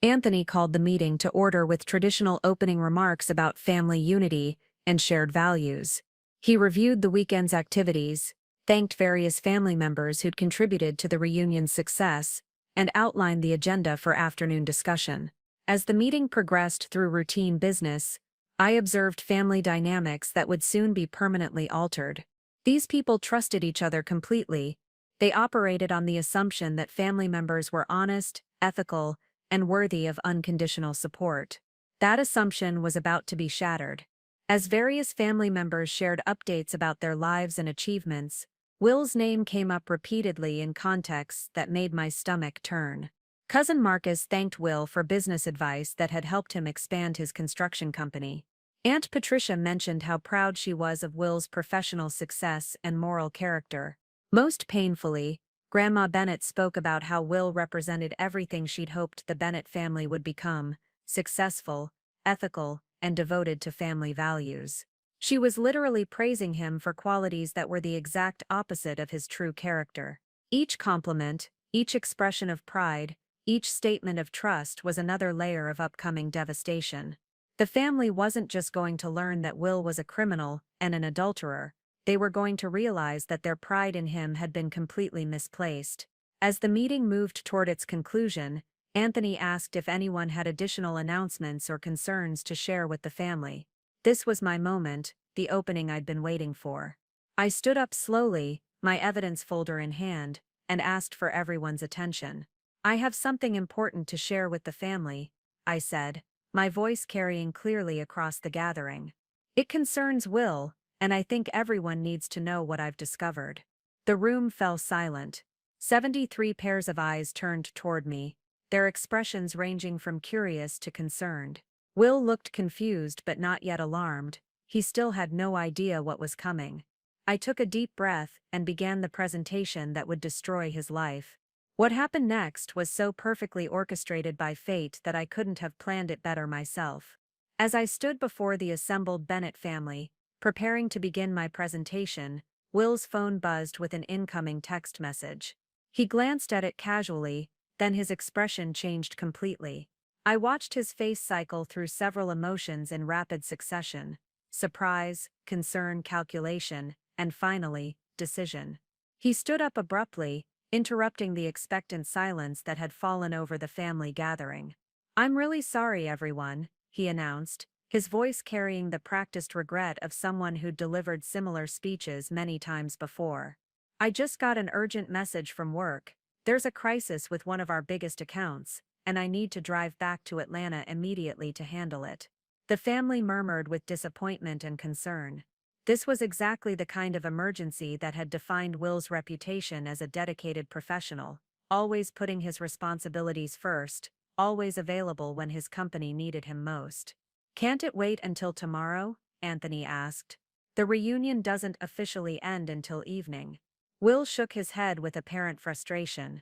Anthony called the meeting to order with traditional opening remarks about family unity and shared values. He reviewed the weekend's activities, thanked various family members who'd contributed to the reunion's success, and outlined the agenda for afternoon discussion. As the meeting progressed through routine business, I observed family dynamics that would soon be permanently altered. These people trusted each other completely. They operated on the assumption that family members were honest, ethical, and worthy of unconditional support. That assumption was about to be shattered. As various family members shared updates about their lives and achievements, Will's name came up repeatedly in contexts that made my stomach turn. Cousin Marcus thanked Will for business advice that had helped him expand his construction company. Aunt Patricia mentioned how proud she was of Will's professional success and moral character. Most painfully, Grandma Bennett spoke about how Will represented everything she'd hoped the Bennett family would become: successful, ethical, and devoted to family values. She was literally praising him for qualities that were the exact opposite of his true character. Each compliment, each expression of pride, each statement of trust was another layer of upcoming devastation. The family wasn't just going to learn that Will was a criminal and an adulterer. They were going to realize that their pride in him had been completely misplaced. As the meeting moved toward its conclusion, Anthony asked if anyone had additional announcements or concerns to share with the family. This was my moment, the opening I'd been waiting for. I stood up slowly, my evidence folder in hand, and asked for everyone's attention. "I have something important to share with the family," I said, my voice carrying clearly across the gathering. "It concerns Will, and I think everyone needs to know what I've discovered." The room fell silent. 73 pairs of eyes turned toward me, their expressions ranging from curious to concerned. Will looked confused but not yet alarmed. He still had no idea what was coming. I took a deep breath and began the presentation that would destroy his life. What happened next was so perfectly orchestrated by fate that I couldn't have planned it better myself. As I stood before the assembled Bennett family, preparing to begin my presentation, Will's phone buzzed with an incoming text message. He glanced at it casually, then his expression changed completely. I watched his face cycle through several emotions in rapid succession: surprise, concern, calculation, and finally, decision. He stood up abruptly, interrupting the expectant silence that had fallen over the family gathering. "I'm really sorry, everyone," he announced, his voice carrying the practiced regret of someone who'd delivered similar speeches many times before. "I just got an urgent message from work. There's a crisis with one of our biggest accounts, and I need to drive back to Atlanta immediately to handle it." The family murmured with disappointment and concern. This was exactly the kind of emergency that had defined Will's reputation as a dedicated professional, always putting his responsibilities first, always available when his company needed him most. "Can't it wait until tomorrow?" Anthony asked. The reunion doesn't officially end until evening. Will shook his head with apparent frustration.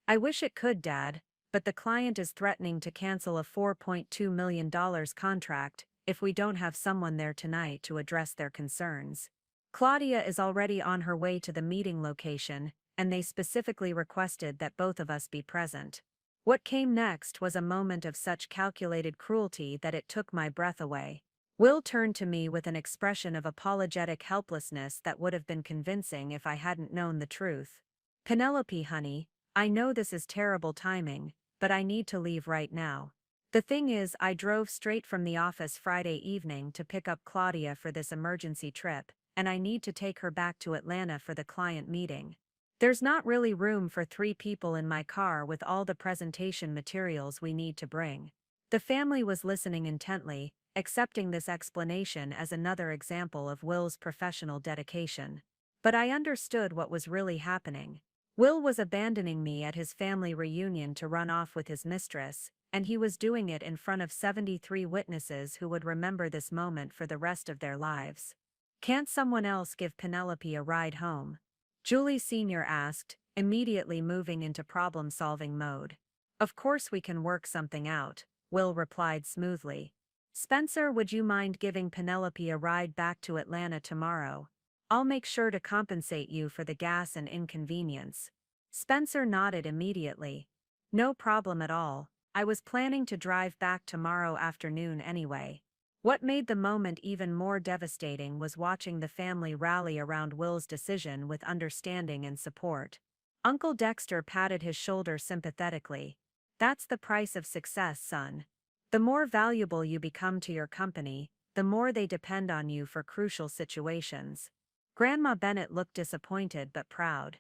I wish it could, Dad, but the client is threatening to cancel a $4.2 million contract if we don't have someone there tonight to address their concerns. Claudia is already on her way to the meeting location, and they specifically requested that both of us be present. What came next was a moment of such calculated cruelty that it took my breath away. Will turned to me with an expression of apologetic helplessness that would have been convincing if I hadn't known the truth. Penelope, honey, I know this is terrible timing, but I need to leave right now. The thing is, I drove straight from the office Friday evening to pick up Claudia for this emergency trip, and I need to take her back to Atlanta for the client meeting. There's not really room for 3 people in my car with all the presentation materials we need to bring. The family was listening intently, accepting this explanation as another example of Will's professional dedication. But I understood what was really happening. Will was abandoning me at his family reunion to run off with his mistress, and he was doing it in front of 73 witnesses who would remember this moment for the rest of their lives. Can't someone else give Penelope a ride home? Julie Sr. asked, immediately moving into problem-solving mode. Of course we can work something out, Will replied smoothly. Spencer, would you mind giving Penelope a ride back to Atlanta tomorrow? I'll make sure to compensate you for the gas and inconvenience. Spencer nodded immediately. No problem at all. I was planning to drive back tomorrow afternoon anyway. What made the moment even more devastating was watching the family rally around Will's decision with understanding and support. Uncle Dexter patted his shoulder sympathetically. That's the price of success, son. The more valuable you become to your company, the more they depend on you for crucial situations. Grandma Bennett looked disappointed but proud.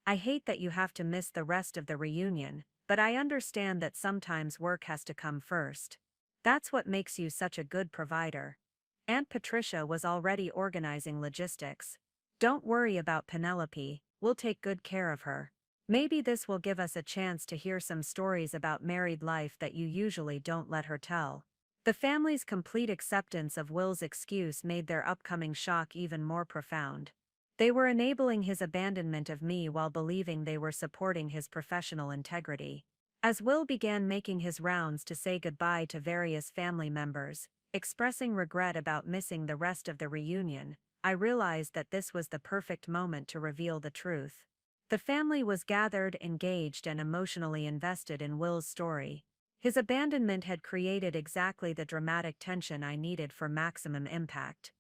I hate that you have to miss the rest of the reunion, but I understand that sometimes work has to come first. That's what makes you such a good provider. Aunt Patricia was already organizing logistics. Don't worry about Penelope, we'll take good care of her. Maybe this will give us a chance to hear some stories about married life that you usually don't let her tell. The family's complete acceptance of Will's excuse made their upcoming shock even more profound. They were enabling his abandonment of me while believing they were supporting his professional integrity. As Will began making his rounds to say goodbye to various family members, expressing regret about missing the rest of the reunion, I realized that this was the perfect moment to reveal the truth. The family was gathered, engaged, and emotionally invested in Will's story. His abandonment had created exactly the dramatic tension I needed for maximum impact.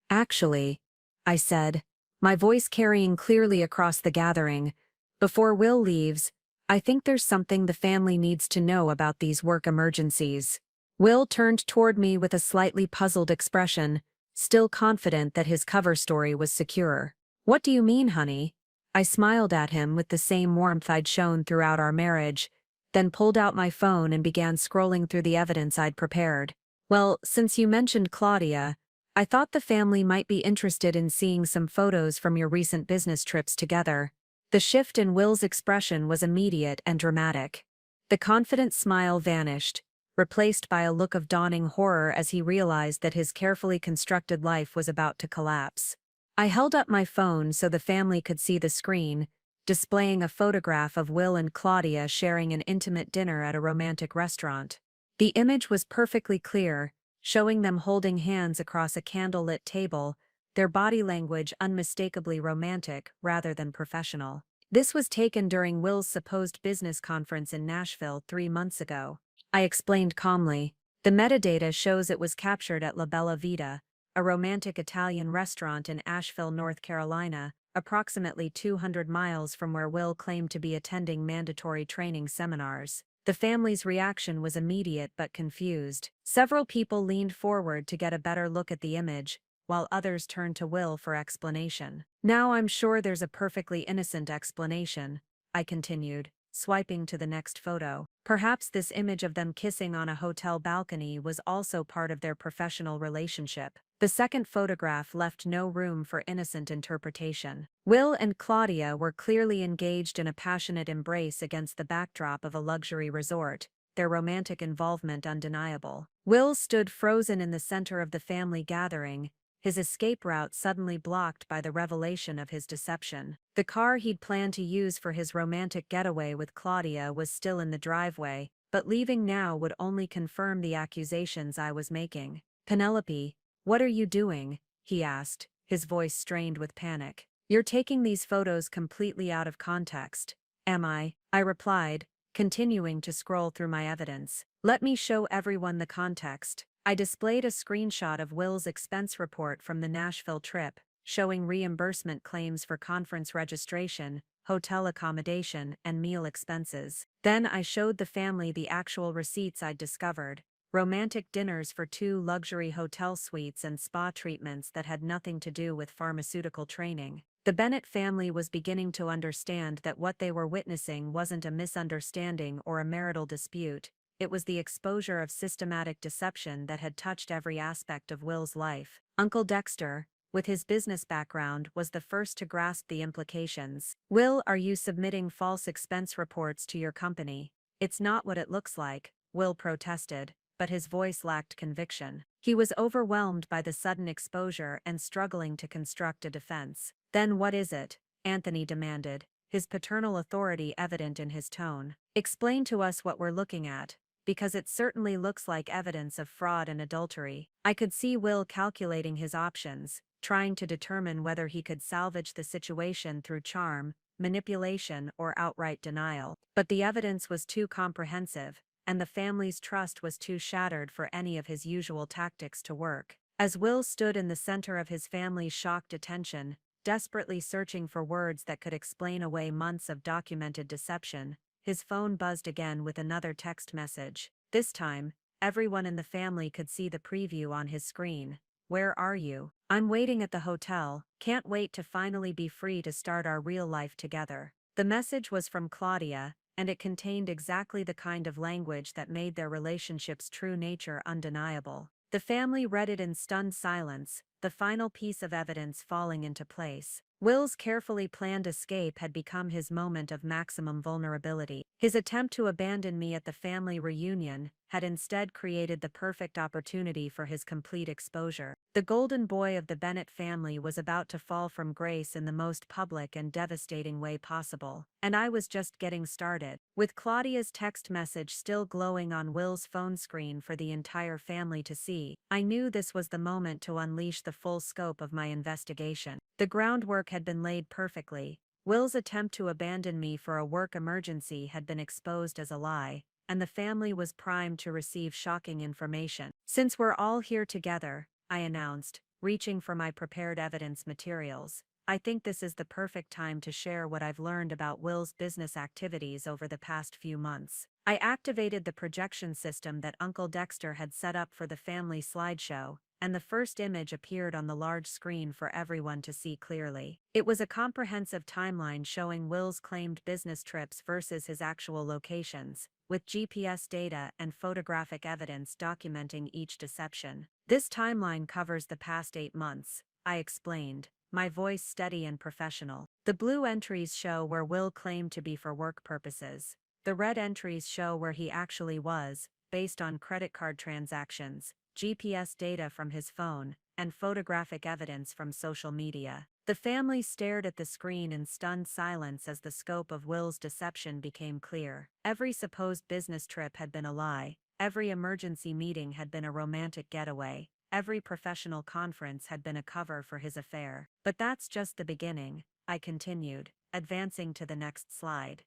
Actually, I said, my voice carrying clearly across the gathering, before Will leaves, I think there's something the family needs to know about these work emergencies. Will turned toward me with a slightly puzzled expression, still confident that his cover story was secure. What do you mean, honey? I smiled at him with the same warmth I'd shown throughout our marriage, then pulled out my phone and began scrolling through the evidence I'd prepared. Well, since you mentioned Claudia, I thought the family might be interested in seeing some photos from your recent business trips together. The shift in Will's expression was immediate and dramatic. The confident smile vanished, replaced by a look of dawning horror as he realized that his carefully constructed life was about to collapse. I held up my phone so the family could see the screen, displaying a photograph of Will and Claudia sharing an intimate dinner at a romantic restaurant. The image was perfectly clear, showing them holding hands across a candlelit table, their body language unmistakably romantic rather than professional. This was taken during Will's supposed business conference in Nashville 3 months ago. I explained calmly. The metadata shows it was captured at La Bella Vita, a romantic Italian restaurant in Asheville, North Carolina, approximately 200 miles from where Will claimed to be attending mandatory training seminars. The family's reaction was immediate but confused. Several people leaned forward to get a better look at the image, while others turned to Will for explanation. Now I'm sure there's a perfectly innocent explanation, I continued, swiping to the next photo. Perhaps this image of them kissing on a hotel balcony was also part of their professional relationship. The second photograph left no room for innocent interpretation. Will and Claudia were clearly engaged in a passionate embrace against the backdrop of a luxury resort, their romantic involvement undeniable. Will stood frozen in the center of the family gathering, his escape route suddenly blocked by the revelation of his deception. The car he'd planned to use for his romantic getaway with Claudia was still in the driveway, but leaving now would only confirm the accusations I was making. "Penelope, what are you doing?" he asked, his voice strained with panic. "You're taking these photos completely out of context." "Am I?" I replied, continuing to scroll through my evidence. "Let me show everyone the context." I displayed a screenshot of Will's expense report from the Nashville trip, showing reimbursement claims for conference registration, hotel accommodation, and meal expenses. Then I showed the family the actual receipts I'd discovered: romantic dinners for 2 luxury hotel suites and spa treatments that had nothing to do with pharmaceutical training. The Bennett family was beginning to understand that what they were witnessing wasn't a misunderstanding or a marital dispute. It was the exposure of systematic deception that had touched every aspect of Will's life. Uncle Dexter, with his business background, was the first to grasp the implications. "Will, are you submitting false expense reports to your company?" "It's not what it looks like," Will protested, but his voice lacked conviction. He was overwhelmed by the sudden exposure and struggling to construct a defense. "Then what is it?" Anthony demanded, his paternal authority evident in his tone. "Explain to us what we're looking at, because it certainly looks like evidence of fraud and adultery." I could see Will calculating his options, trying to determine whether he could salvage the situation through charm, manipulation, or outright denial. But the evidence was too comprehensive, and the family's trust was too shattered for any of his usual tactics to work. As Will stood in the center of his family's shocked attention, desperately searching for words that could explain away months of documented deception, his phone buzzed again with another text message. This time, everyone in the family could see the preview on his screen. "Where are you?" "I'm waiting at the hotel. Can't wait to finally be free to start our real life together." The message was from Claudia, and it contained exactly the kind of language that made their relationship's true nature undeniable. The family read it in stunned silence, the final piece of evidence falling into place. Will's carefully planned escape had become his moment of maximum vulnerability. His attempt to abandon me at the family reunion had instead created the perfect opportunity for his complete exposure. The golden boy of the Bennett family was about to fall from grace in the most public and devastating way possible. And I was just getting started. With Claudia's text message still glowing on Will's phone screen for the entire family to see, I knew this was the moment to unleash the full scope of my investigation. The groundwork had been laid perfectly. Will's attempt to abandon me for a work emergency had been exposed as a lie, and the family was primed to receive shocking information. "Since we're all here together," I announced, reaching for my prepared evidence materials, "I think this is the perfect time to share what I've learned about Will's business activities over the past few months." I activated the projection system that Uncle Dexter had set up for the family slideshow, and the first image appeared on the large screen for everyone to see clearly. It was a comprehensive timeline showing Will's claimed business trips versus his actual locations, with GPS data and photographic evidence documenting each deception. "This timeline covers the past 8 months," I explained, my voice steady and professional. "The blue entries show where Will claimed to be for work purposes. The red entries show where he actually was, based on credit card transactions, GPS data from his phone, and photographic evidence from social media." The family stared at the screen in stunned silence as the scope of Will's deception became clear. Every supposed business trip had been a lie, every emergency meeting had been a romantic getaway, every professional conference had been a cover for his affair. "But that's just the beginning," I continued, advancing to the next slide.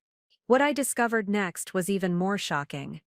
What I discovered next was even more shocking.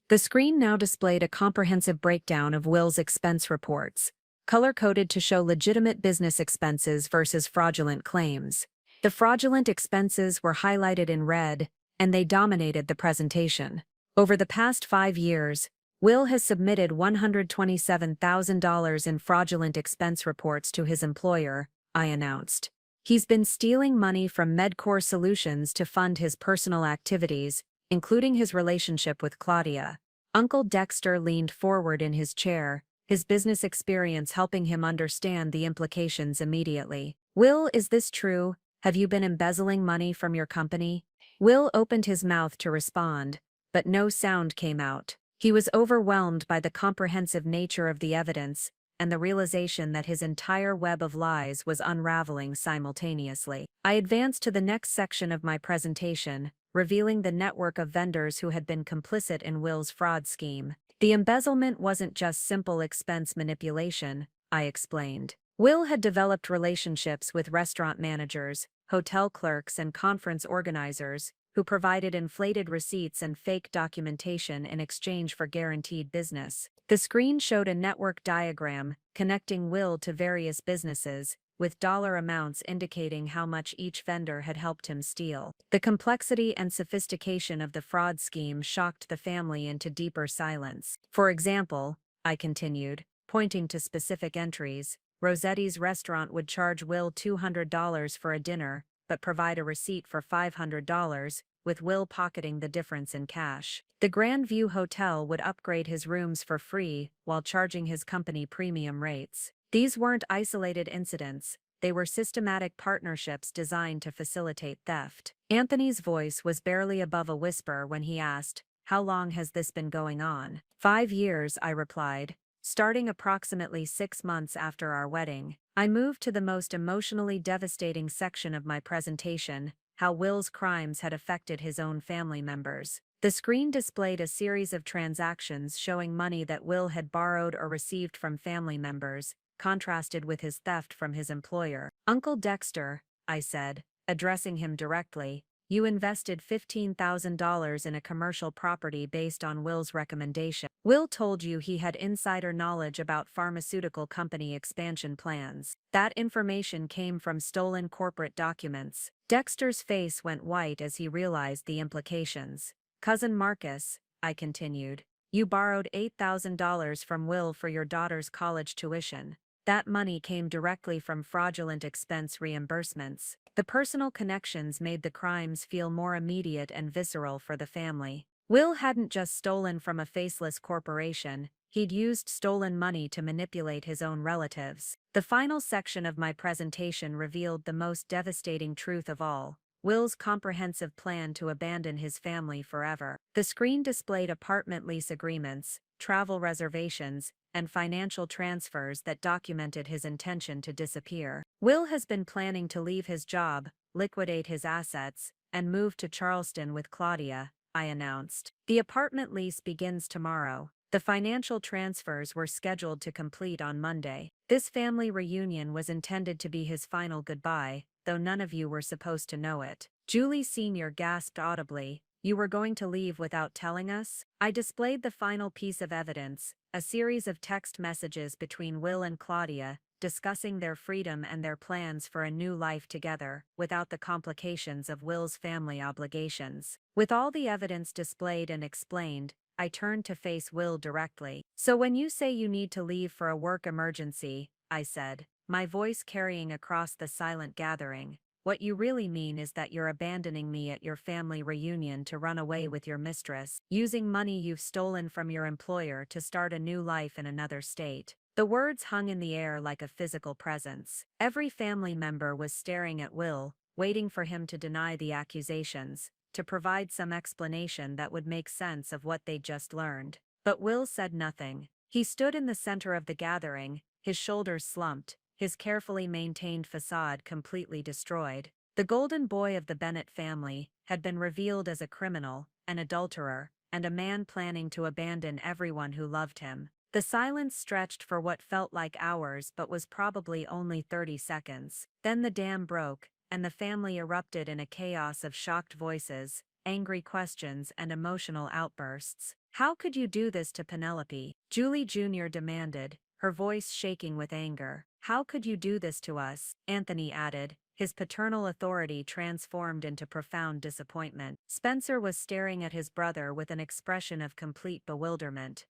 The screen now displayed a comprehensive breakdown of Will's expense reports, color-coded to show legitimate business expenses versus fraudulent claims. The fraudulent expenses were highlighted in red, and they dominated the presentation. Over the past 5 years, Will has submitted $127,000 in fraudulent expense reports to his employer, I announced. He's been stealing money from MedCore Solutions to fund his personal activities, including his relationship with Claudia. Uncle Dexter leaned forward in his chair, his business experience helping him understand the implications immediately. "Will, is this true? Have you been embezzling money from your company?" Will opened his mouth to respond, but no sound came out. He was overwhelmed by the comprehensive nature of the evidence, and the realization that his entire web of lies was unraveling simultaneously. I advanced to the next section of my presentation, revealing the network of vendors who had been complicit in Will's fraud scheme. The embezzlement wasn't just simple expense manipulation, I explained. Will had developed relationships with restaurant managers, hotel clerks, and conference organizers who provided inflated receipts and fake documentation in exchange for guaranteed business. The screen showed a network diagram connecting Will to various businesses, with dollar amounts indicating how much each vendor had helped him steal. The complexity and sophistication of the fraud scheme shocked the family into deeper silence. For example, I continued, pointing to specific entries, Rossetti's restaurant would charge Will $200 for a dinner, but provide a receipt for $500, with Will pocketing the difference in cash. The Grand View Hotel would upgrade his rooms for free while charging his company premium rates. These weren't isolated incidents, they were systematic partnerships designed to facilitate theft. Anthony's voice was barely above a whisper when he asked, "How long has this been going on?" 5 years, I replied, starting approximately 6 months after our wedding. I moved to the most emotionally devastating section of my presentation, how Will's crimes had affected his own family members. The screen displayed a series of transactions showing money that Will had borrowed or received from family members, contrasted with his theft from his employer. "Uncle Dexter," I said, addressing him directly, "you invested $15,000 in a commercial property based on Will's recommendation. Will told you he had insider knowledge about pharmaceutical company expansion plans. That information came from stolen corporate documents." Dexter's face went white as he realized the implications. "Cousin Marcus," I continued, "you borrowed $8,000 from Will for your daughter's college tuition. That money came directly from fraudulent expense reimbursements." The personal connections made the crimes feel more immediate and visceral for the family. Will hadn't just stolen from a faceless corporation, he'd used stolen money to manipulate his own relatives. The final section of my presentation revealed the most devastating truth of all: Will's comprehensive plan to abandon his family forever. The screen displayed apartment lease agreements, travel reservations, and financial transfers that documented his intention to disappear. Will has been planning to leave his job, liquidate his assets, and move to Charleston with Claudia, I announced. The apartment lease begins tomorrow. The financial transfers were scheduled to complete on Monday. This family reunion was intended to be his final goodbye, though none of you were supposed to know it. Julie Sr. gasped audibly, "You were going to leave without telling us?" I displayed the final piece of evidence, a series of text messages between Will and Claudia, discussing their freedom and their plans for a new life together, without the complications of Will's family obligations. With all the evidence displayed and explained, I turned to face Will directly. "So when you say you need to leave for a work emergency," I said, my voice carrying across the silent gathering, "what you really mean is that you're abandoning me at your family reunion to run away with your mistress, using money you've stolen from your employer to start a new life in another state." The words hung in the air like a physical presence. Every family member was staring at Will, waiting for him to deny the accusations, to provide some explanation that would make sense of what they'd just learned. But Will said nothing. He stood in the center of the gathering, his shoulders slumped, his carefully maintained facade completely destroyed. The golden boy of the Bennett family had been revealed as a criminal, an adulterer, and a man planning to abandon everyone who loved him. The silence stretched for what felt like hours but was probably only 30 seconds. Then the dam broke, and the family erupted in a chaos of shocked voices, angry questions, and emotional outbursts. "How could you do this to Penelope?" Julie Jr. demanded, her voice shaking with anger. "How could you do this to us?" Anthony added, his paternal authority transformed into profound disappointment. Spencer was staring at his brother with an expression of complete bewilderment.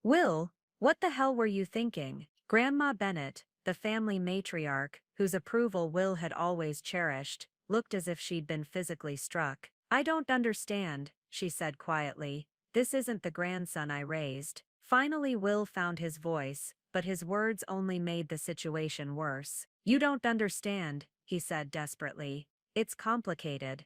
"Will, what the hell were you thinking?" Grandma Bennett, the family matriarch, whose approval Will had always cherished, looked as if she'd been physically struck. "I don't understand," she said quietly. "This isn't the grandson I raised." Finally Will found his voice, but his words only made the situation worse. "You don't understand," he said desperately. "It's complicated.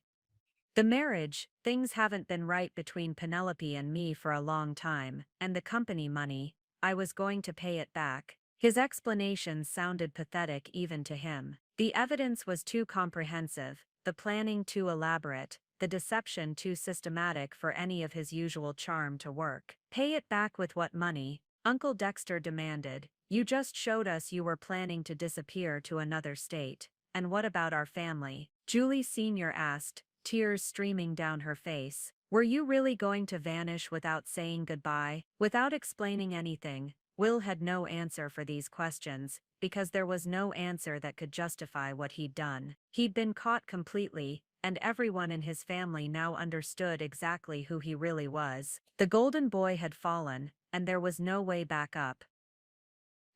The marriage, things haven't been right between Penelope and me for a long time, and the company money, I was going to pay it back. His explanations sounded pathetic even to him. The evidence was too comprehensive, the planning too elaborate, the deception too systematic for any of his usual charm to work. "Pay it back with what money?" Uncle Dexter demanded. "You just showed us you were planning to disappear to another state. And what about our family?" Julie Sr. asked, tears streaming down her face. "Were you really going to vanish without saying goodbye?" Without explaining anything, Will had no answer for these questions, because there was no answer that could justify what he'd done. He'd been caught completely, and everyone in his family now understood exactly who he really was. The golden boy had fallen, and there was no way back up.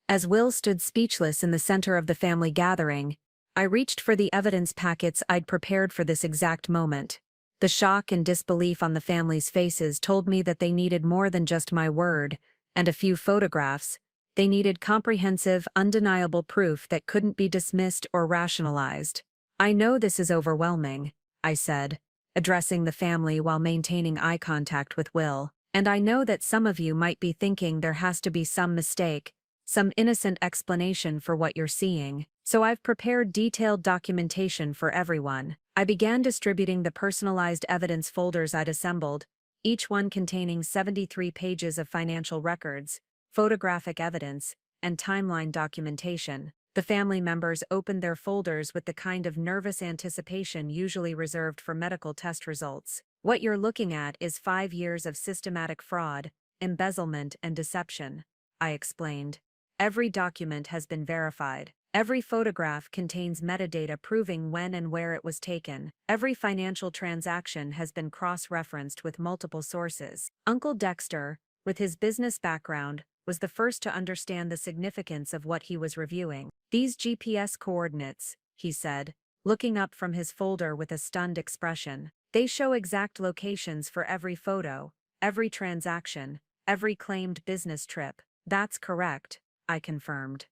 As Will stood speechless in the center of the family gathering, I reached for the evidence packets I'd prepared for this exact moment. The shock and disbelief on the family's faces told me that they needed more than just my word and a few photographs. They needed comprehensive, undeniable proof that couldn't be dismissed or rationalized. "I know this is overwhelming," I said, addressing the family while maintaining eye contact with Will. "And I know that some of you might be thinking there has to be some mistake, some innocent explanation for what you're seeing. So I've prepared detailed documentation for everyone." I began distributing the personalized evidence folders I'd assembled, each one containing 73 pages of financial records, photographic evidence, and timeline documentation. The family members opened their folders with the kind of nervous anticipation usually reserved for medical test results. "What you're looking at is 5 years of systematic fraud, embezzlement, and deception," I explained. "Every document has been verified. Every photograph contains metadata proving when and where it was taken. Every financial transaction has been cross-referenced with multiple sources." Uncle Dexter, with his business background, was the first to understand the significance of what he was reviewing. "These GPS coordinates," he said, looking up from his folder with a stunned expression. "They show exact locations for every photo, every transaction, every claimed business trip." "That's correct," I confirmed.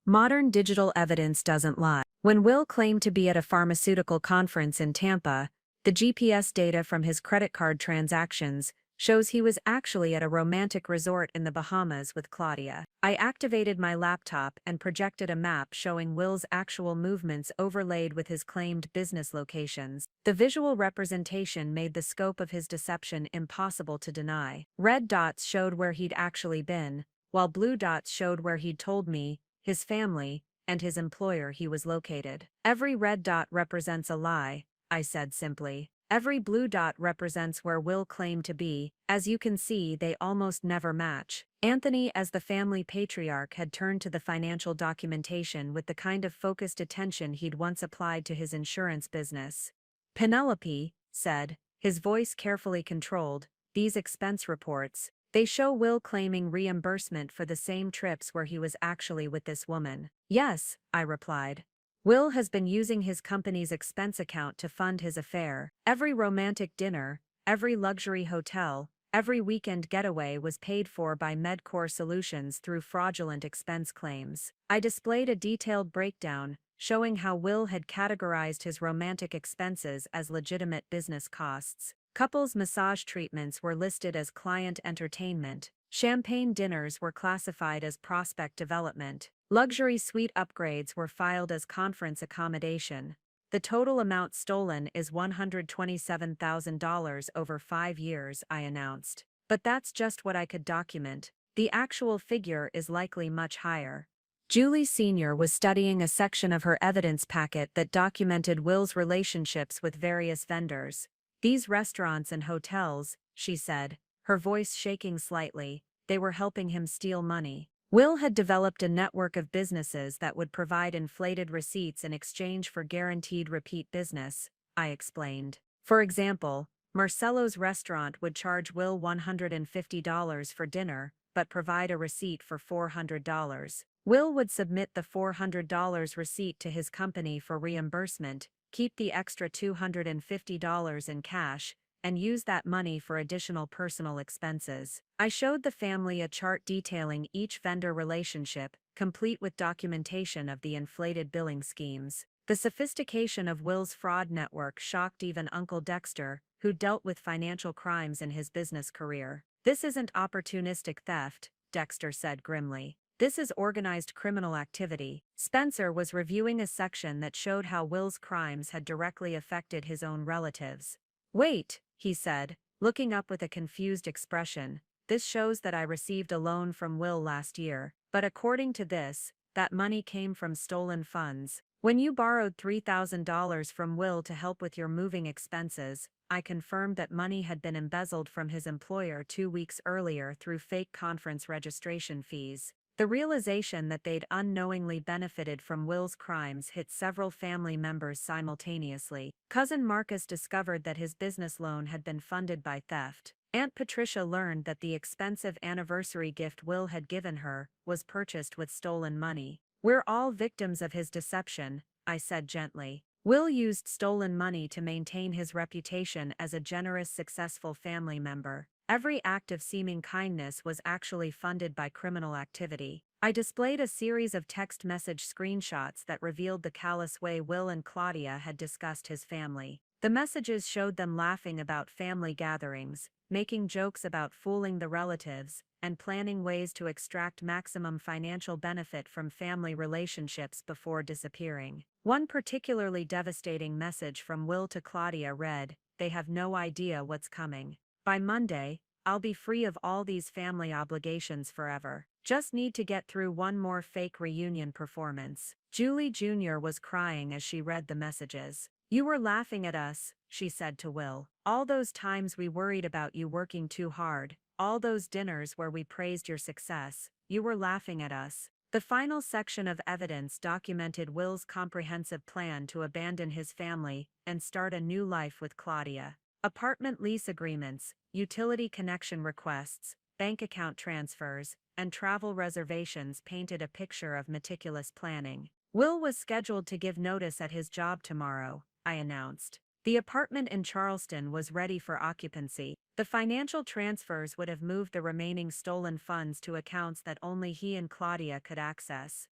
"Modern digital evidence doesn't lie." When Will claimed to be at a pharmaceutical conference in Tampa, the GPS data from his credit card transactions shows he was actually at a romantic resort in the Bahamas with Claudia. I activated my laptop and projected a map showing Will's actual movements overlaid with his claimed business locations. The visual representation made the scope of his deception impossible to deny. Red dots showed where he'd actually been, while blue dots showed where he'd told me, his family, and his employer he was located. "Every red dot represents a lie," I said simply. "Every blue dot represents where Will claimed to be. As you can see, they almost never match." Anthony, as the family patriarch, had turned to the financial documentation with the kind of focused attention he'd once applied to his insurance business. "Penelope," said, his voice carefully controlled, "these expense reports, they show Will claiming reimbursement for the same trips where he was actually with this woman." "Yes," I replied. "Will has been using his company's expense account to fund his affair. Every romantic dinner, every luxury hotel, every weekend getaway was paid for by MedCore Solutions through fraudulent expense claims." I displayed a detailed breakdown, showing how Will had categorized his romantic expenses as legitimate business costs. Couples massage treatments were listed as client entertainment. Champagne dinners were classified as prospect development. Luxury suite upgrades were filed as conference accommodation. The total amount stolen is $127,000 over 5 years, I announced. "But that's just what I could document. The actual figure is likely much higher." Julie Sr. was studying a section of her evidence packet that documented Will's relationships with various vendors. "These restaurants and hotels," she said, her voice shaking slightly, "they were helping him steal money." Will had developed a network of businesses that would provide inflated receipts in exchange for guaranteed repeat business, I explained. For example, Marcello's restaurant would charge Will $150 for dinner, but provide a receipt for $400. Will would submit the $400 receipt to his company for reimbursement, keep the extra $250 in cash, and use that money for additional personal expenses. I showed the family a chart detailing each vendor relationship, complete with documentation of the inflated billing schemes. The sophistication of Will's fraud network shocked even Uncle Dexter, who dealt with financial crimes in his business career. "This isn't opportunistic theft," Dexter said grimly. This is organized criminal activity. Spencer was reviewing a section that showed how Will's crimes had directly affected his own relatives. Wait, he said, looking up with a confused expression. This shows that I received a loan from Will last year, but according to this, that money came from stolen funds. When you borrowed $3,000 from Will to help with your moving expenses, I confirmed that money had been embezzled from his employer 2 weeks earlier through fake conference registration fees. The realization that they'd unknowingly benefited from Will's crimes hit several family members simultaneously. Cousin Marcus discovered that his business loan had been funded by theft. Aunt Patricia learned that the expensive anniversary gift Will had given her was purchased with stolen money. We're all victims of his deception, I said gently. Will used stolen money to maintain his reputation as a generous, successful family member. Every act of seeming kindness was actually funded by criminal activity. I displayed a series of text message screenshots that revealed the callous way Will and Claudia had discussed his family. The messages showed them laughing about family gatherings, making jokes about fooling the relatives, and planning ways to extract maximum financial benefit from family relationships before disappearing. One particularly devastating message from Will to Claudia read, "They have no idea what's coming. By Monday, I'll be free of all these family obligations forever. Just need to get through one more fake reunion performance." Julie Jr. was crying as she read the messages. "You were laughing at us," she said to Will. "All those times we worried about you working too hard, all those dinners where we praised your success, you were laughing at us." The final section of evidence documented Will's comprehensive plan to abandon his family and start a new life with Claudia. Apartment lease agreements, utility connection requests, bank account transfers, and travel reservations painted a picture of meticulous planning. Will was scheduled to give notice at his job tomorrow, I announced. The apartment in Charleston was ready for occupancy. The financial transfers would have moved the remaining stolen funds to accounts that only he and Claudia could access.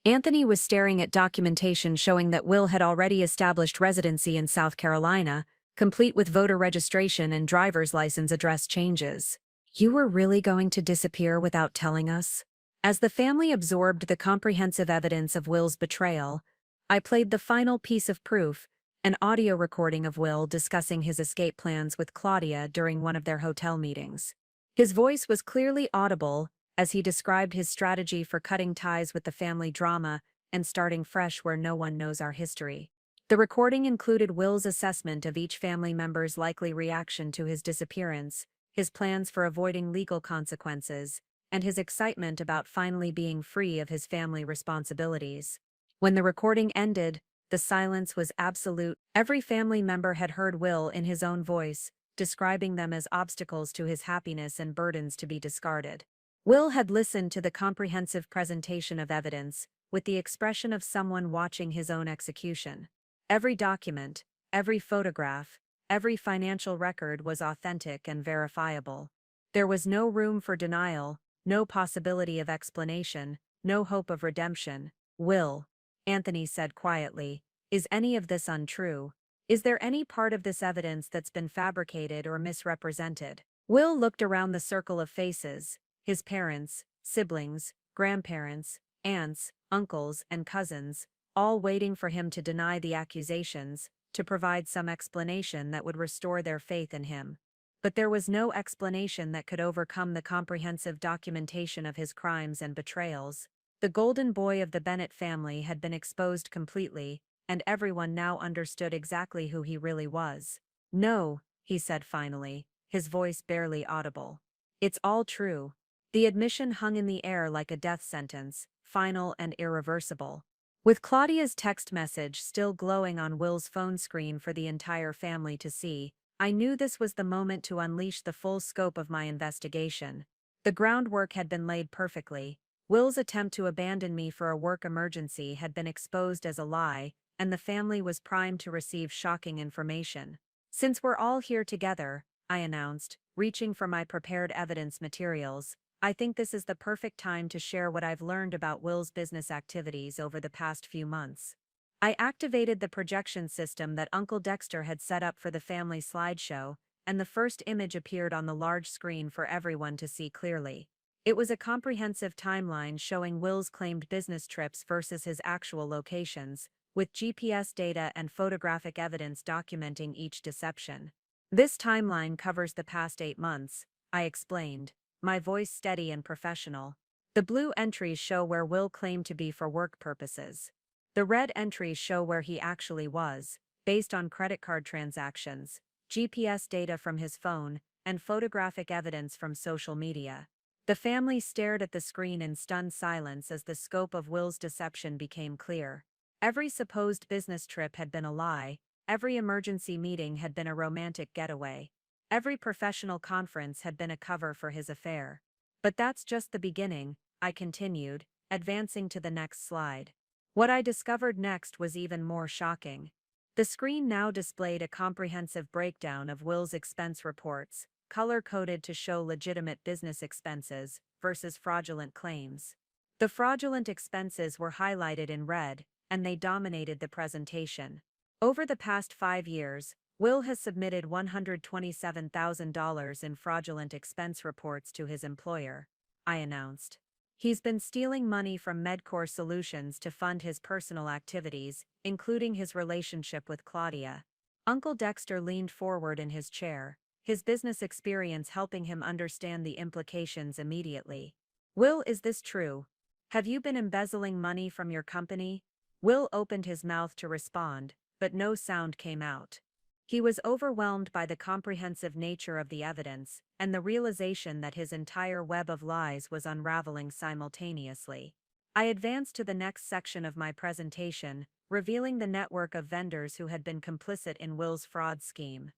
Anthony was staring at documentation showing that Will had already established residency in South Carolina, complete with voter registration and driver's license address changes. "You were really going to disappear without telling us?" As the family absorbed the comprehensive evidence of Will's betrayal, I played the final piece of proof, an audio recording of Will discussing his escape plans with Claudia during one of their hotel meetings. His voice was clearly audible as he described his strategy for cutting ties with the family drama and starting fresh where no one knows our history. The recording included Will's assessment of each family member's likely reaction to his disappearance, his plans for avoiding legal consequences, and his excitement about finally being free of his family responsibilities. When the recording ended, the silence was absolute. Every family member had heard Will in his own voice, describing them as obstacles to his happiness and burdens to be discarded. Will had listened to the comprehensive presentation of evidence, with the expression of someone watching his own execution. Every document, every photograph, every financial record was authentic and verifiable. There was no room for denial, no possibility of explanation, no hope of redemption. "Will," Anthony said quietly, "is any of this untrue? Is there any part of this evidence that's been fabricated or misrepresented?" Will looked around the circle of faces, his parents, siblings, grandparents, aunts, uncles, and cousins, all waiting for him to deny the accusations, to provide some explanation that would restore their faith in him. But there was no explanation that could overcome the comprehensive documentation of his crimes and betrayals. The golden boy of the Bennett family had been exposed completely, and everyone now understood exactly who he really was. "No," he said finally, his voice barely audible. "It's all true." The admission hung in the air like a death sentence, final and irreversible. With Claudia's text message still glowing on Will's phone screen for the entire family to see, I knew this was the moment to unleash the full scope of my investigation. The groundwork had been laid perfectly. Will's attempt to abandon me for a work emergency had been exposed as a lie, and the family was primed to receive shocking information. "Since we're all here together," I announced, reaching for my prepared evidence materials, "I think this is the perfect time to share what I've learned about Will's business activities over the past few months." I activated the projection system that Uncle Dexter had set up for the family slideshow, and the first image appeared on the large screen for everyone to see clearly. It was a comprehensive timeline showing Will's claimed business trips versus his actual locations, with GPS data and photographic evidence documenting each deception. This timeline covers the past 8 months, I explained, my voice steady and professional. The blue entries show where Will claimed to be for work purposes. The red entries show where he actually was, based on credit card transactions, GPS data from his phone, and photographic evidence from social media. The family stared at the screen in stunned silence as the scope of Will's deception became clear. Every supposed business trip had been a lie, every emergency meeting had been a romantic getaway, every professional conference had been a cover for his affair. But that's just the beginning, I continued, advancing to the next slide. What I discovered next was even more shocking. The screen now displayed a comprehensive breakdown of Will's expense reports, color-coded to show legitimate business expenses versus fraudulent claims. The fraudulent expenses were highlighted in red, and they dominated the presentation. Over the past 5 years, Will has submitted $127,000 in fraudulent expense reports to his employer, I announced. He's been stealing money from Medcore Solutions to fund his personal activities, including his relationship with Claudia. Uncle Dexter leaned forward in his chair, his business experience helping him understand the implications immediately. Will, is this true? Have you been embezzling money from your company? Will opened his mouth to respond, but no sound came out. He was overwhelmed by the comprehensive nature of the evidence, and the realization that his entire web of lies was unraveling simultaneously. I advanced to the next section of my presentation, revealing the network of vendors who had been complicit in Will's fraud scheme.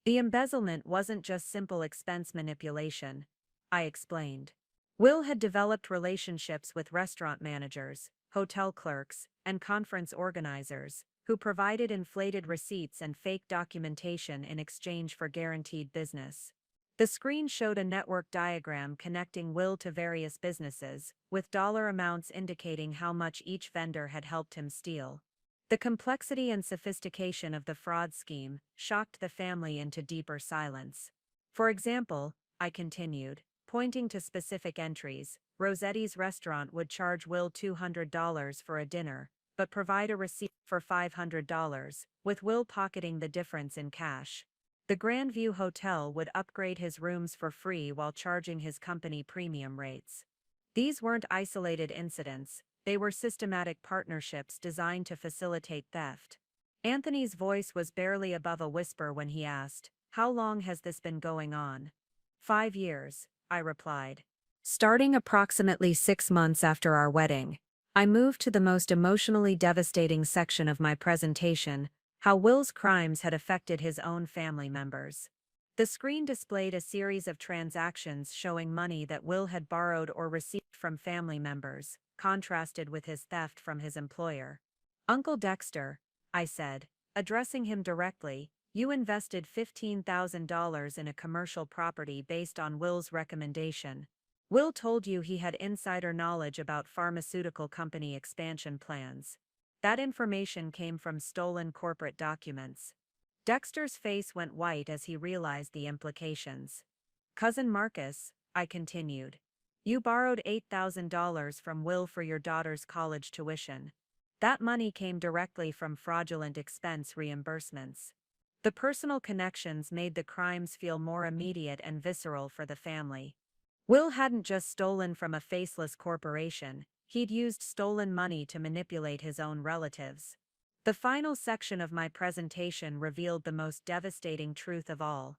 The embezzlement wasn't just simple expense manipulation, I explained. Will had developed relationships with restaurant managers, hotel clerks, and conference organizers, who provided inflated receipts and fake documentation in exchange for guaranteed business. The screen showed a network diagram connecting Will to various businesses, with dollar amounts indicating how much each vendor had helped him steal. The complexity and sophistication of the fraud scheme shocked the family into deeper silence. For example, I continued, pointing to specific entries, Rossetti's restaurant would charge Will $200 for a dinner, but provide a receipt for $500, with Will pocketing the difference in cash. The Grandview Hotel would upgrade his rooms for free while charging his company premium rates. These weren't isolated incidents, they were systematic partnerships designed to facilitate theft. Anthony's voice was barely above a whisper when he asked, "How long has this been going on?" 5 years, I replied. Starting approximately 6 months after our wedding, I moved to the most emotionally devastating section of my presentation, how Will's crimes had affected his own family members. The screen displayed a series of transactions showing money that Will had borrowed or received from family members, contrasted with his theft from his employer. Uncle Dexter, I said, addressing him directly, you invested $15,000 in a commercial property based on Will's recommendation. Will told you he had insider knowledge about pharmaceutical company expansion plans. That information came from stolen corporate documents. Dexter's face went white as he realized the implications. Cousin Marcus, I continued. You borrowed $8,000 from Will for your daughter's college tuition. That money came directly from fraudulent expense reimbursements. The personal connections made the crimes feel more immediate and visceral for the family. Will hadn't just stolen from a faceless corporation, he'd used stolen money to manipulate his own relatives. The final section of my presentation revealed the most devastating truth of all.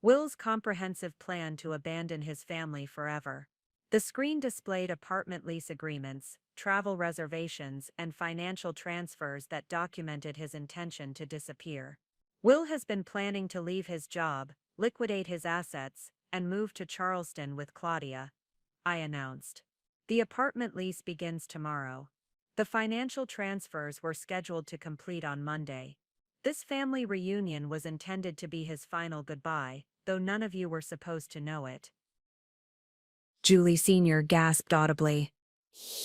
Will's comprehensive plan to abandon his family forever. The screen displayed apartment lease agreements, travel reservations, and financial transfers that documented his intention to disappear. Will has been planning to leave his job, liquidate his assets, and move to Charleston with Claudia, I announced. The apartment lease begins tomorrow. The financial transfers were scheduled to complete on Monday. This family reunion was intended to be his final goodbye, though none of you were supposed to know it. Julie Sr. gasped audibly.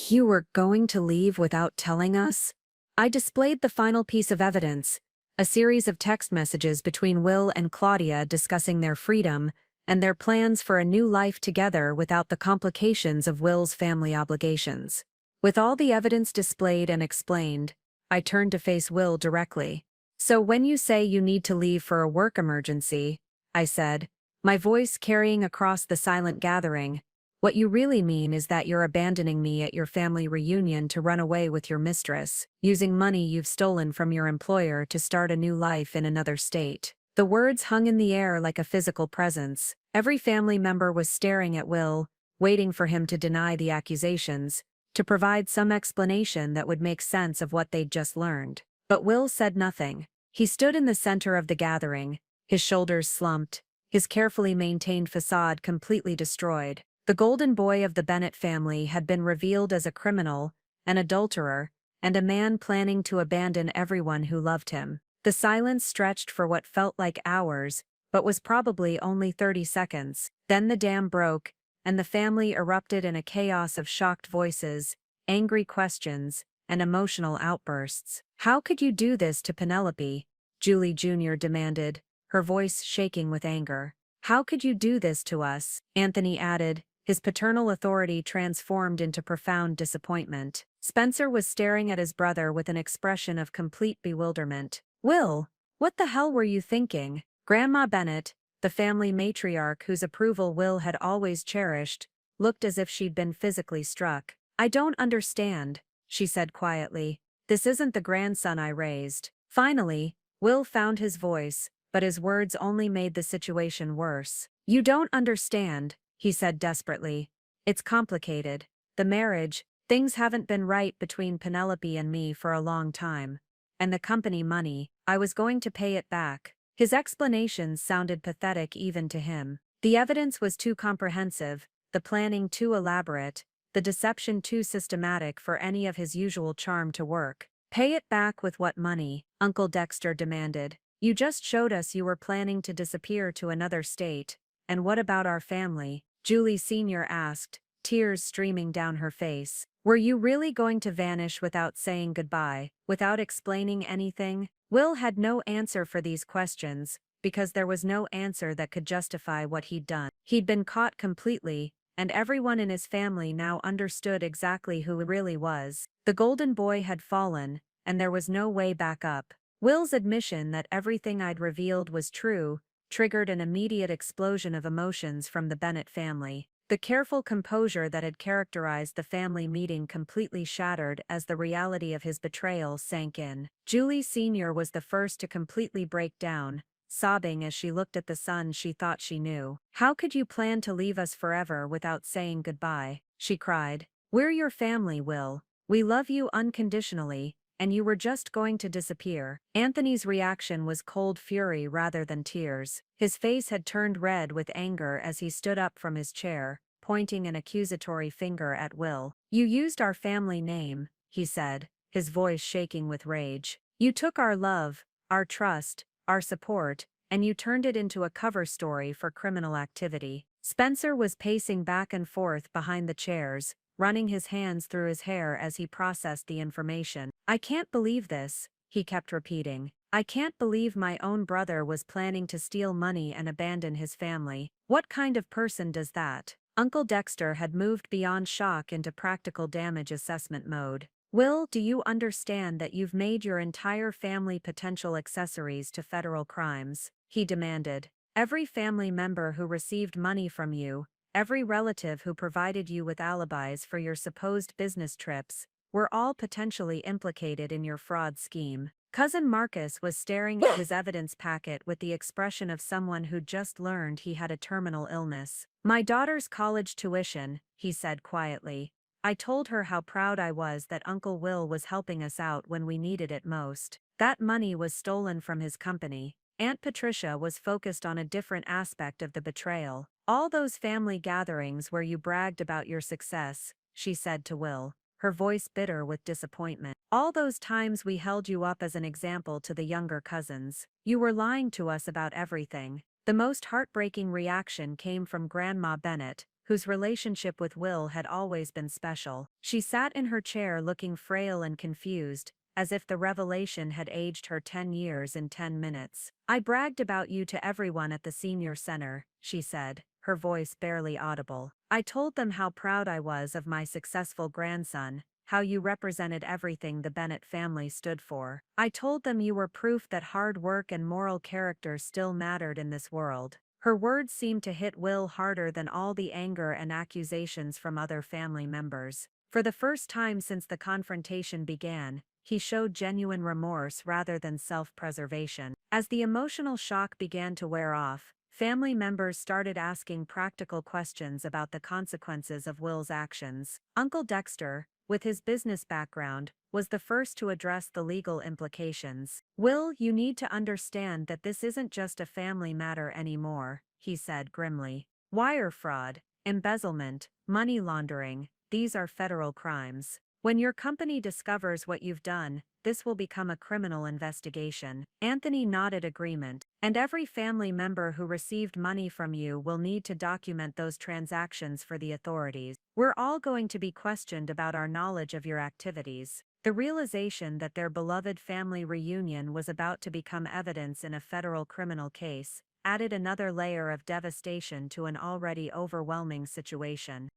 You were going to leave without telling us? I displayed the final piece of evidence, a series of text messages between Will and Claudia discussing their freedom, and their plans for a new life together without the complications of Will's family obligations. With all the evidence displayed and explained, I turned to face Will directly. "So when you say you need to leave for a work emergency," I said, my voice carrying across the silent gathering, "what you really mean is that you're abandoning me at your family reunion to run away with your mistress, using money you've stolen from your employer to start a new life in another state." The words hung in the air like a physical presence. Every family member was staring at Will, waiting for him to deny the accusations, to provide some explanation that would make sense of what they'd just learned. But Will said nothing. He stood in the center of the gathering, his shoulders slumped, his carefully maintained facade completely destroyed. The golden boy of the Bennett family had been revealed as a criminal, an adulterer, and a man planning to abandon everyone who loved him. The silence stretched for what felt like hours, but was probably only 30 seconds. Then the dam broke, and the family erupted in a chaos of shocked voices, angry questions, and emotional outbursts. "How could you do this to Penelope?" Julie Jr. demanded, her voice shaking with anger. "How could you do this to us?" Anthony added, his paternal authority transformed into profound disappointment. Spencer was staring at his brother with an expression of complete bewilderment. "Will, what the hell were you thinking?" Grandma Bennett, the family matriarch whose approval Will had always cherished, looked as if she'd been physically struck. "I don't understand," she said quietly. "This isn't the grandson I raised." Finally, Will found his voice, but his words only made the situation worse. "You don't understand," he said desperately. "It's complicated. The marriage, things haven't been right between Penelope and me for a long time. And the company money, I was going to pay it back." His explanations sounded pathetic even to him. The evidence was too comprehensive, the planning too elaborate, the deception too systematic for any of his usual charm to work. "Pay it back with what money?" Uncle Dexter demanded. "You just showed us you were planning to disappear to another state. And what about our family?" Julie Sr. asked, tears streaming down her face. "Were you really going to vanish without saying goodbye, without explaining anything?" Will had no answer for these questions, because there was no answer that could justify what he'd done. He'd been caught completely, and everyone in his family now understood exactly who he really was. The golden boy had fallen, and there was no way back up. Will's admission that everything I'd revealed was true triggered an immediate explosion of emotions from the Bennett family. The careful composure that had characterized the family meeting completely shattered as the reality of his betrayal sank in. Julie Sr. was the first to completely break down, sobbing as she looked at the son she thought she knew. "How could you plan to leave us forever without saying goodbye?" she cried. "We're your family, Will. We love you unconditionally, and you were just going to disappear." Anthony's reaction was cold fury rather than tears. His face had turned red with anger as he stood up from his chair, pointing an accusatory finger at Will. "You used our family name," he said, his voice shaking with rage. "You took our love, our trust, our support, and you turned it into a cover story for criminal activity." Spencer was pacing back and forth behind the chairs, running his hands through his hair as he processed the information. "I can't believe this," he kept repeating. "I can't believe my own brother was planning to steal money and abandon his family. What kind of person does that?" Uncle Dexter had moved beyond shock into practical damage assessment mode. "Will, do you understand that you've made your entire family potential accessories to federal crimes?" he demanded. "Every family member who received money from you, every relative who provided you with alibis for your supposed business trips, were all potentially implicated in your fraud scheme." Cousin Marcus was staring at his evidence packet with the expression of someone who'd just learned he had a terminal illness. "My daughter's college tuition," he said quietly. "I told her how proud I was that Uncle Will was helping us out when we needed it most. That money was stolen from his company." Aunt Patricia was focused on a different aspect of the betrayal. "All those family gatherings where you bragged about your success," she said to Will, her voice bitter with disappointment. "All those times we held you up as an example to the younger cousins. You were lying to us about everything." The most heartbreaking reaction came from Grandma Bennett, whose relationship with Will had always been special. She sat in her chair looking frail and confused, as if the revelation had aged her 10 years in 10 minutes. "I bragged about you to everyone at the senior center," she said, her voice barely audible. "I told them how proud I was of my successful grandson, how you represented everything the Bennett family stood for. I told them you were proof that hard work and moral character still mattered in this world." Her words seemed to hit Will harder than all the anger and accusations from other family members. For the first time since the confrontation began, he showed genuine remorse rather than self-preservation. As the emotional shock began to wear off, family members started asking practical questions about the consequences of Will's actions. Uncle Dexter, with his business background, was the first to address the legal implications. "Will, you need to understand that this isn't just a family matter anymore," he said grimly. "Wire fraud, embezzlement, money laundering, these are federal crimes. When your company discovers what you've done, this will become a criminal investigation." Anthony nodded agreement. "And every family member who received money from you will need to document those transactions for the authorities. We're all going to be questioned about our knowledge of your activities." The realization that their beloved family reunion was about to become evidence in a federal criminal case added another layer of devastation to an already overwhelming situation.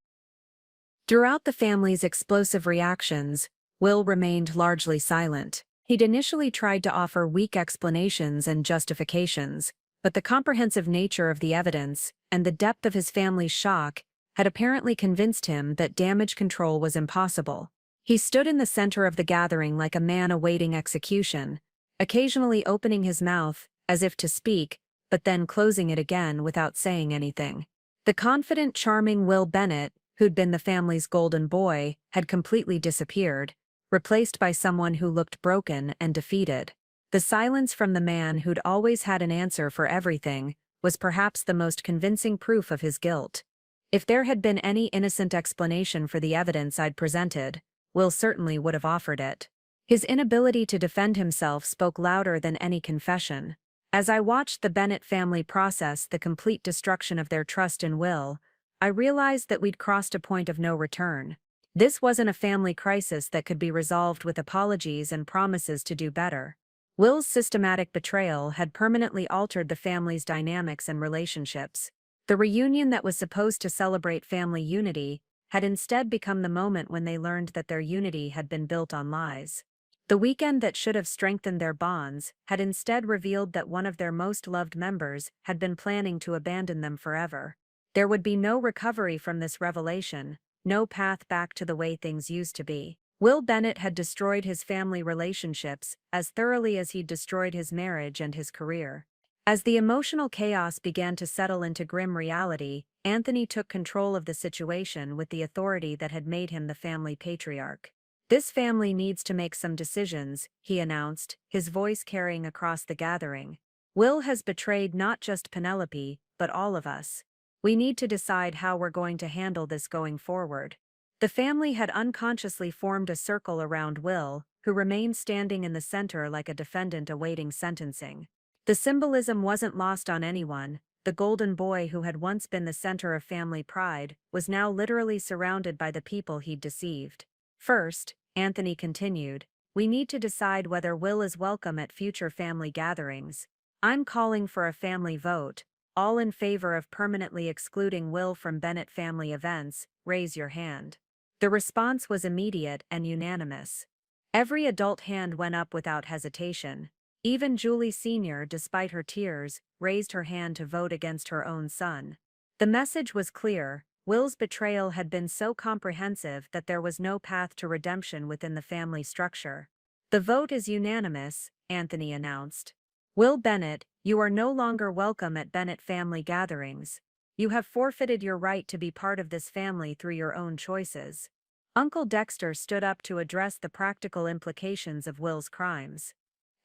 Throughout the family's explosive reactions, Will remained largely silent. He'd initially tried to offer weak explanations and justifications, but the comprehensive nature of the evidence and the depth of his family's shock had apparently convinced him that damage control was impossible. He stood in the center of the gathering like a man awaiting execution, occasionally opening his mouth as if to speak, but then closing it again without saying anything. The confident, charming Will Bennett, who'd been the family's golden boy, had completely disappeared, replaced by someone who looked broken and defeated. The silence from the man who'd always had an answer for everything was perhaps the most convincing proof of his guilt. If there had been any innocent explanation for the evidence I'd presented, Will certainly would have offered it. His inability to defend himself spoke louder than any confession. As I watched the Bennett family process the complete destruction of their trust in Will, I realized that we'd crossed a point of no return. This wasn't a family crisis that could be resolved with apologies and promises to do better. Will's systematic betrayal had permanently altered the family's dynamics and relationships. The reunion that was supposed to celebrate family unity had instead become the moment when they learned that their unity had been built on lies. The weekend that should have strengthened their bonds had instead revealed that one of their most loved members had been planning to abandon them forever. There would be no recovery from this revelation, no path back to the way things used to be. Will Bennett had destroyed his family relationships as thoroughly as he'd destroyed his marriage and his career. As the emotional chaos began to settle into grim reality, Anthony took control of the situation with the authority that had made him the family patriarch. "This family needs to make some decisions," he announced, his voice carrying across the gathering. "Will has betrayed not just Penelope, but all of us. We need to decide how we're going to handle this going forward." The family had unconsciously formed a circle around Will, who remained standing in the center like a defendant awaiting sentencing. The symbolism wasn't lost on anyone. The golden boy who had once been the center of family pride was now literally surrounded by the people he'd deceived. "First," Anthony continued, "we need to decide whether Will is welcome at future family gatherings. I'm calling for a family vote. All in favor of permanently excluding Will from Bennett family events, raise your hand." The response was immediate and unanimous. Every adult hand went up without hesitation. Even Julie Sr., despite her tears, raised her hand to vote against her own son. The message was clear. Will's betrayal had been so comprehensive that there was no path to redemption within the family structure. "The vote is unanimous," Anthony announced. "Will Bennett, you are no longer welcome at Bennett family gatherings. You have forfeited your right to be part of this family through your own choices." Uncle Dexter stood up to address the practical implications of Will's crimes.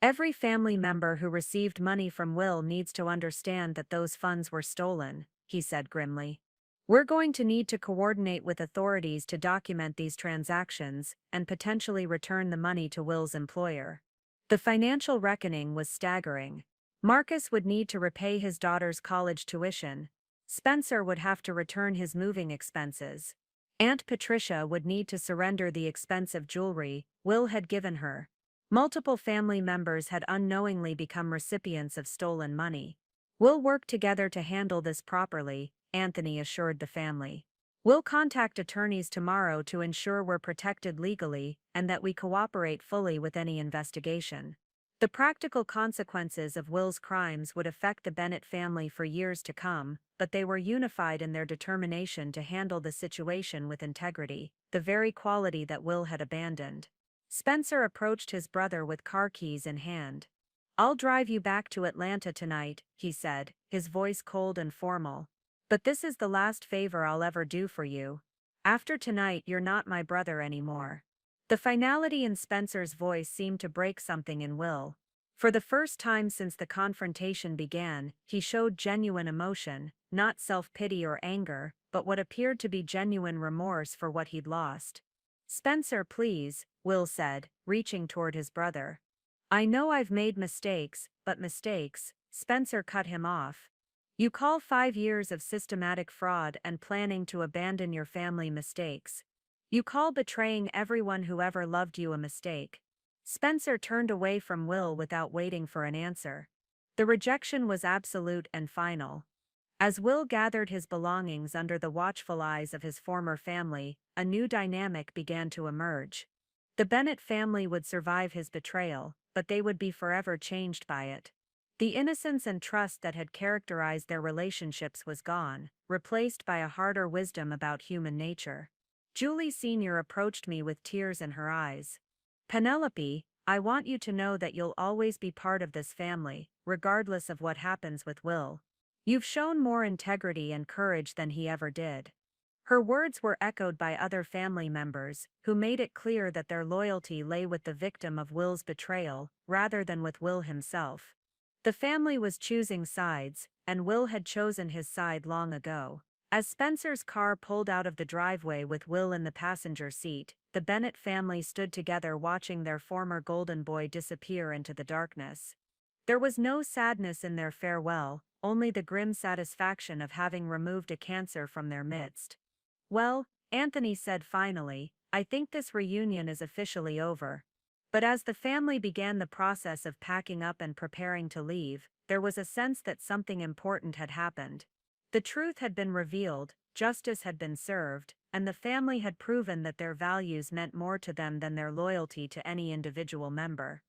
"Every family member who received money from Will needs to understand that those funds were stolen," he said grimly. "We're going to need to coordinate with authorities to document these transactions and potentially return the money to Will's employer." The financial reckoning was staggering. Marcus would need to repay his daughter's college tuition. Spencer would have to return his moving expenses. Aunt Patricia would need to surrender the expensive jewelry Will had given her. Multiple family members had unknowingly become recipients of stolen money. "We'll work together to handle this properly," Anthony assured the family. "We'll contact attorneys tomorrow to ensure we're protected legally and that we cooperate fully with any investigation." The practical consequences of Will's crimes would affect the Bennett family for years to come, but they were unified in their determination to handle the situation with integrity, the very quality that Will had abandoned. Spencer approached his brother with car keys in hand. "I'll drive you back to Atlanta tonight," he said, his voice cold and formal. "But this is the last favor I'll ever do for you. After tonight, you're not my brother anymore." The finality in Spencer's voice seemed to break something in Will. For the first time since the confrontation began, he showed genuine emotion, not self-pity or anger, but what appeared to be genuine remorse for what he'd lost. "Spencer, please," Will said, reaching toward his brother. "I know I've made mistakes, but mistakes," Spencer cut him off. "You call 5 years of systematic fraud and planning to abandon your family mistakes. You call betraying everyone who ever loved you a mistake." Spencer turned away from Will without waiting for an answer. The rejection was absolute and final. As Will gathered his belongings under the watchful eyes of his former family, a new dynamic began to emerge. The Bennett family would survive his betrayal, but they would be forever changed by it. The innocence and trust that had characterized their relationships was gone, replaced by a harder wisdom about human nature. Julie Sr. approached me with tears in her eyes. "Penelope, I want you to know that you'll always be part of this family, regardless of what happens with Will. You've shown more integrity and courage than he ever did." Her words were echoed by other family members, who made it clear that their loyalty lay with the victim of Will's betrayal, rather than with Will himself. The family was choosing sides, and Will had chosen his side long ago. As Spencer's car pulled out of the driveway with Will in the passenger seat, the Bennett family stood together watching their former golden boy disappear into the darkness. There was no sadness in their farewell, only the grim satisfaction of having removed a cancer from their midst. "Well," Anthony said finally, "I think this reunion is officially over." But as the family began the process of packing up and preparing to leave, there was a sense that something important had happened. The truth had been revealed, justice had been served, and the family had proven that their values meant more to them than their loyalty to any individual member.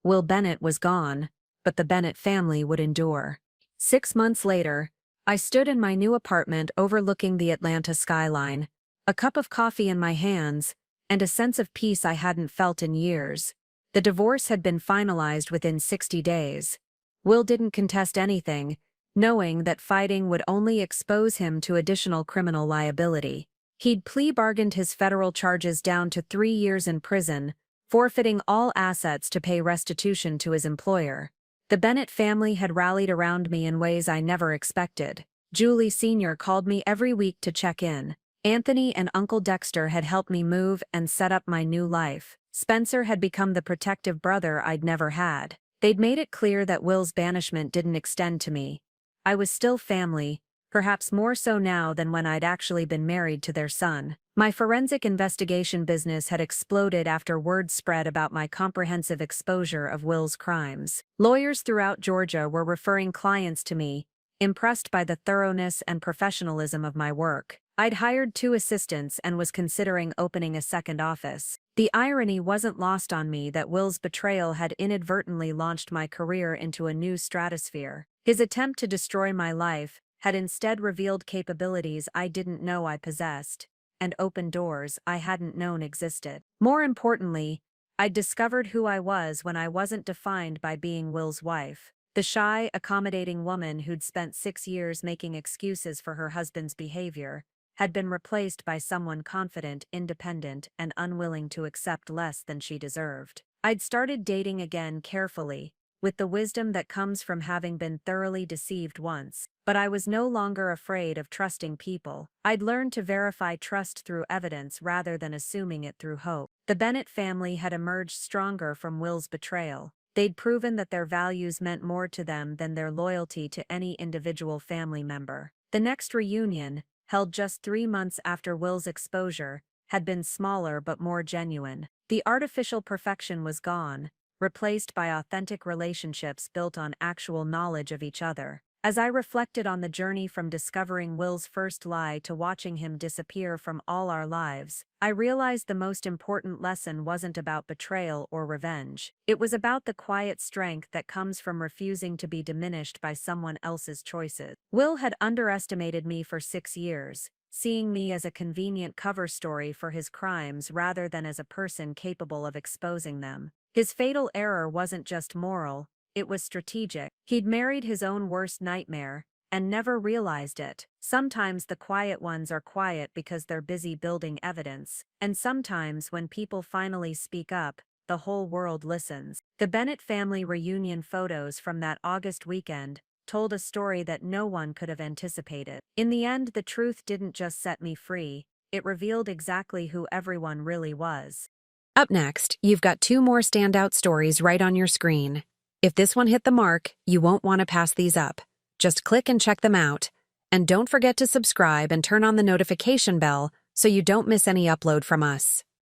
Will Bennett was gone, but the Bennett family would endure. 6 months later, I stood in my new apartment overlooking the Atlanta skyline, a cup of coffee in my hands, and a sense of peace I hadn't felt in years. The divorce had been finalized within 60 days. Will didn't contest anything, knowing that fighting would only expose him to additional criminal liability. He'd plea bargained his federal charges down to 3 years in prison, forfeiting all assets to pay restitution to his employer. The Bennett family had rallied around me in ways I never expected. Julie Sr. called me every week to check in. Anthony and Uncle Dexter had helped me move and set up my new life. Spencer had become the protective brother I'd never had. They'd made it clear that Will's banishment didn't extend to me. I was still family, perhaps more so now than when I'd actually been married to their son. My forensic investigation business had exploded after word spread about my comprehensive exposure of Will's crimes. Lawyers throughout Georgia were referring clients to me, impressed by the thoroughness and professionalism of my work. I'd hired 2 assistants and was considering opening a second office. The irony wasn't lost on me that Will's betrayal had inadvertently launched my career into a new stratosphere. His attempt to destroy my life had instead revealed capabilities I didn't know I possessed, and opened doors I hadn't known existed. More importantly, I'd discovered who I was when I wasn't defined by being Will's wife. The shy, accommodating woman who'd spent 6 years making excuses for her husband's behavior had been replaced by someone confident, independent, and unwilling to accept less than she deserved. I'd started dating again carefully, with the wisdom that comes from having been thoroughly deceived once, but I was no longer afraid of trusting people. I'd learned to verify trust through evidence rather than assuming it through hope. The Bennett family had emerged stronger from Will's betrayal. They'd proven that their values meant more to them than their loyalty to any individual family member. The next reunion, held just 3 months after Will's exposure, had been smaller but more genuine. The artificial perfection was gone, replaced by authentic relationships built on actual knowledge of each other. As I reflected on the journey from discovering Will's first lie to watching him disappear from all our lives, I realized the most important lesson wasn't about betrayal or revenge. It was about the quiet strength that comes from refusing to be diminished by someone else's choices. Will had underestimated me for 6 years, seeing me as a convenient cover story for his crimes rather than as a person capable of exposing them. His fatal error wasn't just moral, it was strategic. He'd married his own worst nightmare, and never realized it. Sometimes the quiet ones are quiet because they're busy building evidence, and sometimes when people finally speak up, the whole world listens. The Bennett family reunion photos from that August weekend told a story that no one could have anticipated. In the end, the truth didn't just set me free, it revealed exactly who everyone really was. Up next, you've got 2 more standout stories right on your screen. If this one hit the mark, you won't want to pass these up. Just click and check them out. And don't forget to subscribe and turn on the notification bell so you don't miss any upload from us.